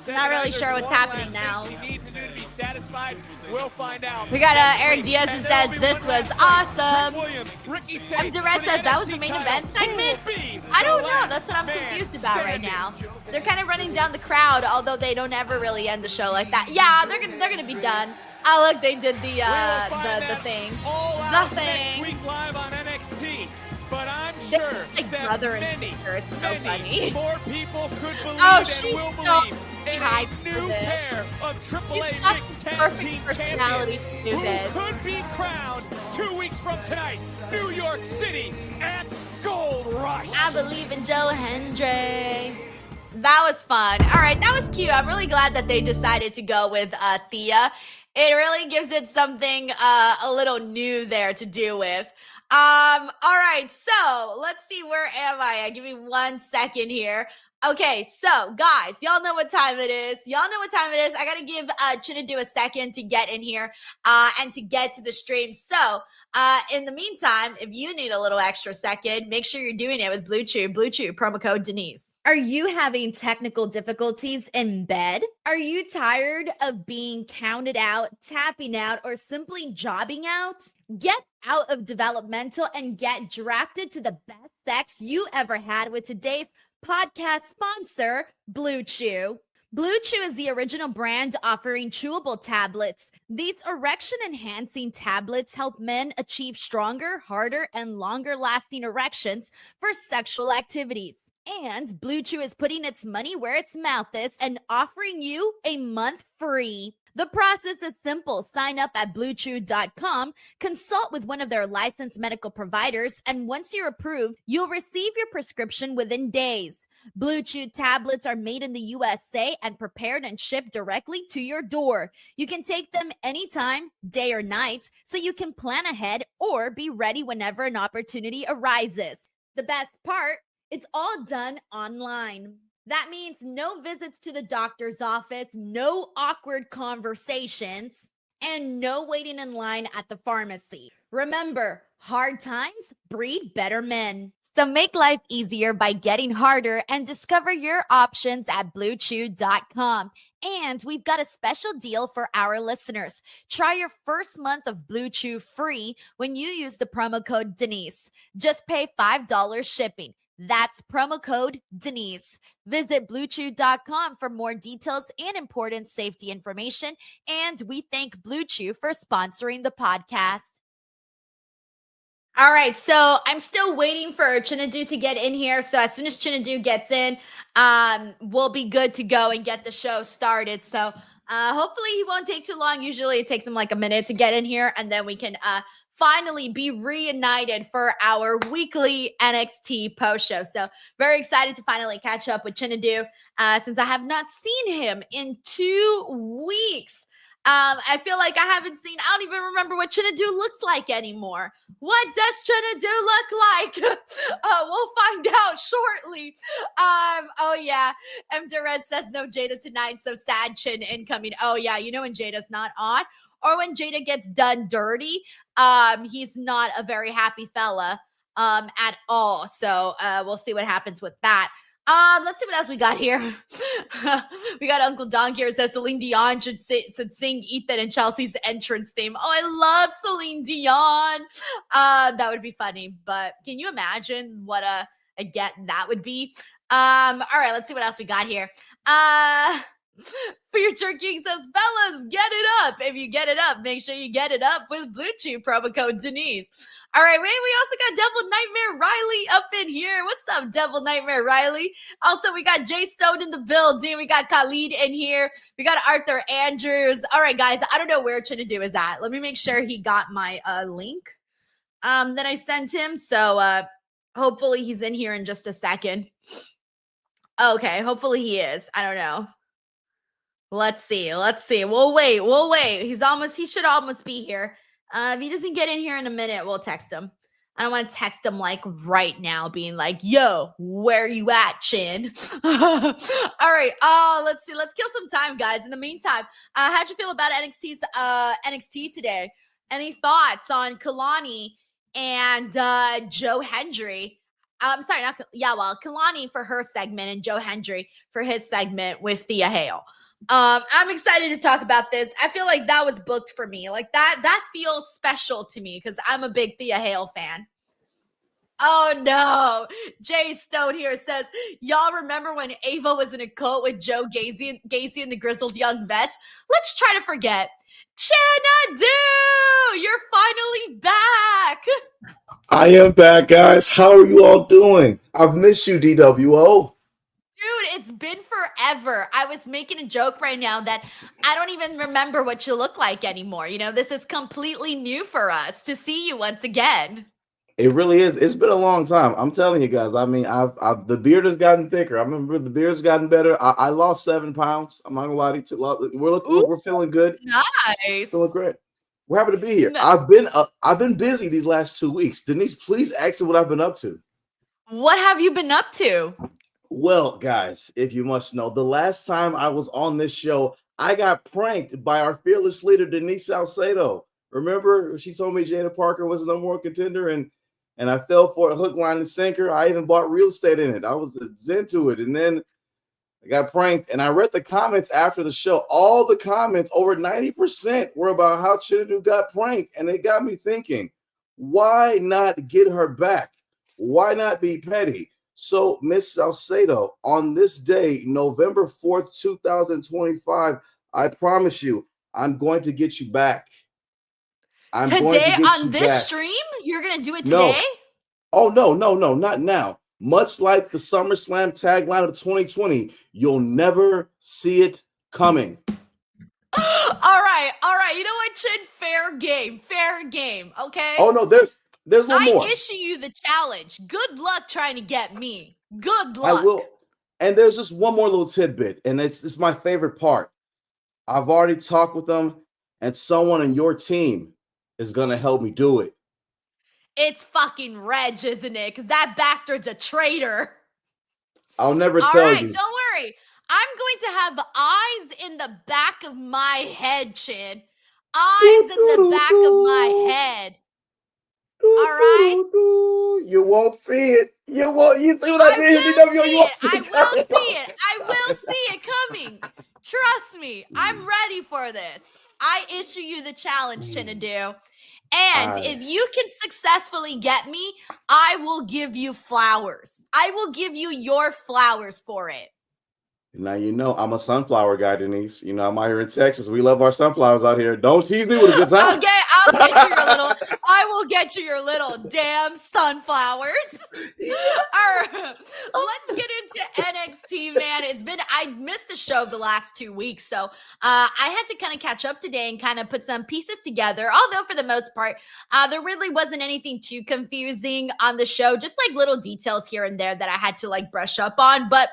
I'm not really sure what's happening now. She needs to do to be satisfied. We'll find out. We got Eric Diaz who says this was awesome. M. Durant says that was the main event segment. I don't know. That's what I'm confused about right now. They're kind of running down the crowd, although they don't ever really end the show like that. Yeah, they're gonna be done. Oh look, they did the thing. The thing. Next week live on NXT. But I'm sure like that brother many, and sister. It's so many funny. more people could believe Oh, and she's will so believe in a hyped new with it. pair of AAA She's got mixed the tag perfect team personality champions to do who this. could be crowned 2 weeks from tonight, New York City at Gold Rush. I believe in Joe Hendry. That was fun. All right, that was cute. I'm really glad that they decided to go with Thea. It really gives it something a little new there to do with. All right, so let's see, where am I? Give me 1 second here. Okay, so guys, y'all know what time it is. I gotta give Chinedu a second to get in here and to get to the stream. So in the meantime, if you need a little extra second, make sure you're doing it with Blue Chew. Blue Chew, promo code Denise. Are you having technical difficulties in bed? Are you tired of being counted out, tapping out, or simply jobbing out? Get out of developmental and get drafted to the best sex you ever had with today's podcast sponsor, Blue Chew. Blue Chew is the original brand offering chewable tablets. These erection-enhancing tablets help men achieve stronger, harder, and longer-lasting erections for sexual activities. And Blue Chew is putting its money where its mouth is and offering you a month free. The process is simple. Sign up at bluechew.com, consult with one of their licensed medical providers, and once you're approved, you'll receive your prescription within days. Blue Chew tablets are made in the USA and prepared and shipped directly to your door. You can take them anytime, day or night, so you can plan ahead or be ready whenever an opportunity arises. The best part, it's all done online. That means no visits to the doctor's office, no awkward conversations, and no waiting in line at the pharmacy. Remember, hard times breed better men. So make life easier by getting harder and discover your options at bluechew.com. And we've got a special deal for our listeners. Try your first month of Blue Chew free when you use the promo code Denise. Just pay $5 shipping. That's promo code Denise. Visit bluechew.com for more details and important safety information. And we thank Blue Chew for sponsoring the podcast. All right, so I'm still waiting for Chinedu to get in here. So as soon as Chinedu gets in, we'll be good to go and get the show started. So hopefully he won't take too long. Usually it takes him like a minute to get in here, and then we can finally be reunited for our weekly NXT post show. So very excited to finally catch up with Chinedu since I have not seen him in 2 weeks. I feel like I don't even remember what Chinedu looks like anymore. What does Chinedu look like? We'll find out shortly. Oh yeah. M. Durant says no Jada tonight, so sad Chin incoming. Oh yeah, you know when Jada's not on, or when Jada gets done dirty, he's not a very happy fella at all. So we'll see what happens with that. Let's see what else we got here. We got Uncle Don here says Celine Dion should sing Ethan and Chelsea's entrance theme. Oh, I love Celine Dion. That would be funny, but can you imagine what a get that would be? All right, let's see what else we got here. Future King says, fellas, get it up. If you get it up, make sure you get it up with Blue Chew promo code Denise. All right, wait, we also got Devil Nightmare Riley up in here. What's up, Devil Nightmare Riley? Also, we got Jay Stone in the building. We got Khalid in here. We got Arthur Andrews. All right, guys, I don't know where Chinedu is at. Let me make sure he got my link that I sent him. So hopefully he's in here in just a second. Okay, hopefully he is. I don't know. Let's see. We'll wait. He should almost be here. If he doesn't get in here in a minute, we'll text him. I don't want to text him like right now, being like, yo, where you at, Chin? All right. Let's see. Let's kill some time, guys. In the meantime, how'd you feel about NXT today? Any thoughts on Kalani and Joe Hendry? Kalani for her segment and Joe Hendry for his segment with Thea Hale. I'm excited to talk about this. I feel like that was booked for me. Like that feels special to me because I'm a big Thea Hale fan. Oh no. Jay Stone here says, y'all remember when Ava was in a cult with Joe Gacy and the Grizzled Young Vets? Let's try to forget. Chinedu, you're finally back. I am back, guys. How are you all doing? I've missed you, DWO. Dude, it's been forever. I was making a joke right now that I don't even remember what you look like anymore. You know, this is completely new for us to see you once again. It really is. It's been a long time. I'm telling you guys. I mean, the beard has gotten thicker. I remember the beard's gotten better. I lost 7 pounds. I'm not gonna lie to you. We're feeling good. Nice. Feeling great. We're happy to be here. No. I've been busy these last 2 weeks. Denise, please ask me what I've been up to. What have you been up to? Well, guys, if you must know, the last time I was on this show, I got pranked by our fearless leader, Denise Salcedo. Remember, she told me Jada Parker was the number 1 contender, and I fell for a hook, line, and sinker. I even bought real estate in it. I was into it, and then I got pranked. And I read the comments after the show. All the comments, over 90%, were about how Chinedu got pranked, and it got me thinking, why not get her back? Why not be petty? So, Miss Salcedo, on this day, November 4th, 2025, I promise you, I'm going to get you back. Today on this stream? You're going to do it today? Oh, no, not now. Much like the SummerSlam tagline of 2020, you'll never see it coming. All right. You know what, Chin? Fair game, okay? Oh, no, there's one more. I issue you the challenge. Good luck trying to get me. Good luck. I will. And there's just one more little tidbit, and it's my favorite part. I've already talked with them, and someone in your team is going to help me do it. It's fucking Reg, isn't it? Because that bastard's a traitor. I'll never tell you. All right, don't worry. I'm going to have eyes in the back of my head, Chin. Eyes in the back of my head. All right? You won't see it. You won't. You see what I did? I will see it coming. Trust me. I'm ready for this. I issue you the challenge, Chinedu. And if you can successfully get me, I will give you flowers. I will give you your flowers for it. Now, you know, I'm a sunflower guy, Denise. You know, I'm out here in Texas. We love our sunflowers out here. Don't tease me with a good time. Okay, I will get you your little damn sunflowers. All right, let's get into NXT, man. I missed the show the last 2 weeks, so I had to kind of catch up today and kind of put some pieces together. Although for the most part, there really wasn't anything too confusing on the show, just like little details here and there that I had to like brush up on. But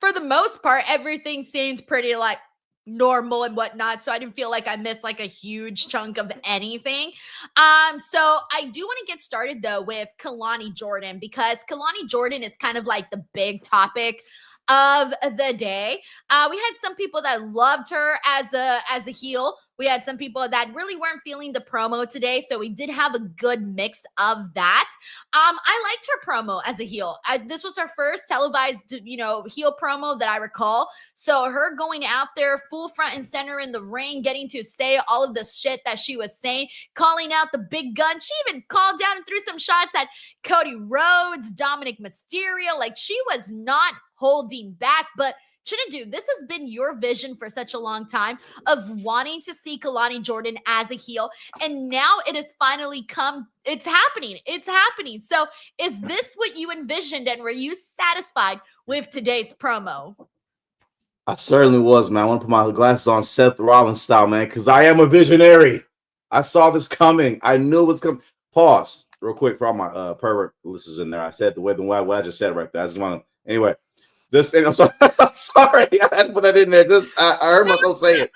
for the most part, everything seems pretty like normal and whatnot. So I didn't feel like I missed like a huge chunk of anything. So I do want to get started though with Kelani Jordan, because Kelani Jordan is kind of like the big topic of the day. We had some people that loved her as a heel. We had some people that really weren't feeling the promo today. So we did have a good mix of that. I liked her promo as a heel. This was her first televised, heel promo that I recall. So her going out there full front and center in the ring, getting to say all of the shit that she was saying, calling out the big guns. She even called down and threw some shots at Cody Rhodes, Dominic Mysterio. Like, she was not holding back. But Chinedu, this has been your vision for such a long time of wanting to see Kelani Jordan as a heel. And now it has finally come. It's happening. It's happening. So is this what you envisioned, and were you satisfied with today's promo? I certainly was, man. I want to put my glasses on Seth Rollins style, man, because I am a visionary. I saw this coming. I knew it was coming. Pause real quick for all my pervert listeners in there. I said the way what I just said right there. I just want to, anyway. I'm sorry. I'm sorry. I had to put that in there. I heard myself say it.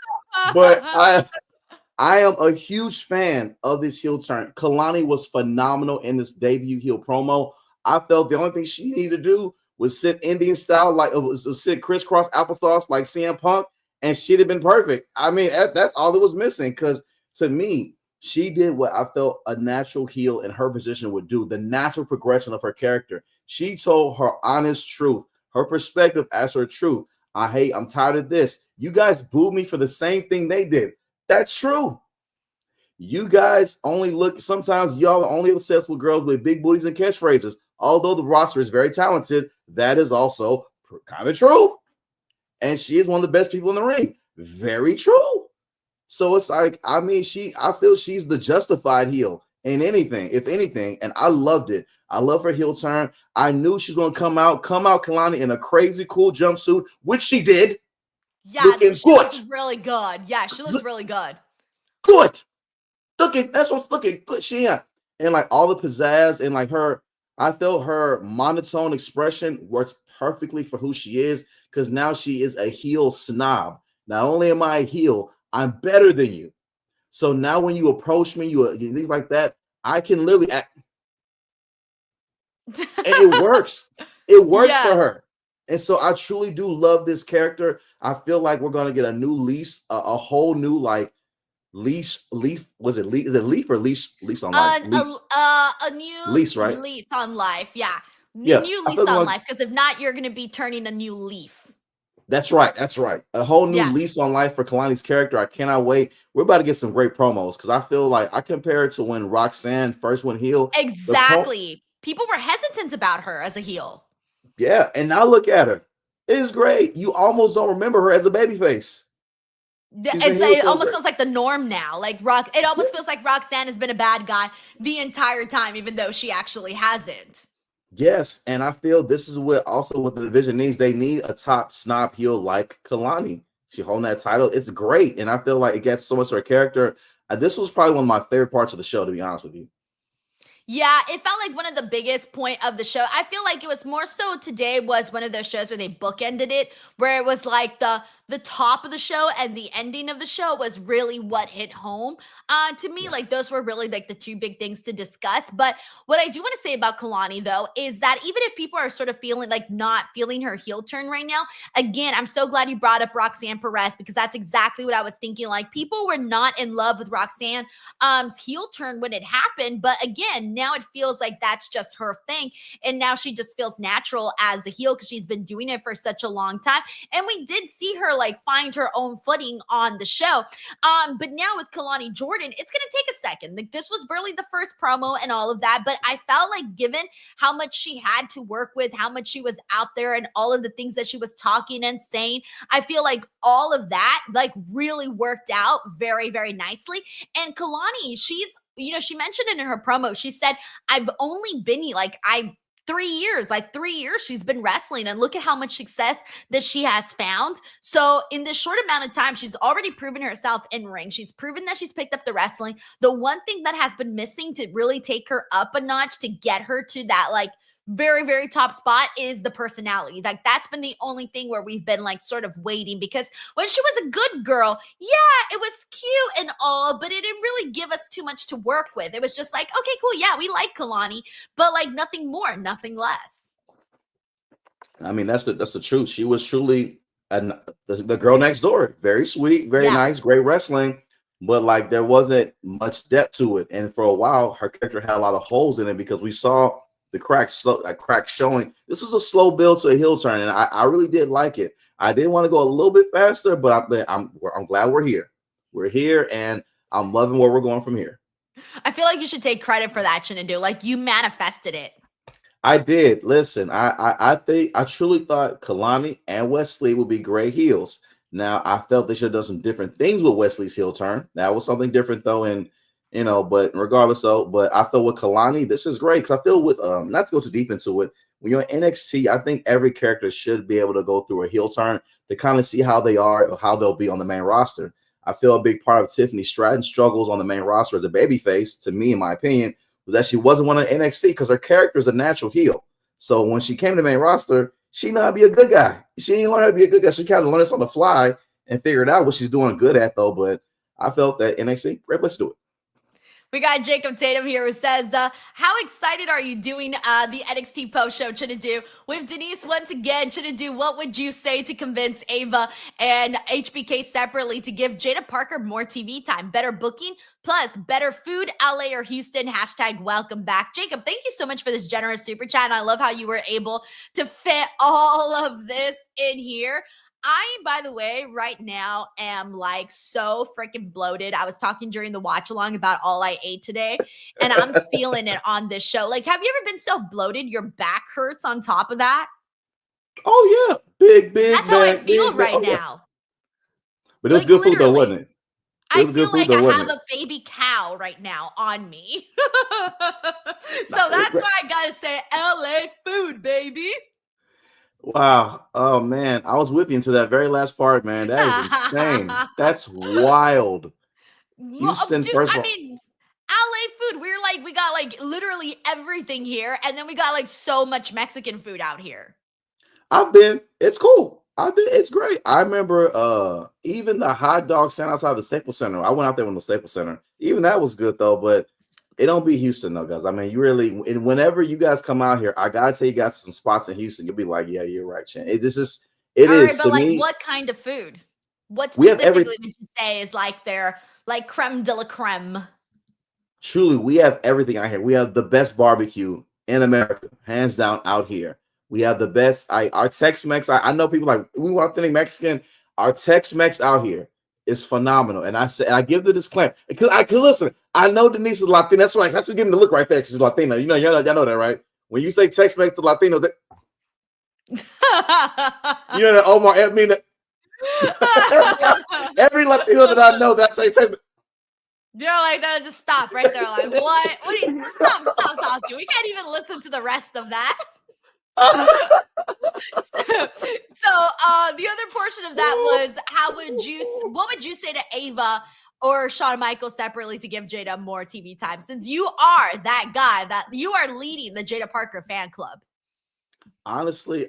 But I am a huge fan of this heel turn. Kelani was phenomenal in this debut heel promo. I felt the only thing she needed to do was sit Indian style, like it was sit crisscross applesauce like CM Punk, and she'd have been perfect. I mean, that's all that was missing, because to me, she did what I felt a natural heel in her position would do, the natural progression of her character. She told her honest truth. Her perspective as her truth. I'm tired of this. You guys booed me for the same thing they did. That's true. You guys sometimes y'all are only obsessed with girls with big booties and catchphrases. Although the roster is very talented, that is also kind of true. And she is one of the best people in the ring. Very true. So it's like, I feel she's the justified heel in anything, if anything, and I loved it. I love her heel turn. I knew she was going to come out Kelani in a crazy cool jumpsuit, which she did. Yeah, she looks really good. Yeah, she looks really good. Good. That's what's looking good. and like all the pizzazz and like her, I felt her monotone expression works perfectly for who she is because now she is a heel snob. Not only am I a heel, I'm better than you. So now when you approach me, you things like that, I can literally act, and it works. It works for Yeah. her. And so I truly do love this character. I feel like we're gonna get a new lease, a whole new like leaf. Was it leaf? Is it leaf or lease on life? Lease. A new Lease, right? lease on life. Yeah. Yeah. New I lease feel on like life. Because if not, you're gonna be turning a new leaf. that's right. That's right. A whole new Yeah. lease on life for Kalani's character. I cannot wait. We're about to get some great promos because I feel like I compare it to when Roxanne first went heel. Exactly. People were hesitant about her as a heel. Yeah, and now look at her. It is great. You almost don't remember her as a babyface. She's been heel It so almost great. feels like the norm now. Like it almost feels like Roxanne has been a bad guy the entire time, even though she actually hasn't. Yes, and I feel this is what also what the division needs. They need a top snob heel like Kalani. She holding that title. It's great, and I feel like it gets so much to her character. This was probably one of my favorite parts of the show, to be honest with you. Yeah, it felt like one of the biggest point of the show. I feel like it was more so today was one of those shows where they bookended it, where it was like the top of the show and the ending of the show was really what hit home. To me, like those were really like the two big things to discuss. But what I do want to say about Kalani though is that even if people are sort of feeling like not feeling her heel turn right now, again, I'm so glad you brought up Roxanne Perez because that's exactly what I was thinking. Like people were not in love with Roxanne heel turn when it happened, but again, now it feels like that's just her thing, and now she just feels natural as a heel because she's been doing it for such a long time. And we did see her like find her own footing on the show. But now with Kalani Jordan, it's gonna take a second. Like this was barely the first promo and all of that, but I felt like given how much she had to work with, how much she was out there, and all of the things that she was talking and saying, I feel like all of that like really worked out very, very nicely. And Kalani, she mentioned it in her promo. She said, I've only been like 3 years, like 3 years she's been wrestling, and look at how much success that she has found. So in this short amount of time, she's already proven herself in ring. She's proven that she's picked up the wrestling. The one thing that has been missing to really take her up a notch to get her to that like very, very top spot is the personality. Like that's been the only thing where we've been like sort of waiting, because when she was a good girl, yeah, it was cute and all, but it didn't really give us too much to work with. It was just like, okay, cool. Yeah, we like Kalani, but like nothing more, nothing less. I mean, that's the truth. She was truly the girl next door. Very sweet, very nice, great wrestling, but like there wasn't much depth to it. And for a while, her character had a lot of holes in it because we saw the cracks showing. This was a slow build to a heel turn, and I really did like it. I did want to go a little bit faster, but I'm glad we're here. We're here, and I'm loving where we're going from here. I feel like you should take credit for that, Chinedu. Like you manifested it. I did. Listen, I think I truly thought Kalani and Wesley would be great heels. Now I felt they should have done some different things with Wesley's heel turn. That was something different though, and but regardless though, but I feel with Kalani, this is great because I feel with not to go too deep into it, when you're in NXT, I think every character should be able to go through a heel turn to kind of see how they are or how they'll be on the main roster. I feel a big part of Tiffany Stratton's struggles on the main roster as a babyface, to me, in my opinion, was that she wasn't one of NXT because her character is a natural heel. So when she came to the main roster, she knew how to be a good guy. She didn't learn how to be a good guy. She kind of learned this on the fly and figured out what she's doing good at, though. But I felt that NXT, great place to do it. We got Jacob Tatum here who says, how excited are you doing the NXT post show, Chinedu? With Denise once again, Chinedu, what would you say to convince Ava and HBK separately to give Jada Parker more TV time? Better booking, plus better food, LA or Houston, hashtag welcome back. Jacob, thank you so much for this generous super chat. And I love how you were able to fit all of this in here. I, by the way, right now am like so freaking bloated. I was talking during the watch along about all I ate today, and I'm feeling it on this show. Like, have you ever been so bloated your back hurts on top of that? Oh, yeah. Big. That's how I feel right now. Yeah. But it was good food, though, wasn't it? I feel like I have a baby cow right now on me. So that's why I got to say LA food, baby. Wow. Oh, man. I was with you into that very last part, man. That is insane. That's wild. Houston, Dude, first of I all. mean, LA food. We're like, we got like literally everything here, and then we got like so much Mexican food out here. I've been. It's cool. I've been. It's great. I remember even the hot dog stand outside the Staples Center. I went out there with the Staples Center. Even that was good though, but it don't be Houston though, guys. I mean, you really. And whenever you guys come out here, I gotta tell you guys some spots in Houston. You'll be like, yeah, you're right, Chan. It is. It All is right, but to like, me. what kind of food? What We have specifically would you say is like their like creme de la creme? Truly, we have everything out here. We have the best barbecue in America, hands down, out here. We have the best. Our Tex-Mex. I know people like we want authentic Mexican. Our Tex-Mex out here is phenomenal. And I say, I give the disclaimer because I can listen. I know Denise is Latina. That's why that's what giving the look right there because she's Latina. You know, y'all know that, right? When you say Tex-Mex to Latino, you know that Omar. I mean, every Latino that I know, that's say Tex-Mex. You're like, no, just stop right there. Like, what? What do you stop. We can't even listen to the rest of that. So, the other portion of that was what would you say to Ava or Shawn Michaels separately to give Jada more TV time, since you are that guy that you are leading the Jada Parker fan club? Honestly,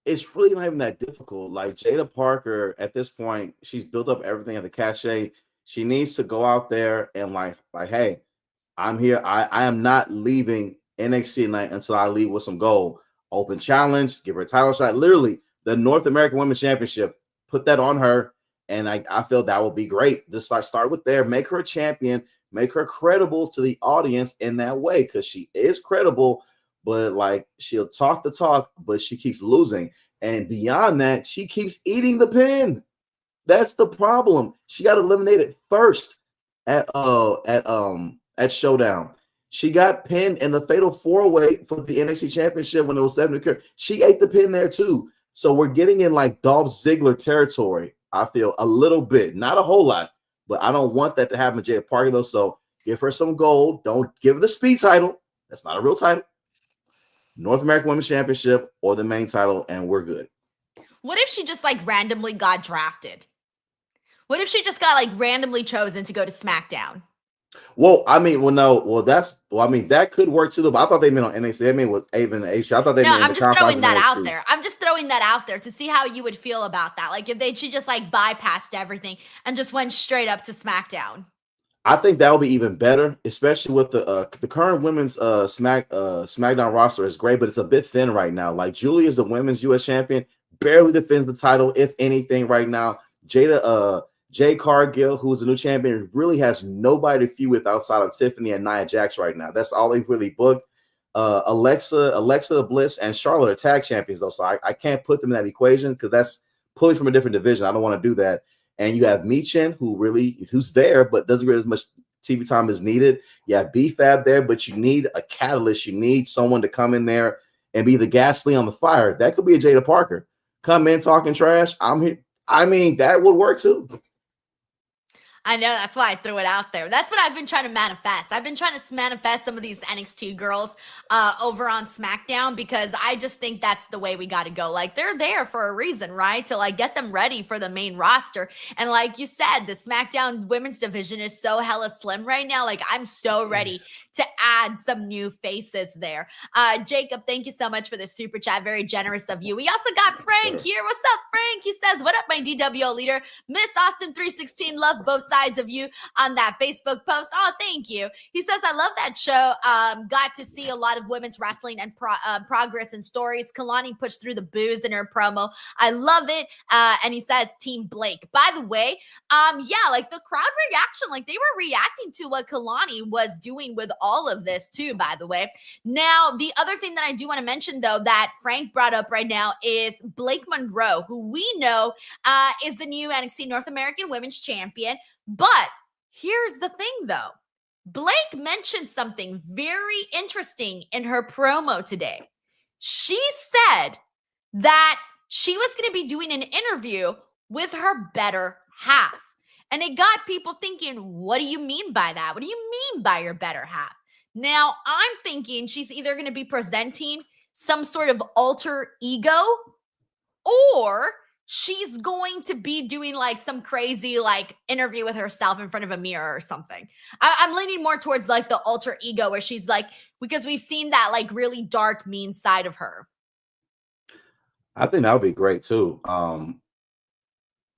it's really not even that difficult. Like Jada Parker at this point, she's built up everything at the cachet. She needs to go out there and like, hey, I'm here. I am not leaving NXT tonight until I leave with some gold. Open challenge, give her a title shot. Literally, the North American Women's Championship, put that on her. And I feel that will be great. Just start with there, make her a champion, make her credible to the audience in that way, because she is credible, but like she'll talk the talk, but she keeps losing. And beyond that, she keeps eating the pin. That's the problem. She got eliminated first at Showdown. She got pinned in the Fatal 4-Way for the NXT Championship when it was Stephanie McCurry. She ate the pin there too. So we're getting in like Dolph Ziggler territory. I feel a little bit, not a whole lot, but I don't want that to happen to Jada Parker though. So give her some gold. Don't give her the speed title. That's not a real title. North American Women's Championship or the main title, and we're good. What if she just like randomly got drafted? What if she just got like randomly chosen to go to SmackDown? That could work too. But I thought they meant on NXT. They meant with Ava and Aisha. I thought they meant. I'm just throwing that out there. I'm just throwing that out there to see how you would feel about that. Like if she just like bypassed everything and just went straight up to SmackDown. I think that would be even better, especially with the current women's SmackDown roster is great, but it's a bit thin right now. Like Julia is the women's U.S. champion, barely defends the title, if anything, right now. Jade Cargill, who's the new champion, really has nobody to feud with outside of Tiffany and Nia Jax right now. That's all they've really booked. Alexa Bliss and Charlotte are tag champions, though, so I can't put them in that equation because that's pulling from a different division. I don't want to do that. And you have Michin, who's there, but doesn't get as much TV time as needed. You have B-Fab there, but you need a catalyst. You need someone to come in there and be the gasoline on the fire. That could be a Jada Parker. Come in talking trash. I'm here. I mean, that would work too. I know, that's why I threw it out there. That's what I've been trying to manifest. I've been trying to manifest some of these NXT girls over on SmackDown because I just think that's the way we got to go. Like, they're there for a reason, right? To, like, get them ready for the main roster. And like you said, the SmackDown women's division is so hella slim right now. Like, I'm so ready to add some new faces there. Jacob, thank you so much for the super chat. Very generous of you. We also got Frank here. What's up, Frank? He says, what up, my DWO leader? Miss Austin 316, love both sides of you on that Facebook post. Oh, thank you. He says, I love that show. Got to see a lot of women's wrestling and progress and stories. Kalani pushed through the booze in her promo. I love it. And he says, Team Blake. By the way, yeah, like the crowd reaction, like they were reacting to what Kalani was doing with all of this too, by the way. Now, the other thing that I do want to mention, though, that Frank brought up right now is Blake Monroe, who we know is the new NXT North American Women's Champion. But here's the thing, though. Blake mentioned something very interesting in her promo today. She said that she was going to be doing an interview with her better half. And it got people thinking, what do you mean by that? What do you mean by your better half? Now, I'm thinking she's either going to be presenting some sort of alter ego, or she's going to be doing like some crazy like interview with herself in front of a mirror or something. I'm leaning more towards like the alter ego where she's like, because we've seen that like really dark, mean side of her. I think that would be great too.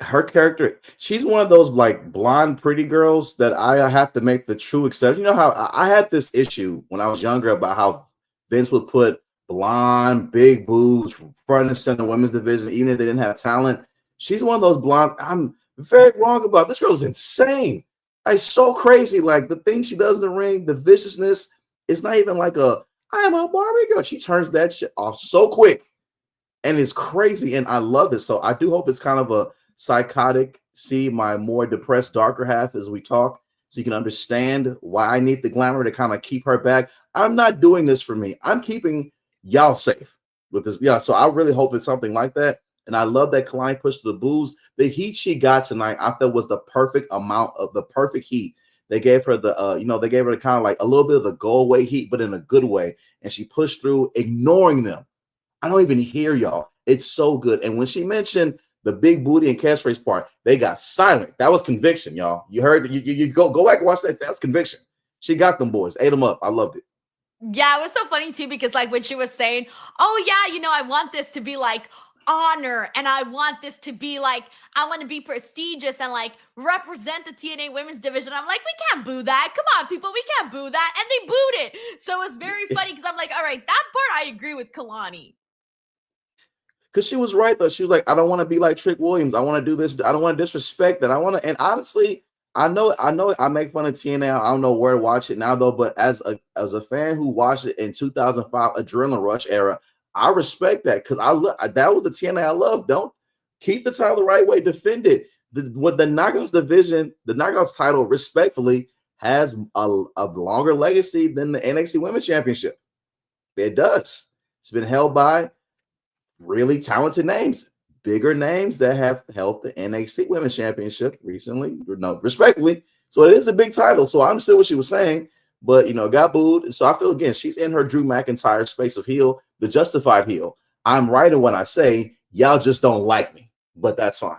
Her character, she's one of those like blonde, pretty girls that I have to make the true exception. You know how I had this issue when I was younger about how Vince would put blonde, big boobs front and center women's division, even if they didn't have talent. She's one of those blonde. I'm very wrong about this. Girl's insane. Like so crazy. Like the things she does in the ring, the viciousness. It's not even like I am a Barbie girl. She turns that shit off so quick, and it's crazy. And I love it. So I do hope it's kind of a psychotic, see my more depressed, darker half as we talk, so you can understand why I need the glamour to kind of keep her back. I'm not doing this for me. I'm keeping y'all safe with this. Yeah, so I really hope it's something like that. And I love that Kalani pushed to the booze. The heat she got tonight, I felt was the perfect amount of the perfect heat. They gave her the, they gave her the kind of like a little bit of the go away heat, but in a good way. And she pushed through, ignoring them. I don't even hear y'all. It's so good. And when she mentioned the big booty and catchphrase part, they got silent. That was conviction, y'all. You heard? You go back and watch that. That was conviction. She got them boys, ate them up. I loved it. Yeah, it was so funny too because like when she was saying, "Oh yeah, I want this to be like honor, and I want this to be like I want to be prestigious and like represent the TNA Women's Division." I'm like, we can't boo that. Come on, people, we can't boo that, and they booed it. So it was very funny because I'm like, all right, that part I agree with Kalani. Because she was right, though. She was like, I don't want to be like Trick Williams. I want to do this. I don't want to disrespect that. I want to, and honestly, I know I make fun of TNA. I don't know where to watch it now, though. But as a fan who watched it in 2005 Adrenaline Rush era, I respect that because that was the TNA I love. Don't keep the title the right way, defend it. With the Knockouts division, the Knockouts title, respectfully, has a longer legacy than the NXT Women's Championship. It does. It's been held by really talented names, bigger names that have held the NXT Women's Championship recently, respectfully. So it is a big title. So I understood what she was saying, but got booed. So I feel again, she's in her Drew McIntyre space of heel, the justified heel. I'm right in what I say. Y'all just don't like me, but that's fine.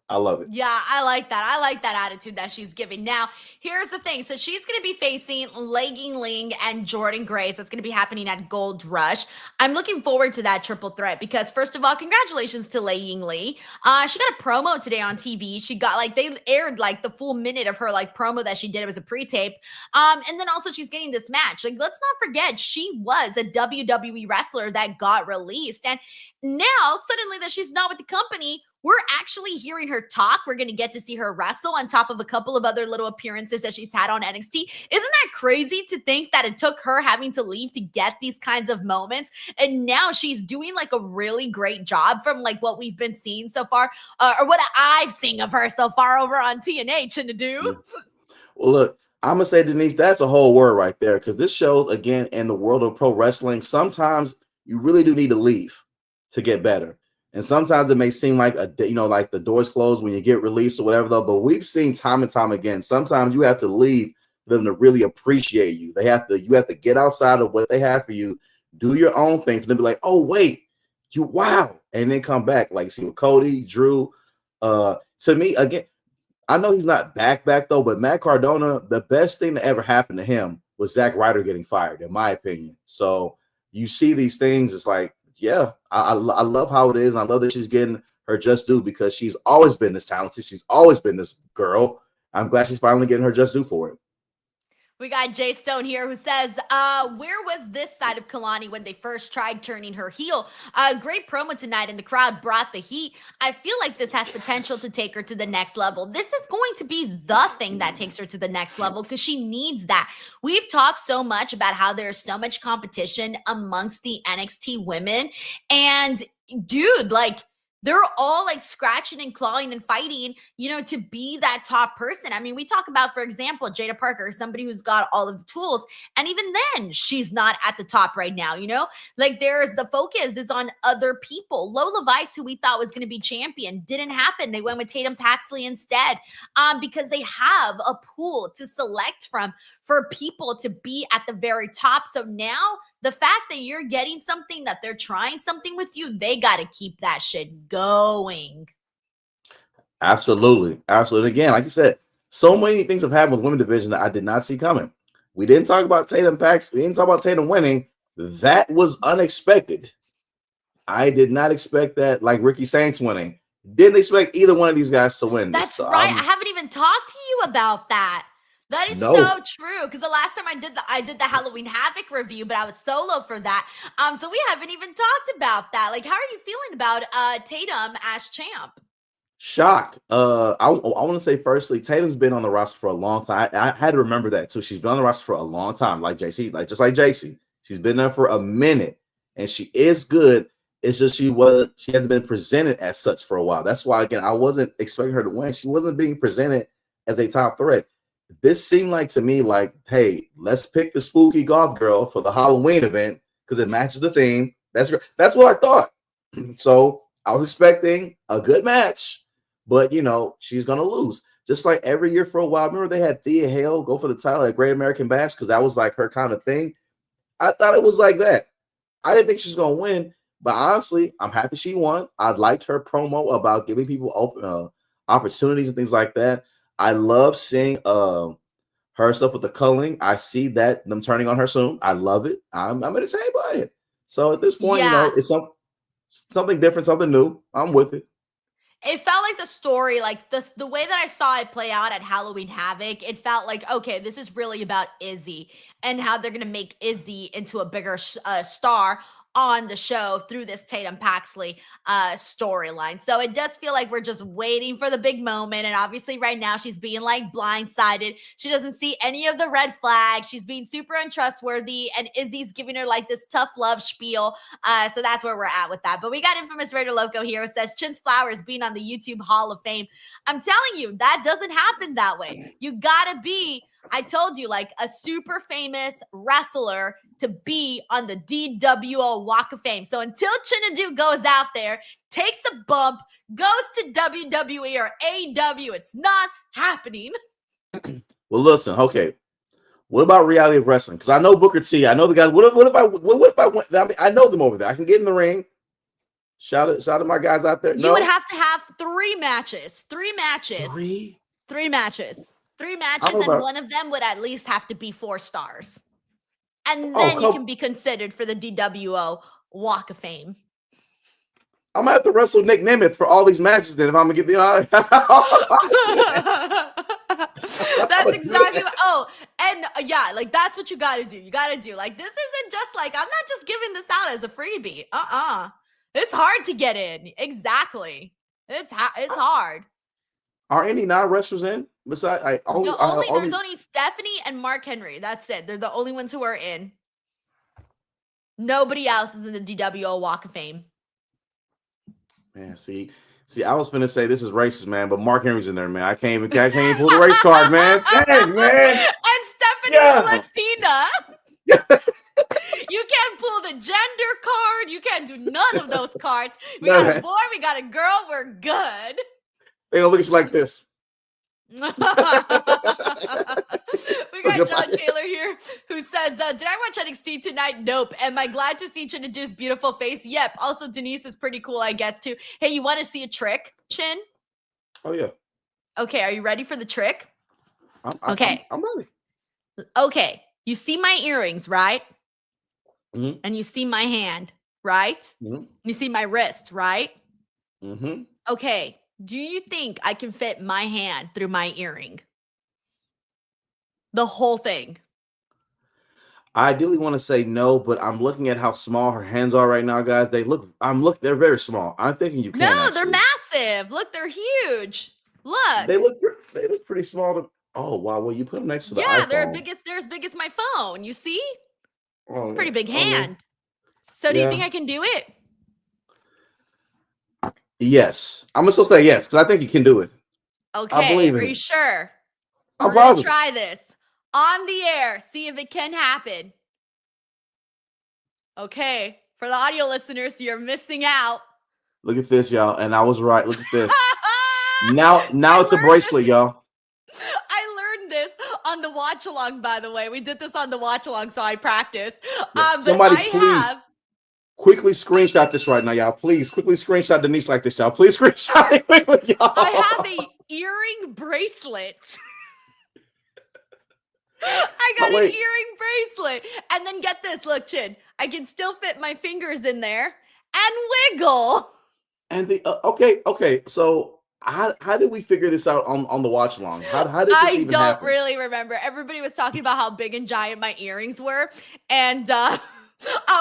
I love it. Yeah, I like that. I like that attitude that she's giving. Now, here's the thing. So she's going to be facing Legging Ling and Jordan Grace. That's going to be happening at Gold Rush. I'm looking forward to that triple threat because, first of all, congratulations to Legging Ling. She got a promo today on TV. She got they aired like the full minute of her like promo that she did. It was a pre-tape. And then also she's getting this match. Like, let's not forget, she was a WWE wrestler that got released. And now, suddenly that she's not with the company, we're actually hearing her talk. We're going to get to see her wrestle on top of a couple of other little appearances that she's had on NXT. Isn't that crazy to think that it took her having to leave to get these kinds of moments? And now she's doing like a really great job from like what we've been seeing so far, or what I've seen of her so far over on TNA, Chinedu. Well, look, I'm going to say, Denise, that's a whole word right there because this shows, again, in the world of pro wrestling, sometimes you really do need to leave to get better. And sometimes it may seem like like the doors closed when you get released or whatever, though. But we've seen time and time again, sometimes you have to leave for them to really appreciate you. You have to get outside of what they have for you, do your own thing for them to be like, oh, wait, wow. And then come back. Like, see with Cody, Drew. To me, again, I know he's not back though, but Matt Cardona, the best thing that ever happened to him was Zack Ryder getting fired, in my opinion. So you see these things, it's like, yeah, I love how it is. I love that she's getting her just due because she's always been this talented. She's always been this girl. I'm glad she's finally getting her just due for it. We got Jay Stone here who says, where was this side of Kalani when they first tried turning her heel? Great promo tonight, and the crowd brought the heat. I feel like this has potential to take her to the next level. This is going to be the thing that takes her to the next level because she needs that. We've talked so much about how there's so much competition amongst the NXT women. And dude, like, they're all like scratching and clawing and fighting, to be that top person. I mean, we talk about, for example, Jada Parker, somebody who's got all of the tools. And even then, she's not at the top right now, Like the focus is on other people. Lola Vice, who we thought was going to be champion, didn't happen. They went with Tatum Paxley instead because they have a pool to select from for people to be at the very top. So now the fact that you're getting something, that they're trying something with you, they got to keep that shit going. Absolutely. Absolutely. Again, like you said, so many things have happened with women division that I did not see coming. We didn't talk about Tatum Pax. We didn't talk about Tatum winning. That was unexpected. I did not expect that, like Ricky Saints winning. Didn't expect either one of these guys to win this. That's So right. I haven't even talked to you about that. That is No. so true. Because the last time I did the Halloween Havoc review, but I was solo for that. So we haven't even talked about that. Like, how are you feeling about Tatum as champ? Shocked. I want to say firstly, Tatum's been on the roster for a long time. I had to remember that too. She's been on the roster for a long time, like JC, just like JC. She's been there for a minute, and she is good. It's just she hasn't been presented as such for a while. That's why, again, I wasn't expecting her to win. She wasn't being presented as a top threat. This seemed like to me like, hey, let's pick the spooky goth girl for the Halloween event because it matches the theme. That's what I thought. So I was expecting a good match, but she's gonna lose. Just like every year for a while. Remember they had Thea Hale go for the title at Great American Bash because that was like her kind of thing. I thought it was like that. I didn't think she was gonna win. But honestly, I'm happy she won. I liked her promo about giving people open opportunities and things like that. I love seeing her stuff with the culling. I see that them turning on her soon. I love it. I'm entertained by it. So at this point, it's something different, something new. I'm with it. It felt like the story, like the way that I saw it play out at Halloween Havoc, it felt like, okay, this is really about Izzy and how they're going to make Izzy into a bigger star on the show through this Tatum Paxley storyline. So it does feel like we're just waiting for the big moment. And obviously right now she's being like blindsided. She doesn't see any of the red flags. She's being super untrustworthy and Izzy's giving her like this tough love spiel. So that's where we're at with that. But we got Infamous Raider Loco here. It says Chin's Flowers being on the YouTube Hall of Fame. I'm telling you, that doesn't happen that way. You gotta be, I told you, like a super famous wrestler to be on the DWO Walk of Fame. So until Chinedu goes out there, takes a bump, goes to WWE or AEW, it's not happening. Well, listen, okay. What about reality of wrestling? Because I know Booker T. I know the guys. What if I went? I mean, I know them over there. I can get in the ring. Shout out my guys out there. You would have to have 3 matches. 3 matches. Three matches. 3 matches, and one of them would at least have to be 4 stars. And then you can be considered for the DWO Walk of Fame. I'm gonna have to wrestle Nick Nemeth for all these matches then if I'm gonna get the That's exactly what, yeah, like that's what you gotta do. You gotta do, like, this isn't just like, I'm not just giving this out as a freebie. It's hard to get in. Exactly. It's hard. Are any non-wrestlers in? Besides, there's only Stephanie and Mark Henry. That's it. They're the only ones who are in. Nobody else is in the DWO Walk of Fame. Man, see, I was finna say this is racist, man, but Mark Henry's in there, man. I can't even pull the race card, man. Dang, man. And Stephanie's Latina. You can't pull the gender card. You can't do none of those cards. We got a boy, we got a girl. We're good. They gonna look at you like this. We got John Taylor here who says, did I watch NXT tonight? Nope. Am I glad to see Chinedu's beautiful face? Yep. Also, Denise is pretty cool, I guess, too. Hey, you want to see a trick, Chin? Oh, yeah. Okay, are you ready for the trick? I'm ready. Okay, you see my earrings, right? Mm-hmm. And you see my hand, right? Mm-hmm. You see my wrist, right? Mm-hmm. Okay. Do you think I can fit my hand through my earring? The whole thing. I ideally want to say no, but I'm looking at how small her hands are right now, guys. They're very small. I'm thinking you can. No, they're massive. Look, they're huge. Look. They look pretty small. Oh, wow. Well, you put them next to the iPhone. They're as big as my phone. You see? Oh, it's a pretty big hand. So do you think I can do it? Yes. I'm going to still say yes, because I think you can do it. Okay. I believe in Are you sure? I'm We're going to positive. try this on the air. See if it can happen. Okay. For the audio listeners, you're missing out. Look at this, y'all. And I was right. Look at this. now it's a bracelet, y'all. I learned this on the watch along, by the way. We did this on the watch along, so I practiced. Somebody quickly screenshot this right now, y'all. Please quickly screenshot Denise like this, y'all. Please screenshot it quickly, y'all. I have a earring bracelet. I got an earring bracelet. And then get this, look, Chin. I can still fit my fingers in there and wiggle. And the okay. So how did we figure this out on the watch along? How did this even happen? I don't really remember. Everybody was talking about how big and giant my earrings were, and I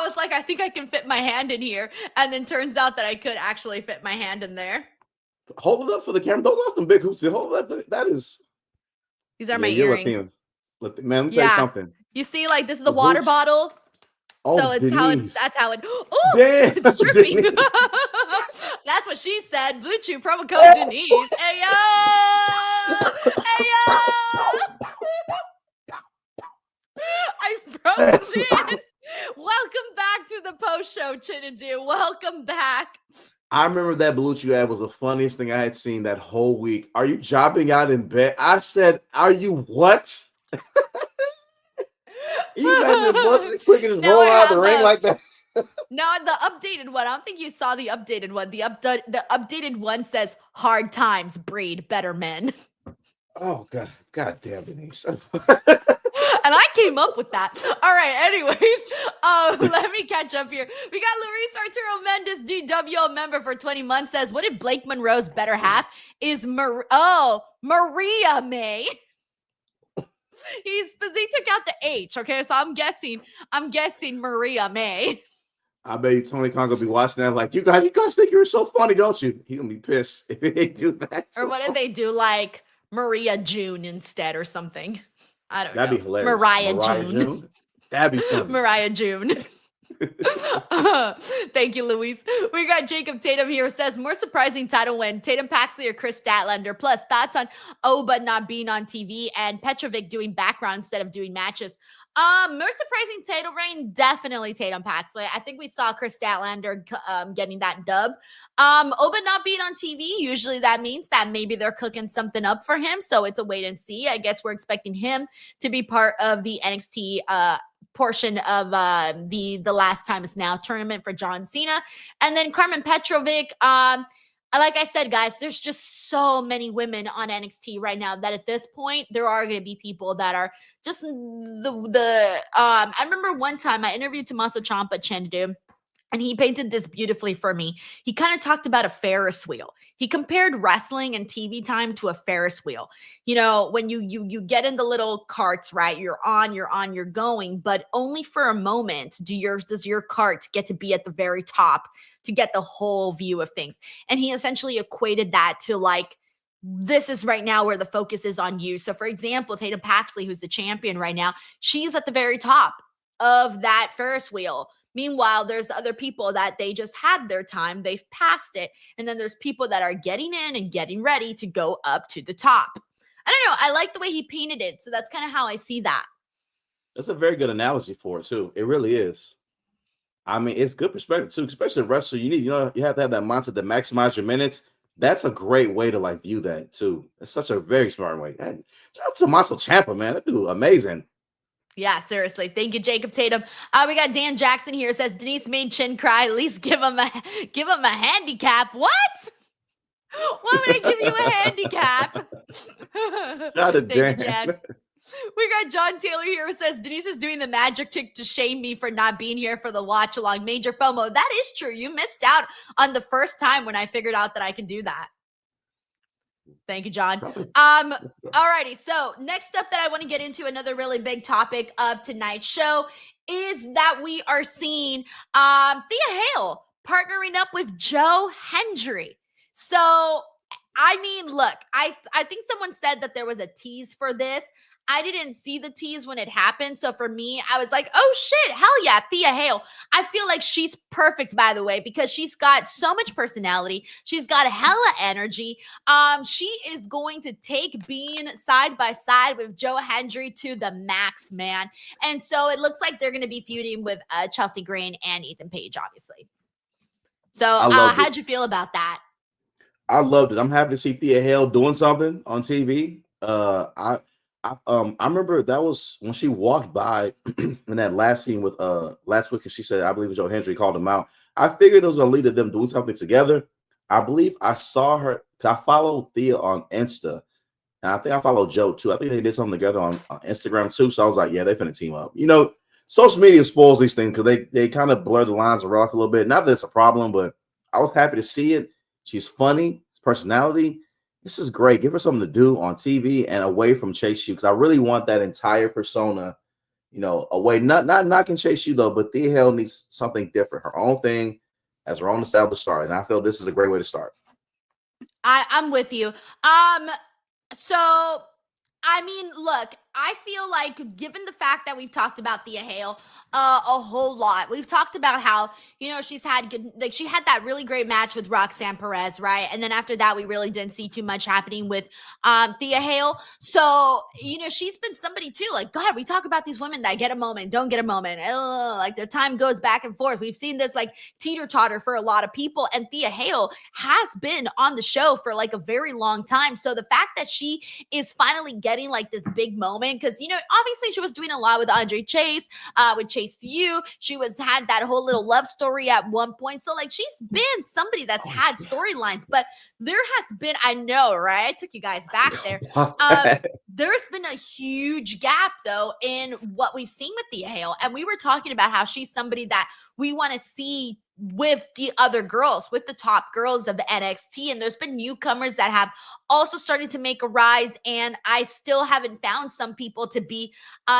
was like, I think I can fit my hand in here, and then turns out that I could actually fit my hand in there. Hold it up for the camera. Those are some big hoops. Hold it up. That is. These are my earrings. Man, let me tell you something. You see, like this is the water bottle. Oh, so it's Denise. that's how it. Oh, it's Damn, tripping. Denise. That's what she said. Blue Chew promo code Denise. Hey yo! Hey yo! I broke Chin. Welcome back to the post show, Chinedu. Welcome back. I remember that Blue Chew ad was the funniest thing I had seen that whole week. Are you jobbing out in bed? I said, are you what? You imagine busting quick and just rolling out of the ring like that? No, the updated one. I don't think you saw the updated one. The updated one says "Hard times breed better men." Oh God damn, Denise. And I came up with that. All right. Anyways, let me catch up here. We got Luis Arturo Mendez, DWO member for 20 months. Says, "What if Blake Monroe's better half is Maria May?" He took out the H. Okay, so I'm guessing Maria May. I bet you Tony Khan gonna be watching that like, you guys think you're so funny, don't you? He gonna be pissed if they do that. Or what if they do like Maria June instead or something? I don't know. That'd be hilarious. Mariah June. That'd be funny. Mariah June. Thank you, Luis. We got Jacob Tatum here. Says, more surprising title win, Tatum Paxley or Chris Statlander? Plus, thoughts on Oba not being on TV and Petrovic doing background instead of doing matches. More surprising title reign, definitely Tatum Paxley. I think we saw Chris Statlander getting that dub. Oba not being on TV, usually that means that maybe they're cooking something up for him. So it's a wait and see. I guess we're expecting him to be part of the NXT portion of the Last Time Is Now tournament for John Cena. And then Carmen Petrovic, like I said, guys, there's just so many women on NXT right now that at this point, there are going to be people that are just I remember one time I interviewed Tommaso Ciampa, Chinedu, and he painted this beautifully for me. He kind of talked about a Ferris wheel. He compared wrestling and TV time to a Ferris wheel. You know, when you get in the little carts, right? You're going, but only for a moment does your cart get to be at the very top to get the whole view of things. And he essentially equated that to like, this is right now where the focus is on you. So for example, Tatum Paxley, who's the champion right now, she's at the very top of that Ferris wheel. Meanwhile, there's other people that they just had their time, they've passed it. And then there's people that are getting in and getting ready to go up to the top. I don't know. I like the way he painted it. So that's kind of how I see that. That's a very good analogy for it, too. It really is. I mean, it's good perspective, too, especially a wrestler. You have to have that mindset to maximize your minutes. That's a great way to like view that, too. It's such a very smart way. And shout out to Tommaso Ciampa, man. That dude, amazing. Yeah, seriously. Thank you, Jacob Tatum. We got Dan Jackson here. Says Denise made Chin cry. At least give him a handicap. What? Why would I give you a handicap? Shout out to Thank Dan. you, Jan. We got John Taylor here who says Denise is doing the magic trick to shame me for not being here for the watch along. Major FOMO. That is true. You missed out on the first time when I figured out that I can do that. Thank you, John. Alrighty. So next up that I want to get into, another really big topic of tonight's show, is that we are seeing Thea Hale partnering up with Joe Hendry. So, I mean, look, I think someone said that there was a tease for this. I didn't see the tease when it happened. So for me, I was like, oh shit, hell yeah, Thea Hale. I feel like she's perfect, by the way, because she's got so much personality. She's got hella energy. She is going to take being side by side with Joe Hendry to the max, man. And so it looks like they're going to be feuding with Chelsea Green and Ethan Page, obviously. So how'd you feel about that? I loved it. I'm happy to see Thea Hale doing something on TV. I remember that was when she walked by in that last scene with last week, and she said, I believe Joe Hendry called him out. I figured those gonna lead to them doing something together. I believe I saw her. I followed Thea on Insta, and I think I followed Joe too. I think they did something together on Instagram too. So I was like, yeah, they're finna team up. You know, social media spoils these things because they kind of blur the lines of rock a little bit. Not that it's a problem, but I was happy to see it. She's funny, personality. This is great. Give her something to do on TV and away from Chase U, because I really want that entire persona, you know, away. Not knocking Chase U though, but Thea Hale needs something different, her own thing, as her own established star. And I feel this is a great way to start. I'm with you. So I mean, look, I feel like given the fact that we've talked about Thea Hale a whole lot, we've talked about how, you know, she's had good, like she had that really great match with Roxanne Perez, right? And then after that, we really didn't see too much happening with Thea Hale. So, you know, she's been somebody too, like, God, we talk about these women that get a moment, don't get a moment. Like their time goes back and forth. We've seen this like teeter-totter for a lot of people. And Thea Hale has been on the show for like a very long time. So the fact that she is finally getting like this big moment, because, you know, obviously she was doing a lot with Andre Chase, with Chase U. She had that whole little love story at one point. So like she's been somebody that's had storylines, but there has been, I know, right? I took you guys back there. There's been a huge gap though in what we've seen with Thea Hale. And we were talking about how she's somebody that we want to see with the other girls, with the top girls of NXT. And there's been newcomers that have also started to make a rise. And I still haven't found some people to be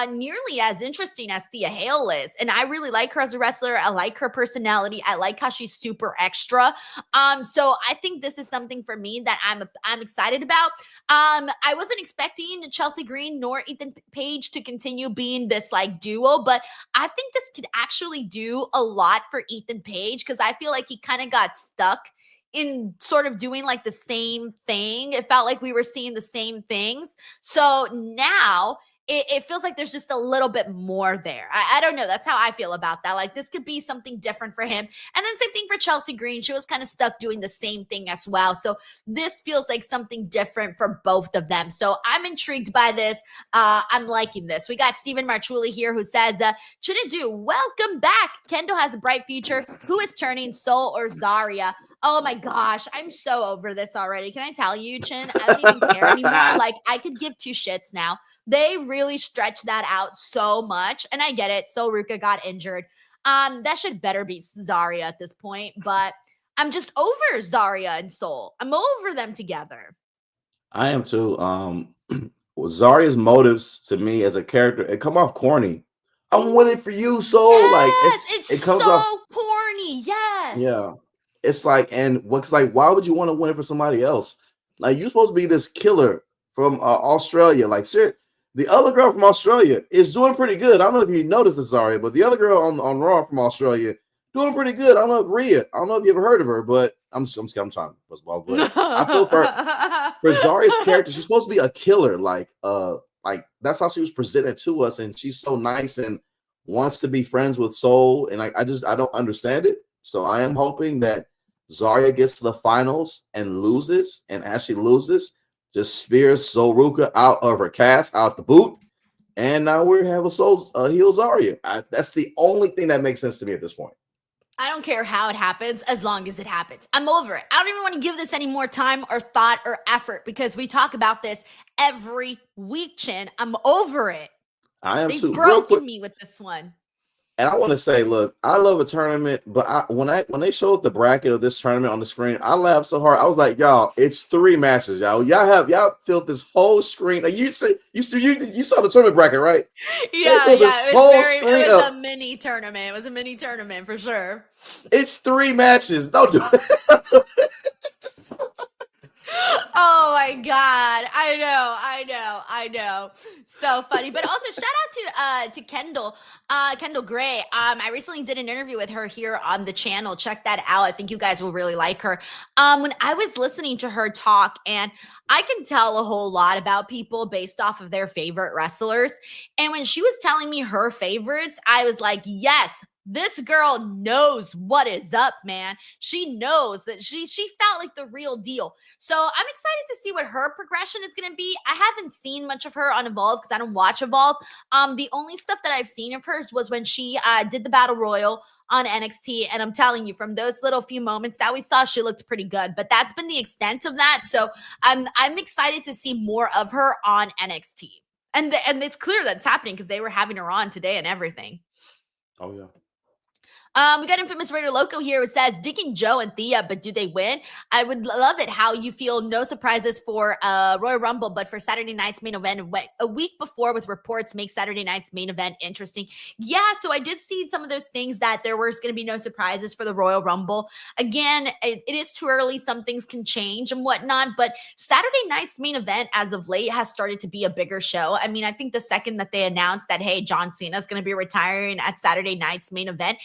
nearly as interesting as Thea Hale is. And I really like her as a wrestler. I like her personality. I like how she's super extra. So I think this is something for me that I'm excited about. I wasn't expecting Chelsea Green nor Ethan Page to continue being this like duo, but I think this could actually do a lot for Ethan Page, because I feel like he kind of got stuck in sort of doing like the same thing. It felt like we were seeing the same things. So now it feels like there's just a little bit more there. I don't know. That's how I feel about that. Like this could be something different for him. And then same thing for Chelsea Green. She was kind of stuck doing the same thing as well. So this feels like something different for both of them. So I'm intrigued by this. I'm liking this. We got Stephen Marchuli here who says, Chinedu, welcome back. Kendall has a bright future. Who is turning, Soul or Zarya? Oh my gosh, I'm so over this already. Can I tell you, Chin? I don't even care anymore. Like I could give two shits now. They really stretched that out so much. And I get it. So Ruka got injured. That should better be Zarya at this point. But I'm just over Zarya and Soul. I'm over them together. I am too. Well, Zarya's motives to me as a character, it come off corny. I'm winning for you, Soul. Yes, Like it's it comes so off corny. Yes. Yeah. It's like, and what's like, why would you want to win it for somebody else? Like, you're supposed to be this killer from Australia. Like, the other girl from Australia is doing pretty good. I don't know if you noticed this, sorry, but the other girl on Raw from Australia doing pretty good. I don't know if Rhea. I don't know if you ever heard of her, but I'm trying to but I feel for Zarya's character, she's supposed to be a killer. Like that's how she was presented to us, and she's so nice and wants to be friends with Soul, and I don't understand it. So I am hoping that Zarya gets to the finals and loses, and as she loses, just spears Soul Ruka out of her cast, out the boot, and now we have a heel Zarya. That's the only thing that makes sense to me at this point. I don't care how it happens, as long as it happens. I'm over it. I don't even want to give this any more time or thought or effort, because we talk about this every week, Chin. I'm over it. I am They've too. broken me with this one. And I want to say, look, I love a tournament, but when they showed the bracket of this tournament on the screen, I laughed so hard. I was like, y'all, it's 3 matches, y'all. Y'all filled this whole screen. Like you saw the tournament bracket, right? Yeah. It was a mini tournament. It was a mini tournament for sure. It's 3 matches. Don't do it. Oh my God. I know. So funny. But also shout out to Kendall Gray. I recently did an interview with her here on the channel. Check that out. I think you guys will really like her. When I was listening to her talk, and I can tell a whole lot about people based off of their favorite wrestlers. And when she was telling me her favorites, I was like, yes, This girl knows what is up, man. She knows that she felt like the real deal. So I'm excited to see what her progression is going to be. I haven't seen much of her on Evolve because I don't watch Evolve. The only stuff that I've seen of hers was when she did the Battle Royal on NXT. And I'm telling you, from those little few moments that we saw, she looked pretty good. But that's been the extent of that. So I'm excited to see more of her on NXT. And it's clear that it's happening because they were having her on today and everything. Oh, yeah. We got Infamous Raider Loco here who says, digging Joe and Thea, but do they win? I would love it how you feel no surprises for Royal Rumble, but for Saturday night's main event, a week before with reports make Saturday night's main event interesting. Yeah, so I did see some of those things that there was going to be no surprises for the Royal Rumble. Again, it is too early. Some things can change and whatnot, but Saturday night's main event as of late has started to be a bigger show. I mean, I think the second that they announced that, hey, John Cena is going to be retiring at Saturday night's main event,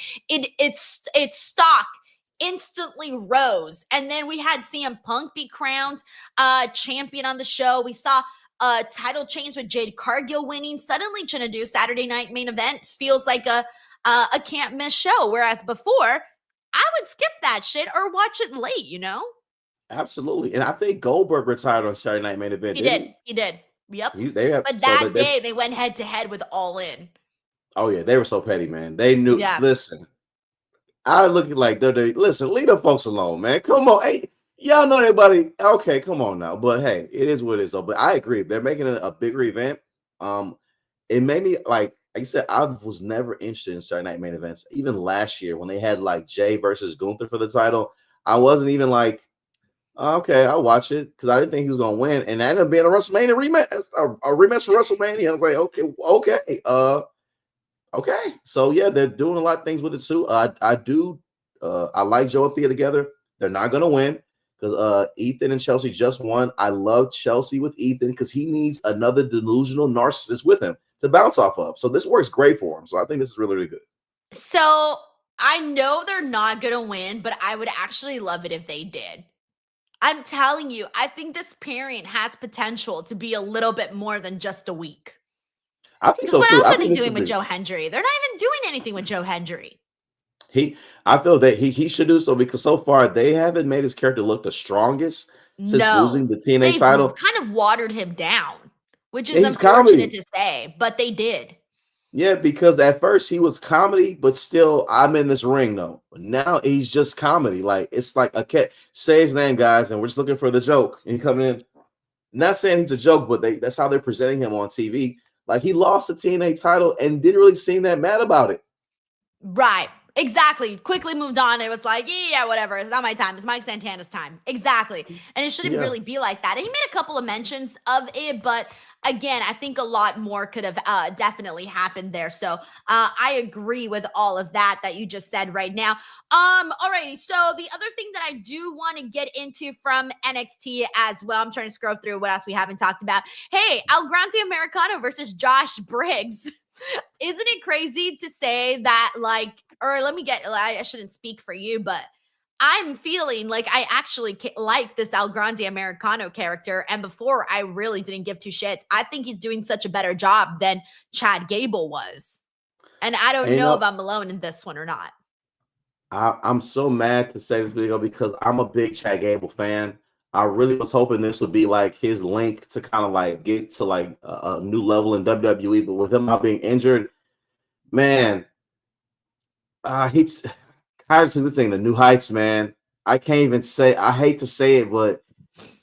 its stock instantly rose. And then we had CM Punk be crowned champion on the show. We saw a title change with Jade Cargill winning. Suddenly Chinedu Saturday night main event feels like a can't miss show. Whereas before, I would skip that shit or watch it late, you know? Absolutely. And I think Goldberg retired on Saturday night main event. He did. Yep. But that day they went head to head with All In. Oh yeah, they were so petty, man. They knew. Yeah. Listen, I looking like listen, leave the folks alone, man. Come on, hey, y'all know everybody. Okay, come on now. But hey, it is what it is, though. But I agree, they're making it a bigger event. It made me like I said, I was never interested in Saturday night main events. Even last year when they had like Jay versus Gunther for the title, I wasn't even like, okay, I'll watch it because I didn't think he was gonna win, and that ended up being a WrestleMania rematch, a rematch for WrestleMania. I was like, okay. Okay, so yeah, they're doing a lot of things with it too. I like Joe and Thea together. They're not gonna win because Ethan and Chelsea just won. I love Chelsea with Ethan because he needs another delusional narcissist with him to bounce off of. So this works great for him. So I think this is really, really good. So I know they're not gonna win, but I would actually love it if they did. I'm telling you, I think this pairing has potential to be a little bit more than just a week. I think so what too. else I are they think doing with Joe Hendry? They're not even doing anything with Joe Hendry. I feel that he should do so because so far they haven't made his character look the strongest since losing the TNA title. Kind of watered him down, which is He's unfortunate comedy. to say, but they did. Yeah, because at first he was comedy, but still, I'm in this ring though. Now he's just comedy. Like it's like a cat. Say his name, guys, and we're just looking for the joke. And he coming in, not saying he's a joke, but that's how they're presenting him on TV. Like he lost the TNA title and didn't really seem that mad about it. Right. Exactly. Quickly moved on. It was like, yeah, whatever. It's not my time. It's Mike Santana's time. Exactly. And it shouldn't really be like that. And he made a couple of mentions of it, but again, I think a lot more could have definitely happened there. So I agree with all of that you just said right now. Alrighty. So the other thing that I do want to get into from NXT as well, I'm trying to scroll through what else we haven't talked about. Hey, El Grande Americano versus Josh Briggs. Isn't it crazy to say that, like, or let me get, I shouldn't speak for you, but I'm feeling like I actually like this El Grande Americano character. And before, I really didn't give two shits. I think he's doing such a better job than Chad Gable was. And I don't know if I'm alone in this one or not. I'm so mad to say this video because I'm a big Chad Gable fan. I really was hoping this would be like his link to kind of like get to like a new level in WWE, but with him not being injured, man, he's this thing, the new heights, man. I can't even say, I hate to say it, but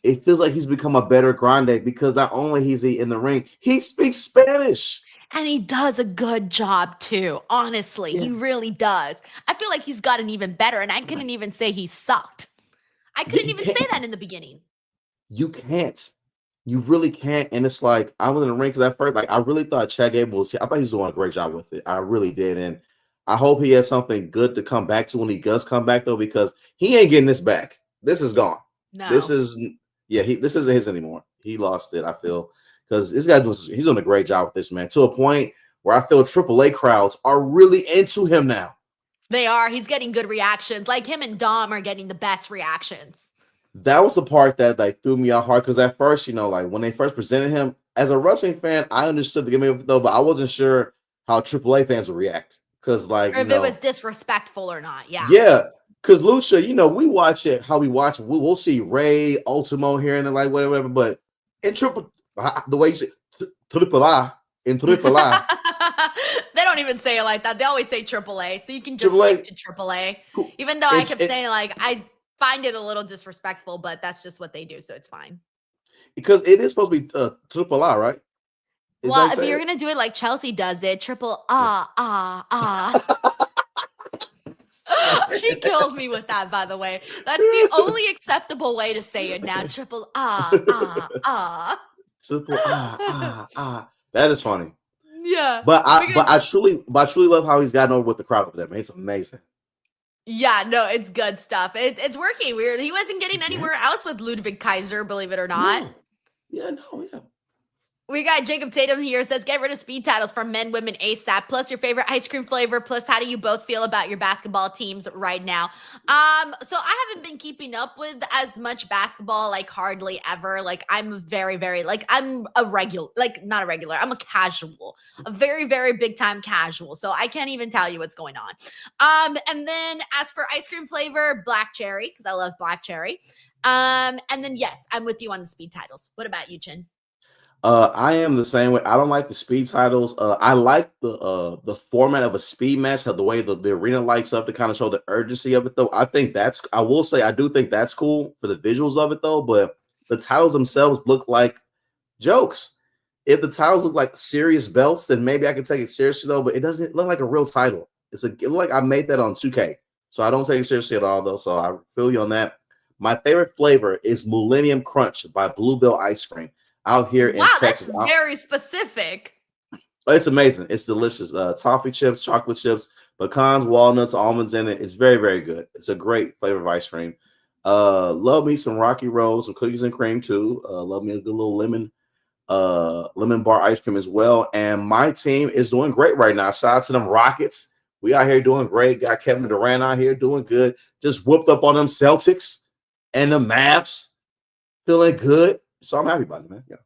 it feels like he's become a better Grande because not only is he in the ring, he speaks Spanish. And he does a good job too. Honestly, he really does. I feel like he's gotten even better, and I couldn't even say he sucked. I couldn't even say that in the beginning. You can't. You really can't. And it's like, I was in the ring because at first, like, I really thought Chad Gable I thought he was doing a great job with it. I really did. And I hope he has something good to come back to when he does come back, though, because he ain't getting this back. This is gone. No. This isn't his anymore. He lost it, I feel. Because this guy he's doing a great job with this, man, to a point where I feel AAA crowds are really into him now. They are. He's getting good reactions. Like him and Dom are getting the best reactions. That was the part that like threw me off hard because at first, you know, like when they first presented him as a wrestling fan, I understood the gimmick though, but I wasn't sure how AAA fans would react because like or if it was disrespectful or not. Yeah. Yeah, because Lucha, we watch it how we watch it. We'll see Ray, Ultimo here and then like whatever. But in the way you say Triple A in Triple A, They don't even say it like that. They always say AAA, so you can just stick to AAA. Cool. Even though I kept saying like I find it a little disrespectful, but that's just what they do, so it's fine. Because it is supposed to be Triple A, right? Well, if you're gonna do it like Chelsea does it, triple She kills me with that, by the way. That's the only acceptable way to say it now. Triple Triple That is funny. Yeah. But I truly love how he's gotten over with the crowd over there, man. It's amazing. Yeah, no, it's good stuff. It's working. Weird. He wasn't getting anywhere else with Ludwig Kaiser, believe it or not. Yeah. We got Jacob Tatum here, says, get rid of speed titles for men, women, ASAP, plus your favorite ice cream flavor, plus how do you both feel about your basketball teams right now? So I haven't been keeping up with as much basketball, like hardly ever. Like I'm very, very, like I'm a regular, like not a regular, I'm a casual, a very, very big time casual. So I can't even tell you what's going on. And then as for ice cream flavor, black cherry, because I love black cherry. And then yes, I'm with you on the speed titles. What about you, Chin? I am the same way. I don't like the speed titles. I like the format of a speed match, how the way the arena lights up to kind of show the urgency of it, though. I do think that's cool for the visuals of it, though. But the titles themselves look like jokes. If the titles look like serious belts, then maybe I can take it seriously, though. But it doesn't look like a real title. It look like I made that on 2K, so I don't take it seriously at all, though. So I feel you on that. My favorite flavor is Millennium Crunch by Bluebell Ice Cream. Out here in Texas. That's very specific. It's amazing. It's delicious. Toffee chips, chocolate chips, pecans, walnuts, almonds in it. It's very, very good. It's a great flavor of ice cream. Love me some Rocky Road, some cookies and cream too. Love me a good little lemon bar ice cream as well. And my team is doing great right now. Shout out to them Rockets. We out here doing great. Got Kevin Durant out here doing good. Just whooped up on them Celtics and the Mavs. Feeling good. So I'm happy about it, man. Yeah.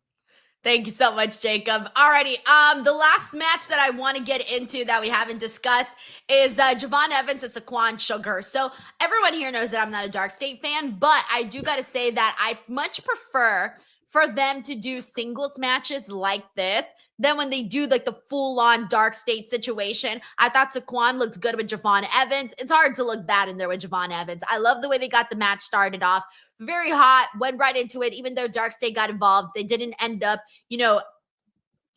Thank you so much, Jacob. Alrighty. The last match that I want to get into that we haven't discussed is Javon Evans and Saquon Sugar. So everyone here knows that I'm not a Dark State fan, but I do got to say that I much prefer for them to do singles matches like this than when they do like the full-on Dark State situation. I thought Saquon looked good with Javon Evans. It's hard to look bad in there with Javon Evans. I love the way they got the match started off. Very hot, went right into it. Even though Dark State got involved, they didn't end up,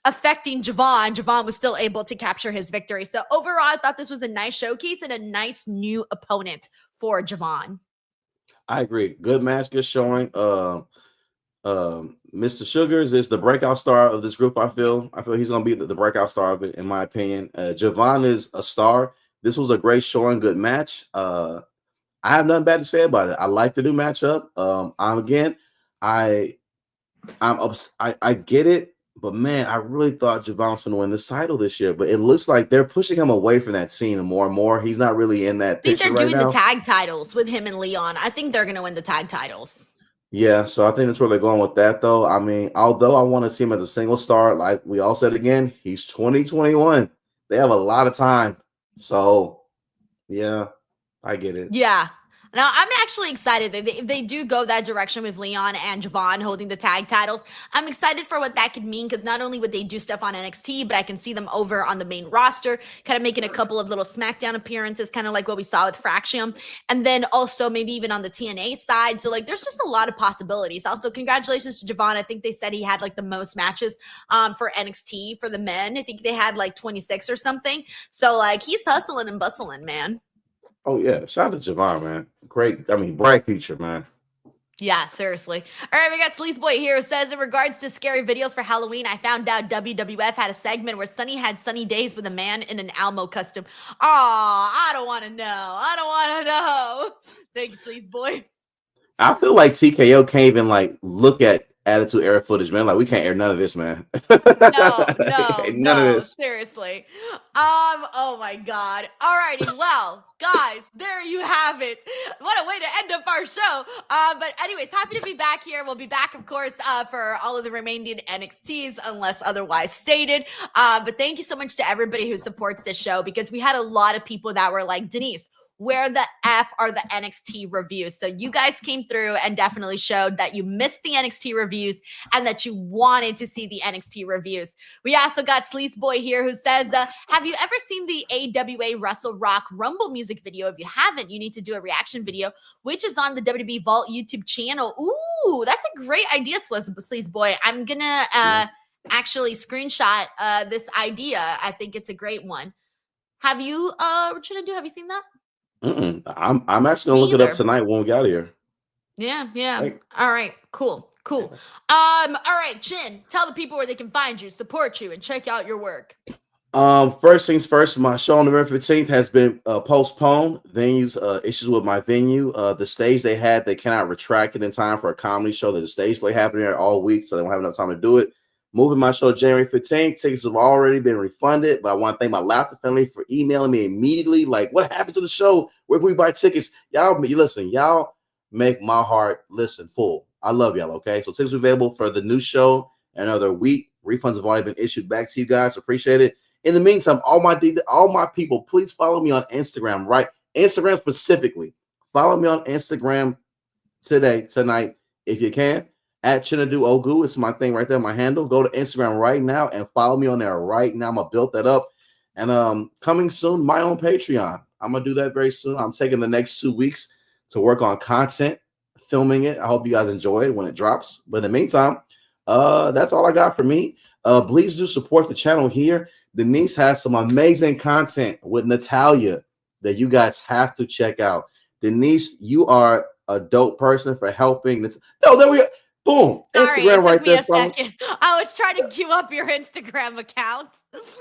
affecting Javon. Javon was still able to capture his victory. So overall, I thought this was a nice showcase and a nice new opponent for Javon. I agree. Good match, good showing. Mr. Sugars is the breakout star of this group. I feel he's going to be the breakout star of it, in my opinion. Javon is a star. This was a great showing, good match. I have nothing bad to say about it. I like the new matchup. I get it, but man, I really thought Javon's going to win this title this year. But it looks like they're pushing him away from that scene more and more. He's not really in that picture right now. I think they're doing the tag titles with him and Leon. I think they're going to win the tag titles. Yeah, so I think that's where they're going with that, though. I mean, although I want to see him as a single star, like we all said again, he's 2021. They have a lot of time. So, yeah. I get it. Yeah. Now, I'm actually excited that if they do go that direction with Leon and Javon holding the tag titles. I'm excited for what that could mean because not only would they do stuff on NXT, but I can see them over on the main roster, kind of making a couple of little SmackDown appearances, kind of like what we saw with Fraxium. And then also maybe even on the TNA side. So, there's just a lot of possibilities. Also, congratulations to Javon. I think they said he had, the most matches for NXT for the men. I think they had, 26 or something. So, he's hustling and bustling, man. Oh, yeah. Shout out to Javon, man. Great. Bright future, man. Yeah, seriously. All right, we got Sleaze Boy here who says, in regards to scary videos for Halloween, I found out WWF had a segment where Sunny had sunny days with a man in an Almo costume. I don't want to know. Thanks, Sleaze Boy. I feel like TKO can't even, look at Attitude Era footage, man. Like, we can't air none of this, man. None of this. Seriously. Oh my God. Alrighty, well, guys, there you have it. What a way to end up our show. But anyways, happy to be back here. We'll be back, of course, for all of the remaining NXTs, unless otherwise stated. But thank you so much to everybody who supports this show, because we had a lot of people that were like, Denise, where the F are the NXT reviews? So you guys came through and definitely showed that you missed the NXT reviews and that you wanted to see the NXT reviews. We also got Sleaze Boy here who says, have you ever seen the AWA Wrestle Rock Rumble music video? If you haven't, you need to do a reaction video, which is on the WWE Vault YouTube channel. Ooh, that's a great idea, Sleaze Boy. I'm going to actually screenshot this idea. I think it's a great one. Have you, Chinedu, have you seen that? I'm actually gonna look it up tonight when we get out of here. Yeah. All right, cool. All right, Chin, tell the people where they can find you, support you, and check out your work. First things first, my show on November 15th has been postponed. Venues, issues with my venue. The stage they had, they cannot retract it in time for a comedy show. There's a stage play happening there all week, so they won't have enough time to do it. Moving my show January 15th. Tickets have already been refunded, but I want to thank my Laughter family for emailing me immediately. Like, what happened to the show? Where can we buy tickets? Y'all make my heart full. I love y'all, okay? So tickets are available for the new show another week. Refunds have already been issued back to you guys. Appreciate it. In the meantime, all my people, please follow me on Instagram, right? Instagram specifically. Follow me on Instagram tonight, if you can. At Chinedu Ogu, it's my thing right there, my handle. Go to Instagram right now and follow me on there right now. I'm gonna build that up. And coming soon, my own Patreon. I'm gonna do that very soon. I'm taking the next 2 weeks to work on content, filming it. I hope you guys enjoy it when it drops. But in the meantime, that's all I got for me. Please do support the channel here. Denise has some amazing content with Natalia that you guys have to check out. Denise, you are a dope person for helping this. No, there we go. Boom. Sorry, Instagram it took right me there. a second. I was trying to queue up your Instagram account.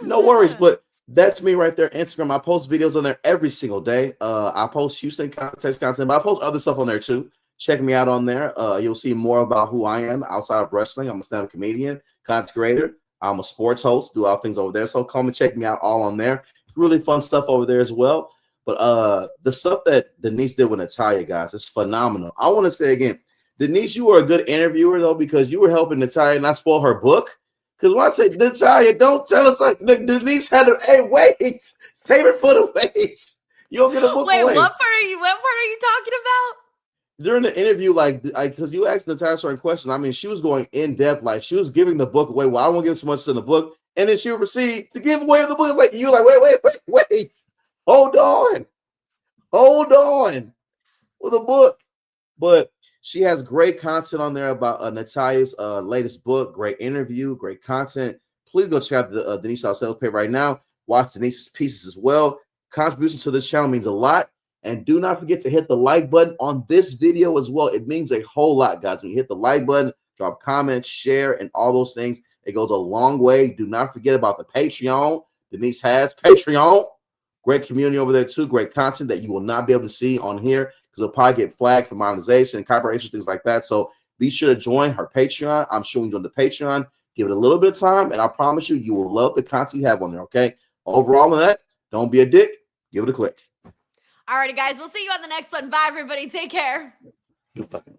No worries, but that's me right there. Instagram. I post videos on there every single day. I post Houston contest content, but I post other stuff on there too. Check me out on there. You'll see more about who I am outside of wrestling. I'm a stand-up comedian, content creator. I'm a sports host, do all things over there. So come and check me out all on there. Really fun stuff over there as well. But the stuff that Denise did with Natalia, guys, is phenomenal. I want to say again, Denise, you were a good interviewer, though, because you were helping Natalia not spoil her book. Because when I say, Natalia, don't tell us, like, Denise had to, hey, wait, save it for the wait. You don't get a book Wait, away. what part are you talking about? During the interview, like, because you asked Natalia certain questions, I mean, she was going in depth, like, she was giving the book away. Well, I don't want to give so much in the book. And then she would proceed to give away the book. Like, you're like, wait. Hold on with a book. But she has great content on there about Natalia's latest book. Great interview, great content. Please go check out the Denise Salcedo page right now. Watch Denise's pieces as well. Contributions to this channel means a lot. And do not forget to hit the like button on this video as well. It means a whole lot, guys. When you hit the like button, drop comments, share, and all those things, it goes a long way. Do not forget about the Patreon. Denise has Patreon. Great community over there too. Great content that you will not be able to see on here because it'll probably get flagged for monetization, copyright issues, things like that. So be sure to join her Patreon. I'm sure you join the Patreon. Give it a little bit of time, and I promise you, you will love the content you have on there, okay? Overall on that, don't be a dick. Give it a click. All righty, guys. We'll see you on the next one. Bye, everybody. Take care. You fucking